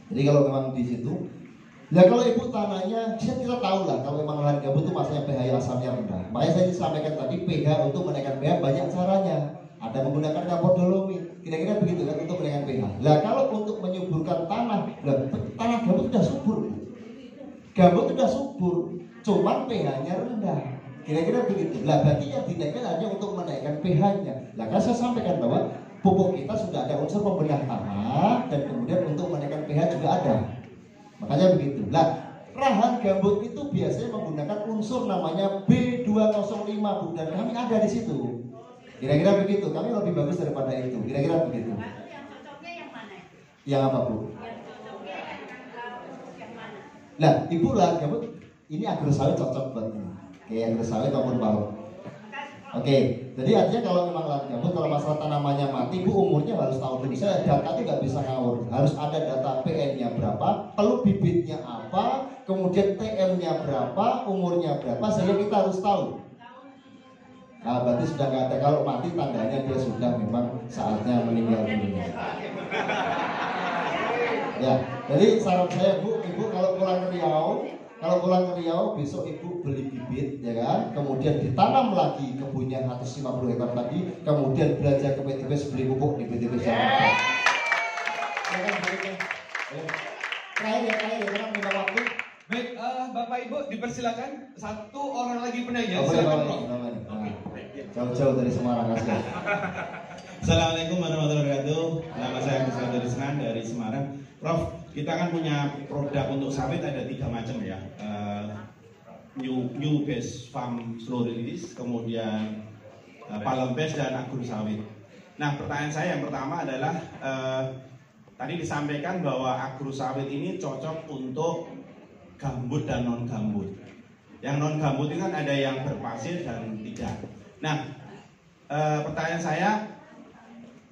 Jadi kalau memang di situ, ya kalau Ibu tanahnya, kita tahu lah kalau memang lahan gabut itu masanya pH asamnya rendah. Makanya saya sampaikan tadi pH untuk menaikkan pH banyak caranya. Ada menggunakan kapur dolomit, kira-kira begitu kan untuk menaikkan pH. Nah kalau untuk menyuburkan tanah gabut sudah subur. Gabut sudah subur, cuman pH-nya rendah. Kira-kira begitu. Lah berarti yang dinaikkan hanya untuk menaikkan pH-nya. Nah kan saya sampaikan bahwa pupuk kita sudah ada unsur pembenah tanah dan kemudian untuk menaikkan pH juga ada. Makanya begitu. Nah, lahan gambut itu biasanya menggunakan unsur namanya B205 Bu, dan kami ada di situ. Kira-kira begitu. Kami lebih bagus daripada itu. Kira-kira begitu. Lalu yang cocoknya yang mana? Yang apa Bu? Yang cocoknya yang mana? Nah, Ibu lahan gambut ini agrosawit cocok buat ini. Kayak agrosawit maupun paut. Oke, jadi artinya kalau memang lahan gambut, kalau masalah tanamannya mati, Bu umurnya harus tahu dulu. Saya data itu nggak bisa ngawur, harus ada data PN-nya berapa, peluk bibitnya apa, kemudian TM-nya berapa, umurnya berapa, sehingga kita harus tahu. Nah, berarti sudah nggak ada. Kalau mati tandanya dia sudah memang saatnya meninggal dunia. Ya, jadi saran saya Bu, Ibu kalau pulang ke Riau besok Ibu beli bibit, ya kan? Kemudian ditanam lagi kebunnya 150 hektar tadi, kemudian belanja ke PTBS beli pupuk di PTBS. Terakhir karena minta waktu. Baik, Bapak Ibu dipersilakan. Satu orang lagi penanya. Jauh-jauh dari Semarang, kasih. Assalamualaikum warahmatullahi wabarakatuh. Nama saya Agus Risnan dari Semarang. Prof, kita kan punya produk untuk sawit ada 3 macam ya. New Base Farm Slow Release, kemudian Palm Base dan Agro Sawit. Nah, pertanyaan saya yang pertama adalah tadi disampaikan bahwa Agro Sawit ini cocok untuk gambut dan non gambut. Yang non gambut itu kan ada yang berpasir dan tidak. Nah, pertanyaan saya,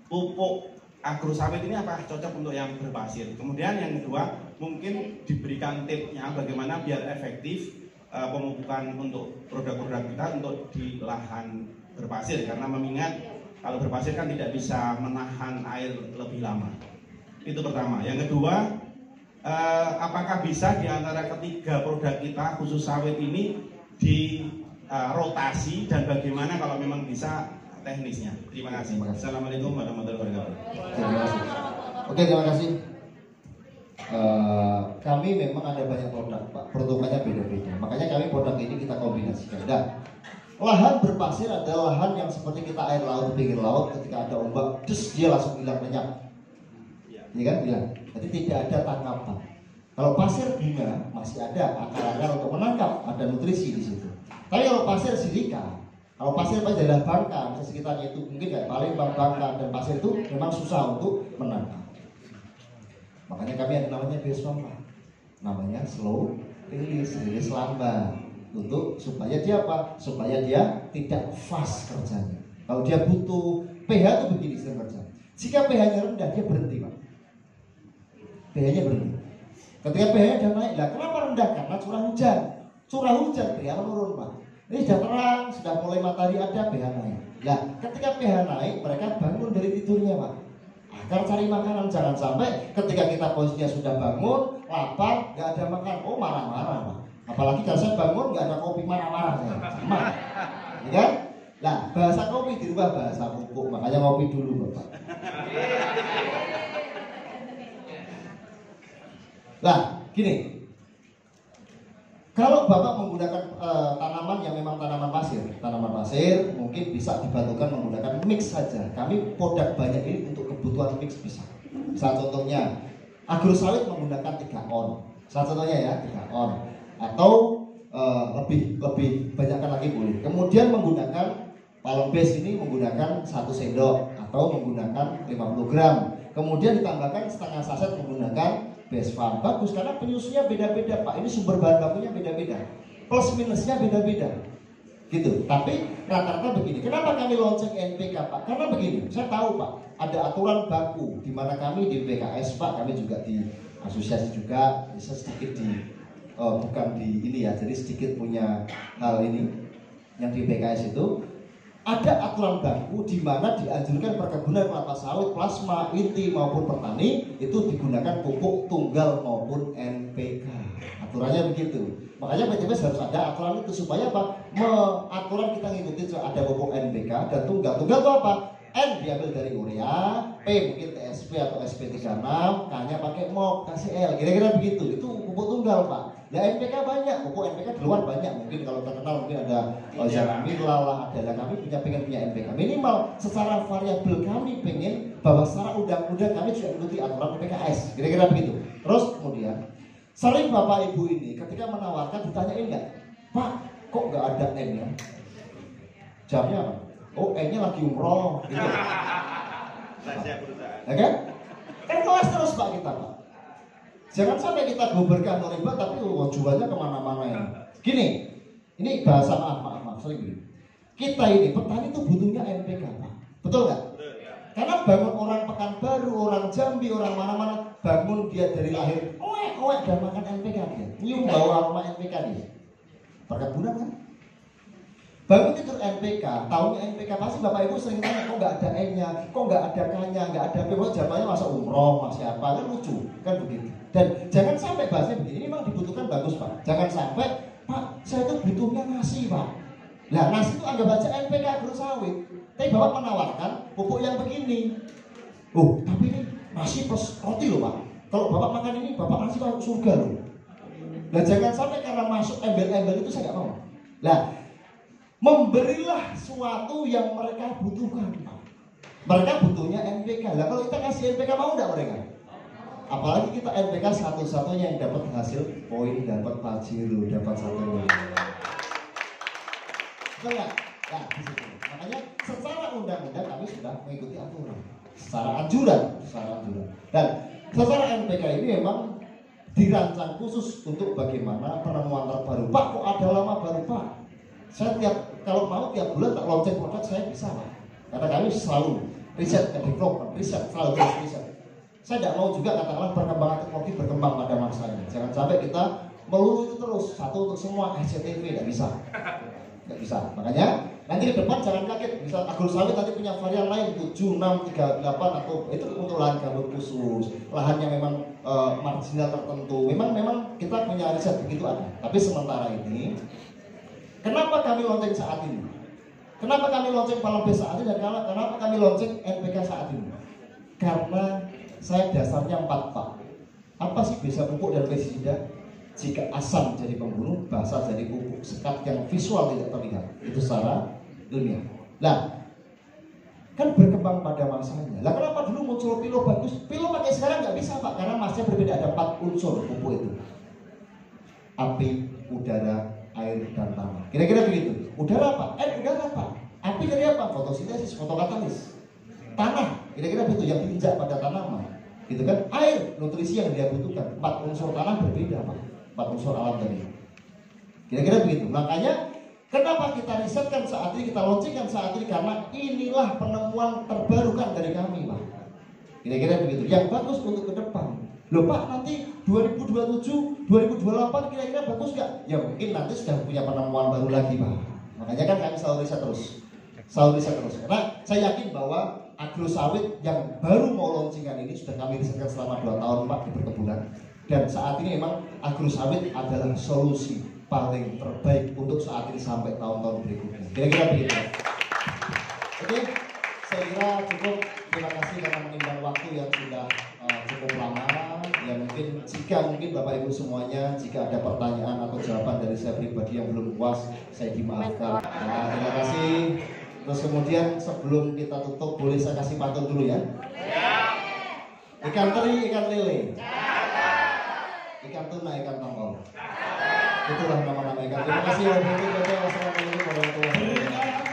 pupuk agro sawit ini apa cocok untuk yang berpasir? Kemudian yang kedua, mungkin diberikan tipsnya bagaimana biar efektif pemupukan untuk produk-produk kita untuk di lahan berpasir, karena mengingat kalau berpasir kan tidak bisa menahan air lebih lama. Itu pertama. Yang kedua, apakah bisa di antara ketiga produk kita khusus sawit ini di rotasi, dan bagaimana kalau memang bisa teknisnya? Terima kasih. Assalamualaikum warahmatullahi wabarakatuh. Terima kasih. Oke, terima kasih. Kami memang ada banyak produk, Pak. Produknya beda-beda. Makanya kami produk ini kita kombinasikan. Dan lahan berpasir adalah lahan yang seperti kita air laut, pinggir laut, ketika ada ombak, dia langsung hilang lenyap. Ya kan, bilang. Jadi tidak ada tangkapan. Kalau pasir bunga masih ada akar-akar untuk menangkap, ada nutrisi di situ. Tapi kalau pasir silika, kalau pasir adalah Bangka, sekitarnya itu mungkin kayak Palembang, Bangka dan pasir itu memang susah untuk menangkap. Makanya kami ada namanya BSFAM, namanya slow release, rilis lambat, untuk supaya dia apa? Supaya dia tidak fast kerjanya. Kalau dia butuh pH itu begini sering kerja. Jika pH-nya rendah dia berhenti, Pak. pH-nya berhenti. Ketika pH-nya sudah naik, lah kenapa rendah? Karena curah hujan. Curah hujan pH menurun, Pak. Ini sudah terang, sudah mulai matahari ada, pH naik. Nah, ketika pH naik, mereka bangun dari tidurnya, Pak. Agar cari makanan, jangan sampai ketika kita posisinya sudah bangun, lapar, nggak ada makan, oh marah-marah, Pak. Apalagi kalau saya bangun nggak ada kopi, marah-marah saya, sama, ya kan? Nah, bahasa kopi dirubah bahasa pupuk, makanya ngopi dulu, Bapak. Nah, gini. Kalau Bapak menggunakan tanaman yang memang tanaman pasir mungkin bisa dibantukan menggunakan mix saja. Kami produk banyak ini untuk kebutuhan mix bisa. Misal contohnya, agro sawit menggunakan 3 on. Misal contohnya ya, 3 on. Atau lebih banyakkan lagi boleh. Kemudian menggunakan palm base ini menggunakan 1 sendok atau menggunakan 50 gram. Kemudian ditambahkan setengah saset menggunakan BSFAM. Bagus karena penyusunnya beda-beda, Pak. Ini sumber bahan bakunya beda-beda, plus minusnya beda-beda, gitu. Tapi rata-rata begini. Kenapa kami launching NPK, Pak? Karena begini. Saya tahu, Pak, ada aturan baku di mana kami di BKS, Pak, kami juga di asosiasi juga, bisa sedikit bukan di ini ya. Jadi sedikit punya hal ini yang di BKS itu. Ada aturan baku di mana dianjurkan perkebunan kelapa sawit, plasma, inti maupun petani itu digunakan pupuk tunggal maupun NPK. Aturannya begitu. Makanya PTBS harus ada aturan itu supaya apa? Aturan kita ngikutin ada pupuk NPK dan tunggal. Tunggal itu apa? N diambil dari urea, P mungkin TSP atau SP36, K-nya pakai MOP, KCL, kira-kira begitu. Itu pupuk tunggal, Pak. Ya NPK banyak, pupuk NPK di luar banyak. Mungkin kalau terkenal mungkin ada Zaramila lah, ada kami pengen punya NPK. Minimal secara variabel kami pengen bahwa secara undang-undang kami juga mengikuti aturan PKS. Kira-kira begitu. Terus kemudian sering Bapak Ibu ini ketika menawarkan ditanyain nggak, Pak, kok nggak ada N-nya? Jawabnya apa? Oh, N-nya lagi umroh, gitu. Ya kan? Kan kelas terus, Pak, kita, Pak. Jangan sampai kita goberkan riba tapi jualnya kemana-mana ya. Gini, ini bahasa maaf, sering gini. Kita ini petani itu butuhnya NPK, Pak. Betul nggak? Karena bangun orang Pekanbaru, orang Jambi, orang mana-mana, bangun dia dari lahir, dan makan NPK dia. Nyium bawa aroma NPK dia. Perkebunan kan? Bangun tidur NPK, tahunya NPK pasti Bapak Ibu sering tanya, kok nggak ada N-nya, kok nggak ada K-nya, nggak ada P, jawabannya masa umroh, masih apa, kan lucu, kan begitu. Dan jangan sampai bahasnya begini, ini memang dibutuhkan bagus Pak. Jangan sampai, Pak, saya itu butuhnya nasi Pak. Nah nasi itu anggap aja NPK agrosawit. Tapi Bapak menawarkan pupuk yang begini. Oh, tapi ini nasi plus roti loh Pak. Kalau Bapak makan ini, Bapak nasi kalau surga loh. Nah jangan sampai karena masuk embel-embel itu saya nggak mau. Nah, memberilah sesuatu yang mereka butuhkan. Mereka butuhnya NPK. Nah kalau kita kasih NPK mau nggak mereka? Apalagi kita NPK satu-satunya yang dapat hasil poin, dapat pajero, dapat satunya. Betul nggak? Nah di situ. Makanya secara undang-undang kami sudah mengikuti aturan. Secara anjuran. Dan secara NPK ini memang dirancang khusus untuk bagaimana penemuan terbaru. Pak, kok ada lama baru Pak? Saya kalau mau tiap bulan tak launching produk saya bisa Pak. Karena kami selalu riset dan development, selalu riset. Saya tidak mau juga katakanlah perkembangan teknologi berkembang pada masanya. Jangan sampai kita melulu itu terus satu untuk semua SCTV, tidak bisa. Makanya nanti ke depan jangan kaget. Misal agrosawit nanti punya varian lain 7, 6, 3, 8 atau itu untuk lahan gambut khusus, lahan yang memang marginal tertentu. Memang kita punya riset begitu ada. Tapi sementara ini, kenapa kami launching saat ini? Kenapa kami launching Palembes saat ini dan kenapa kami launching NPK saat ini? Karena saya dasarnya 4 Pak. Apa sih bisa pupuk dan pestisida? Jika asam jadi pembunuh, basa jadi pupuk, sekat yang visual tidak terlihat. Itu secara ilmiah. Nah, kan berkembang pada masanya. Lah kenapa dulu muncul pilo bagus? Pilo pakai sekarang nggak bisa Pak, karena masnya berbeda, ada 4 unsur pupuk itu. Api, udara, air, dan tanah. Kira-kira begitu. Udara apa? Udara apa? Api dari apa? Fotosintesis, fotokatalis. Tanah, kira-kira begitu yang diinjak pada tanaman. Gitu kan? Air, nutrisi yang dia butuhkan. 4 unsur tanah berbeda Pak. 4 unsur alam tadi. Kira-kira begitu. Makanya kenapa kita risetkan saat ini, kita launchingkan saat ini, karena inilah penemuan terbaru kan dari kami Pak. Kira-kira begitu. Yang bagus untuk ke depan. Loh Pak, nanti 2027, 2028 kira-kira bagus nggak? Ya mungkin nanti sudah punya penemuan baru lagi Pak. Makanya kan kami selalu riset terus. Karena saya yakin bahwa agrosawit yang baru mau launchingkan ini sudah kami risetkan selama 2 tahun Pak di perkebunan. Dan saat ini memang agrosawit adalah solusi paling terbaik untuk saat ini sampai tahun-tahun berikutnya. Kira-kira begitu. Oke, saya kira cukup. Terima kasih karena menimbang waktu yang sudah cukup lama. Ya jika mungkin Bapak Ibu semuanya, jika ada pertanyaan atau jawaban dari saya pribadi yang belum puas, saya dimaafkan. Nah, terima kasih. Terus kemudian sebelum kita tutup, boleh saya kasih pantun dulu ya? Ikan teri, ikan lele. Ikan tuna, ikan tongkol. Itulah nama-nama ikan. Terima kasih. Wassalamualaikum warahmatullahi wabarakatuh.